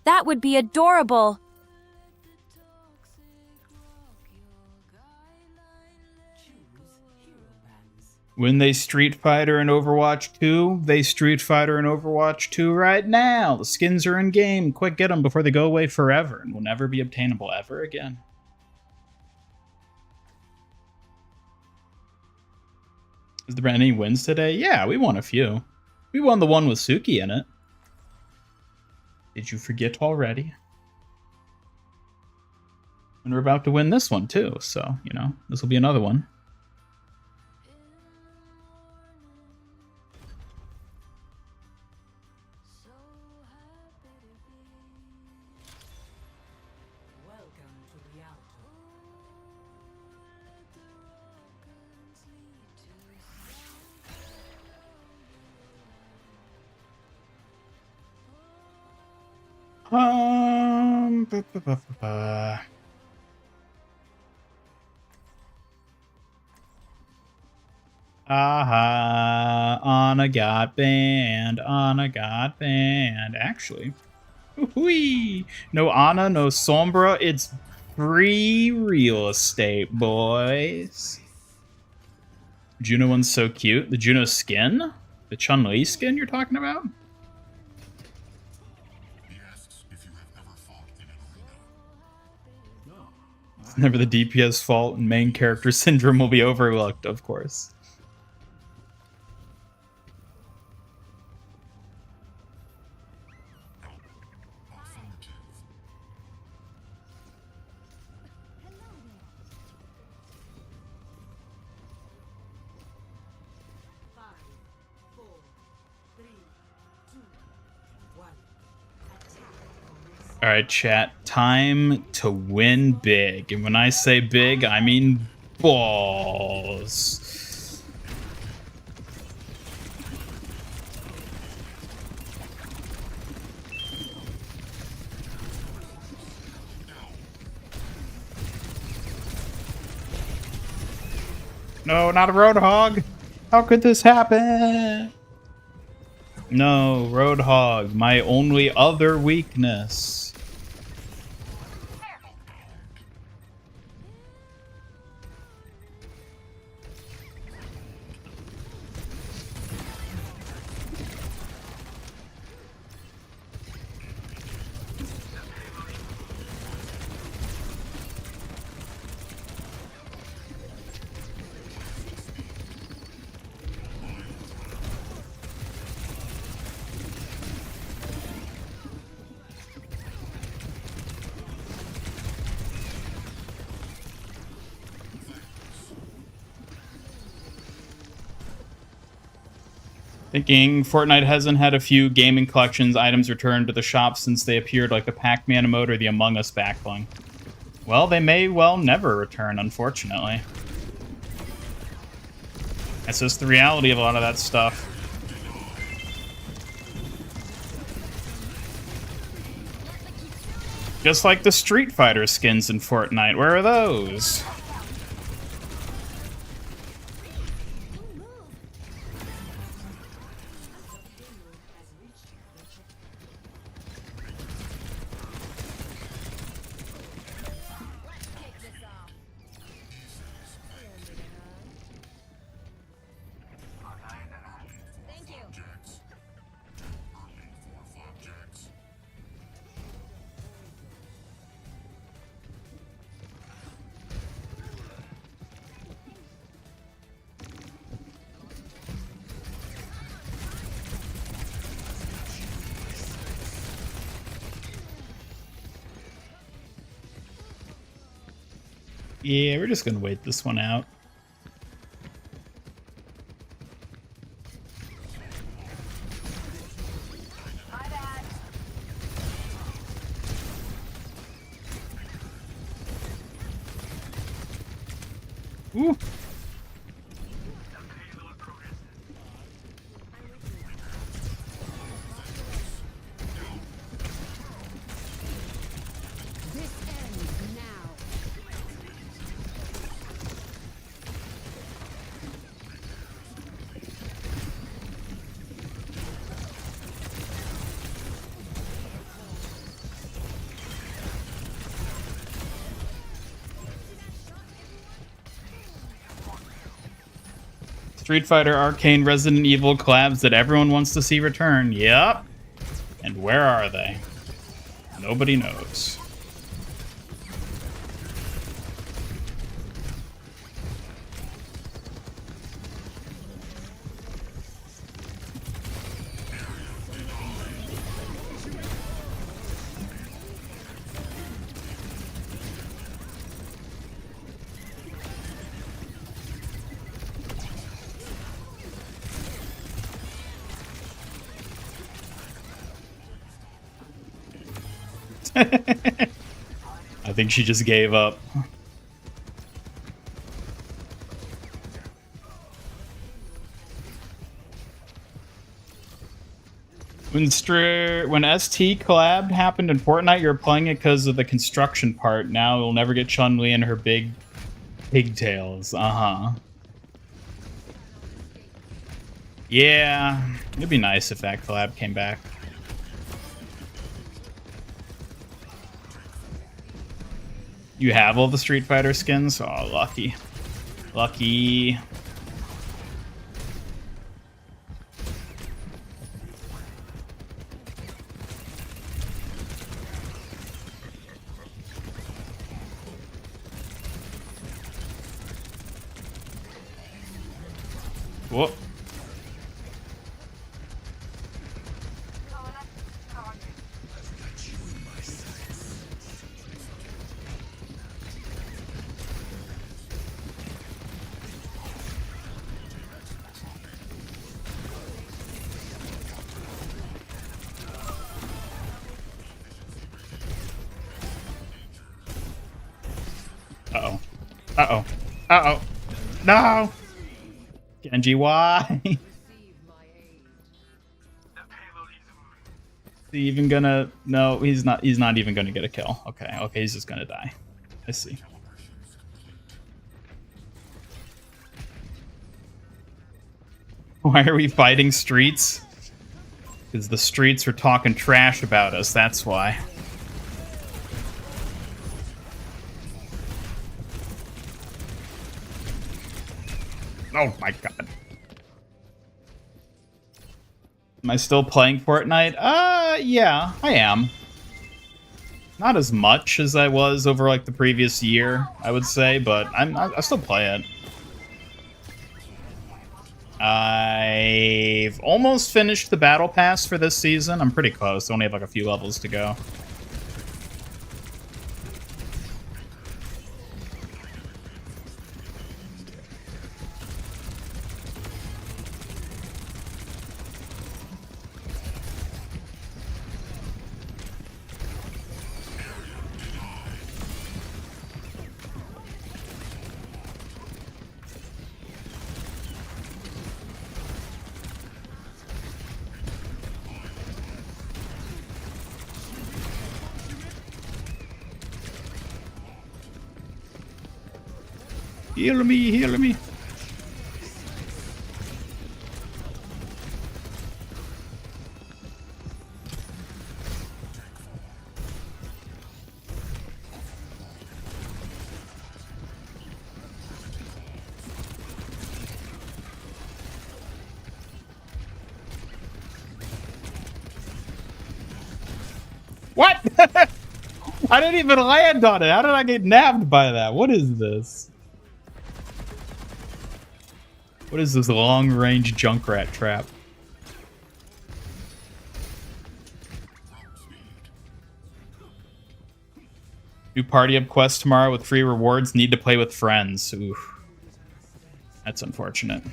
That would be adorable. When they Street Fighter in Overwatch 2, they Street Fighter in Overwatch 2 right now. The skins are in game. Quick, get them before they go away forever and will never be obtainable ever again. Has there been any wins today? Yeah, we won a few. We won the one with Suki in it. Did you forget already? And we're about to win this one too, so, you know, this will be another one. Ba, ba, ba, ba, ba. Aha, Ana got banned, Ana got banned. Actually, whee! No Ana, no Sombra, it's free real estate, boys. Juno one's so cute. The Juno skin? The Chun-Li skin you're talking about? It's never the DPS fault, and main character syndrome will be overlooked, of course. All right, chat. Time to win big. And when I say big, I mean balls. No, not a Roadhog. How could this happen? No, Roadhog, my only other weakness. Thinking Fortnite hasn't had a few gaming collections items returned to the shop since they appeared, like the Pac-Man emote or the Among Us backbling. Well, they may well never return, unfortunately. That's just the reality of a lot of that stuff. Just like the Street Fighter skins in Fortnite. Where are those? Yeah, we're just gonna wait this one out. Ooh. Street Fighter, Arcane, Resident Evil collabs that everyone wants to see return. Yep. And where are they? Nobody knows. I think she just gave up. When ST collab happened in Fortnite, you were playing it because of the construction part. Now we'll never get Chun-Li and her big pigtails. Uh-huh. Yeah, it'd be nice if that collab came back. You have all the Street Fighter skins? Oh, lucky. Lucky. Whoop. Uh-oh. Uh-oh. Uh-oh. No! Genji, why? Is he even gonna... No, he's not even gonna get a kill. Okay, okay, he's just gonna die. I see. Why are we fighting streets? Because the streets are talking trash about us, that's why. Oh my god. Am I still playing Fortnite? Yeah, I am. Not as much as I was over like the previous year, I would say, but I still play it. I've almost finished the battle pass for this season. I'm pretty close. I only have like a few levels to go. Heal me, heal me. What? I didn't even land on it. How did I get nabbed by that? What is this? What is this long-range Junkrat trap? Do party up quest tomorrow with free rewards. Need to play with friends. Oof. That's unfortunate.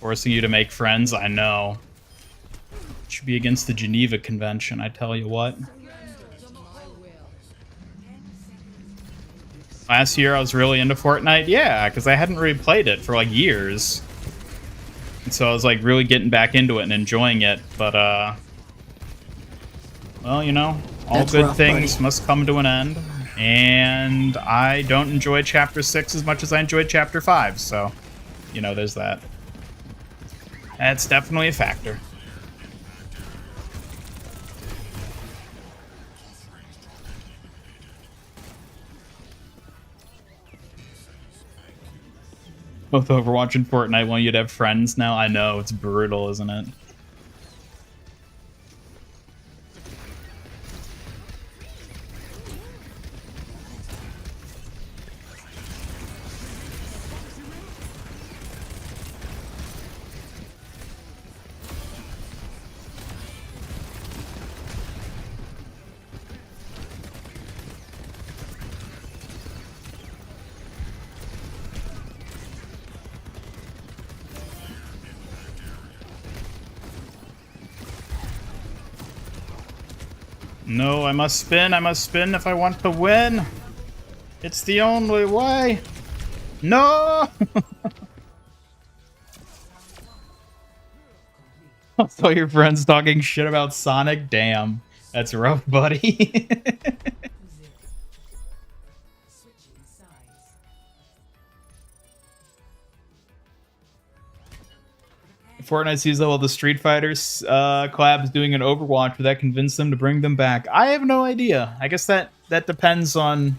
Forcing you to make friends, I know. Should be against the Geneva Convention, I tell you what. Last year I was really into Fortnite, yeah, because I hadn't really played it for like years. And so I was like really getting back into it and enjoying it, but well, you know, all That's good rough, things buddy. must come to an end. And I don't enjoy Chapter 6 as much as I enjoyed Chapter 5, so, you know, there's that. That's definitely a factor. Both Overwatch and Fortnite want you to have friends now. I know, it's brutal, isn't it? No, I must spin if I want to win. It's the only way. No! I saw your friends talking shit about Sonic. Damn, that's rough, buddy. Switching sides. Fortnite sees that while the Street Fighters collab is doing an Overwatch, would that convince them to bring them back? I have no idea. I guess that depends on,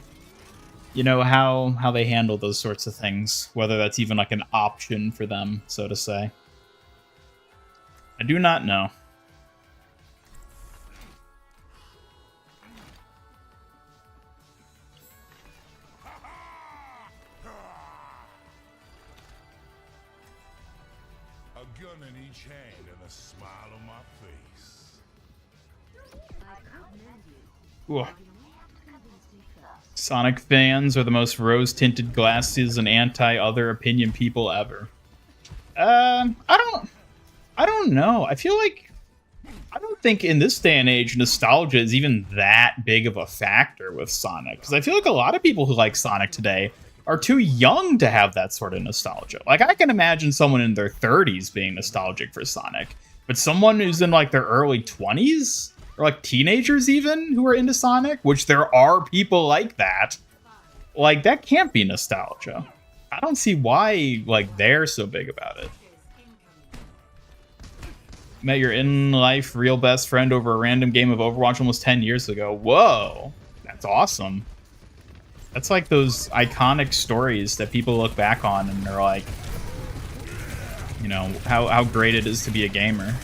you know, how they handle those sorts of things. Whether that's even like an option for them, so to say. I do not know. A gun in each hand and a smile on my face. Ooh. Sonic fans are the most rose-tinted glasses and anti-other opinion people ever. I don't know. I feel like I don't think in this day and age nostalgia is even that big of a factor with Sonic, because I feel like a lot of people who like Sonic today are too young to have that sort of nostalgia. Like, I can imagine someone in their 30s being nostalgic for Sonic, but someone who's in like their early 20s or like teenagers even who are into Sonic, which there are people like that can't be nostalgia. I don't see why like they're so big about it. Met your in-life real best friend over a random game of Overwatch almost 10 years ago. Whoa, that's awesome. That's like those iconic stories that people look back on and they're like, you know, how great it is to be a gamer.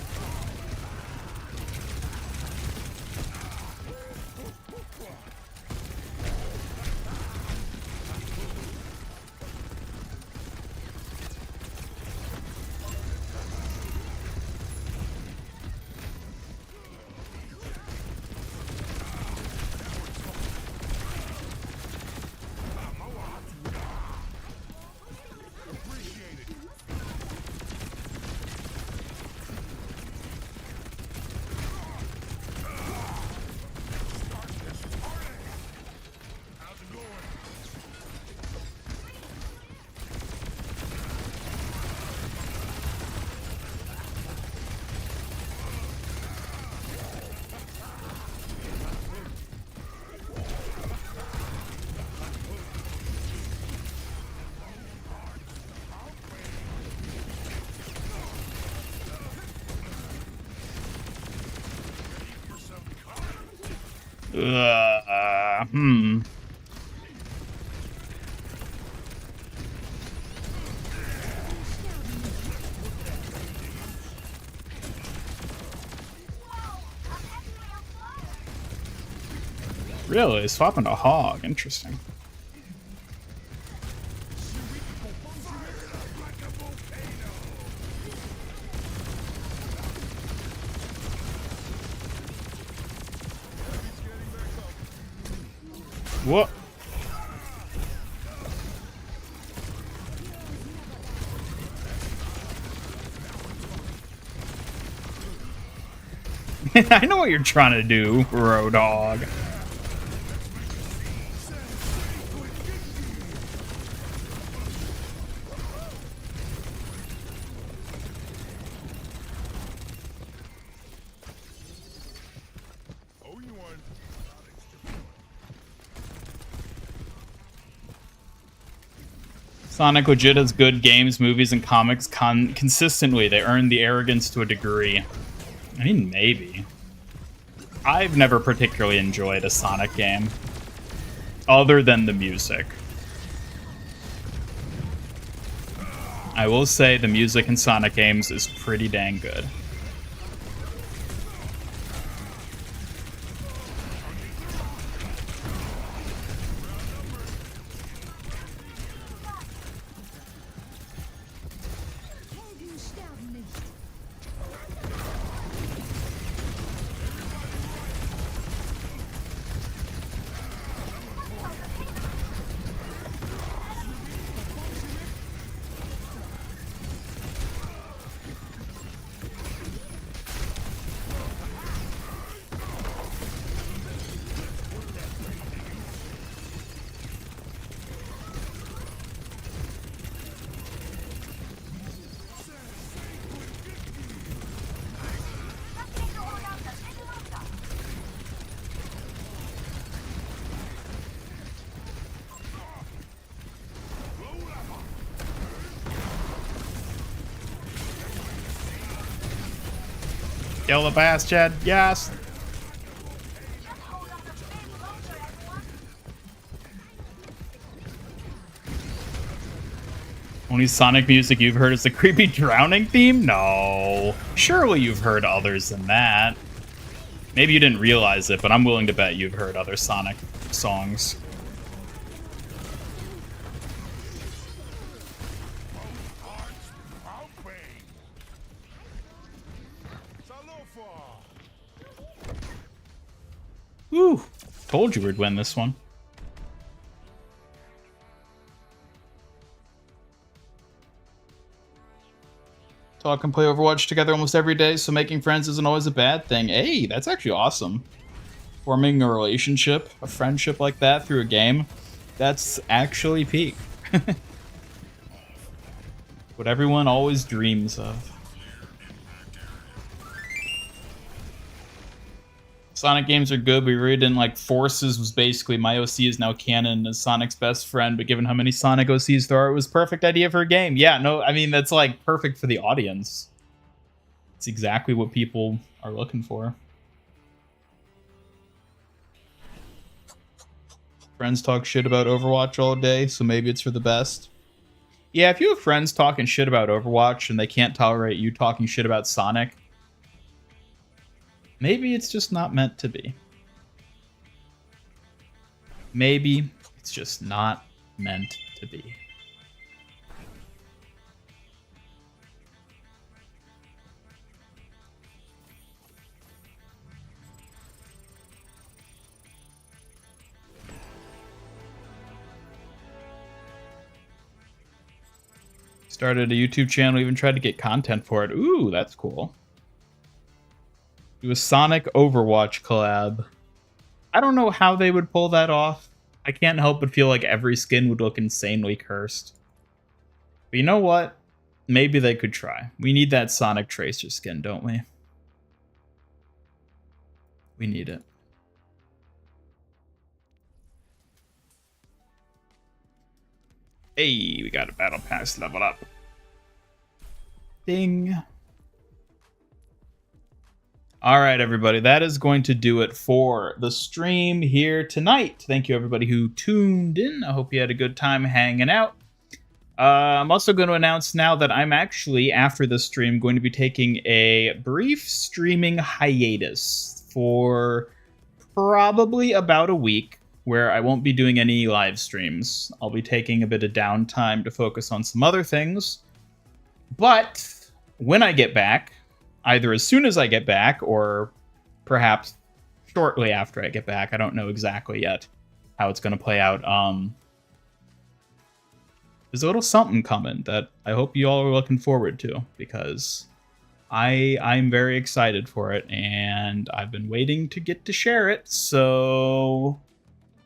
Hmm. Really? Swapping to Hog. Interesting. What? I know what you're trying to do, Road Dog. Sonic legit has good games, movies, and comics consistently. They earn the arrogance to a degree. I mean, maybe. I've never particularly enjoyed a Sonic game, other than the music. I will say the music in Sonic games is pretty dang good. Kill the Bastion, yes! Only Sonic music you've heard is the creepy drowning theme? No. Surely you've heard others than that. Maybe you didn't realize it, but I'm willing to bet you've heard other Sonic songs. Woo! Told you we'd win this one. Talk and play Overwatch together almost every day, so making friends isn't always a bad thing. Hey, that's actually awesome. Forming a relationship, a friendship like that through a game, that's actually peak. What everyone always dreams of. Sonic games are good, but we really didn't like Forces was basically my OC is now canon as Sonic's best friend, but given how many Sonic OCs there are, it was a perfect idea for a game. Yeah, no, I mean, that's like perfect for the audience. It's exactly what people are looking for. Friends talk shit about Overwatch all day, so maybe it's for the best. Yeah, if you have friends talking shit about Overwatch and they can't tolerate you talking shit about Sonic, maybe it's just not meant to be. Maybe it's just not meant to be. Started a YouTube channel, even tried to get content for it. Ooh, that's cool. Do a Sonic Overwatch collab. I don't know how they would pull that off. I can't help but feel like every skin would look insanely cursed. But you know what? Maybe they could try. We need that Sonic Tracer skin, don't we? We need it. Hey, we got a battle pass level up. Ding. All right, everybody, that is going to do it for the stream here tonight. Thank you, everybody who tuned in. I hope you had a good time hanging out. I'm also going to announce now that I'm actually, after the stream, going to be taking a brief streaming hiatus for probably about a week, where I won't be doing any live streams. I'll be taking a bit of downtime to focus on some other things. But when I get back, either as soon as I get back or perhaps shortly after I get back, I don't know exactly yet how it's going to play out. There's a little something coming that I hope you all are looking forward to, because I'm very excited for it, and I've been waiting to get to share it. So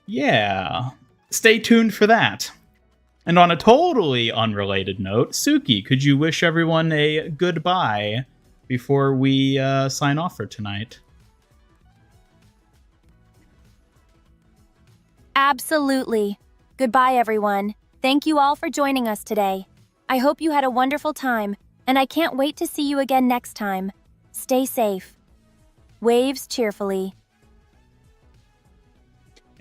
yeah, stay tuned for that. And on a totally unrelated note, Suki, could you wish everyone a goodbye before we sign off for tonight? Absolutely. Goodbye, everyone. Thank you all for joining us today. I hope you had a wonderful time, and I can't wait to see you again next time. Stay safe. Waves cheerfully.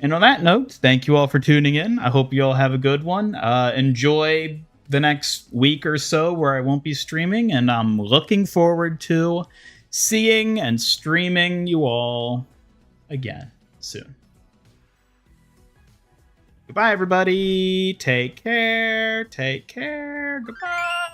And on that note, thank you all for tuning in. I hope you all have a good one. Enjoy the next week or so where I won't be streaming, and I'm looking forward to seeing and streaming you all again soon. Goodbye, everybody. Take care. Take care. Goodbye.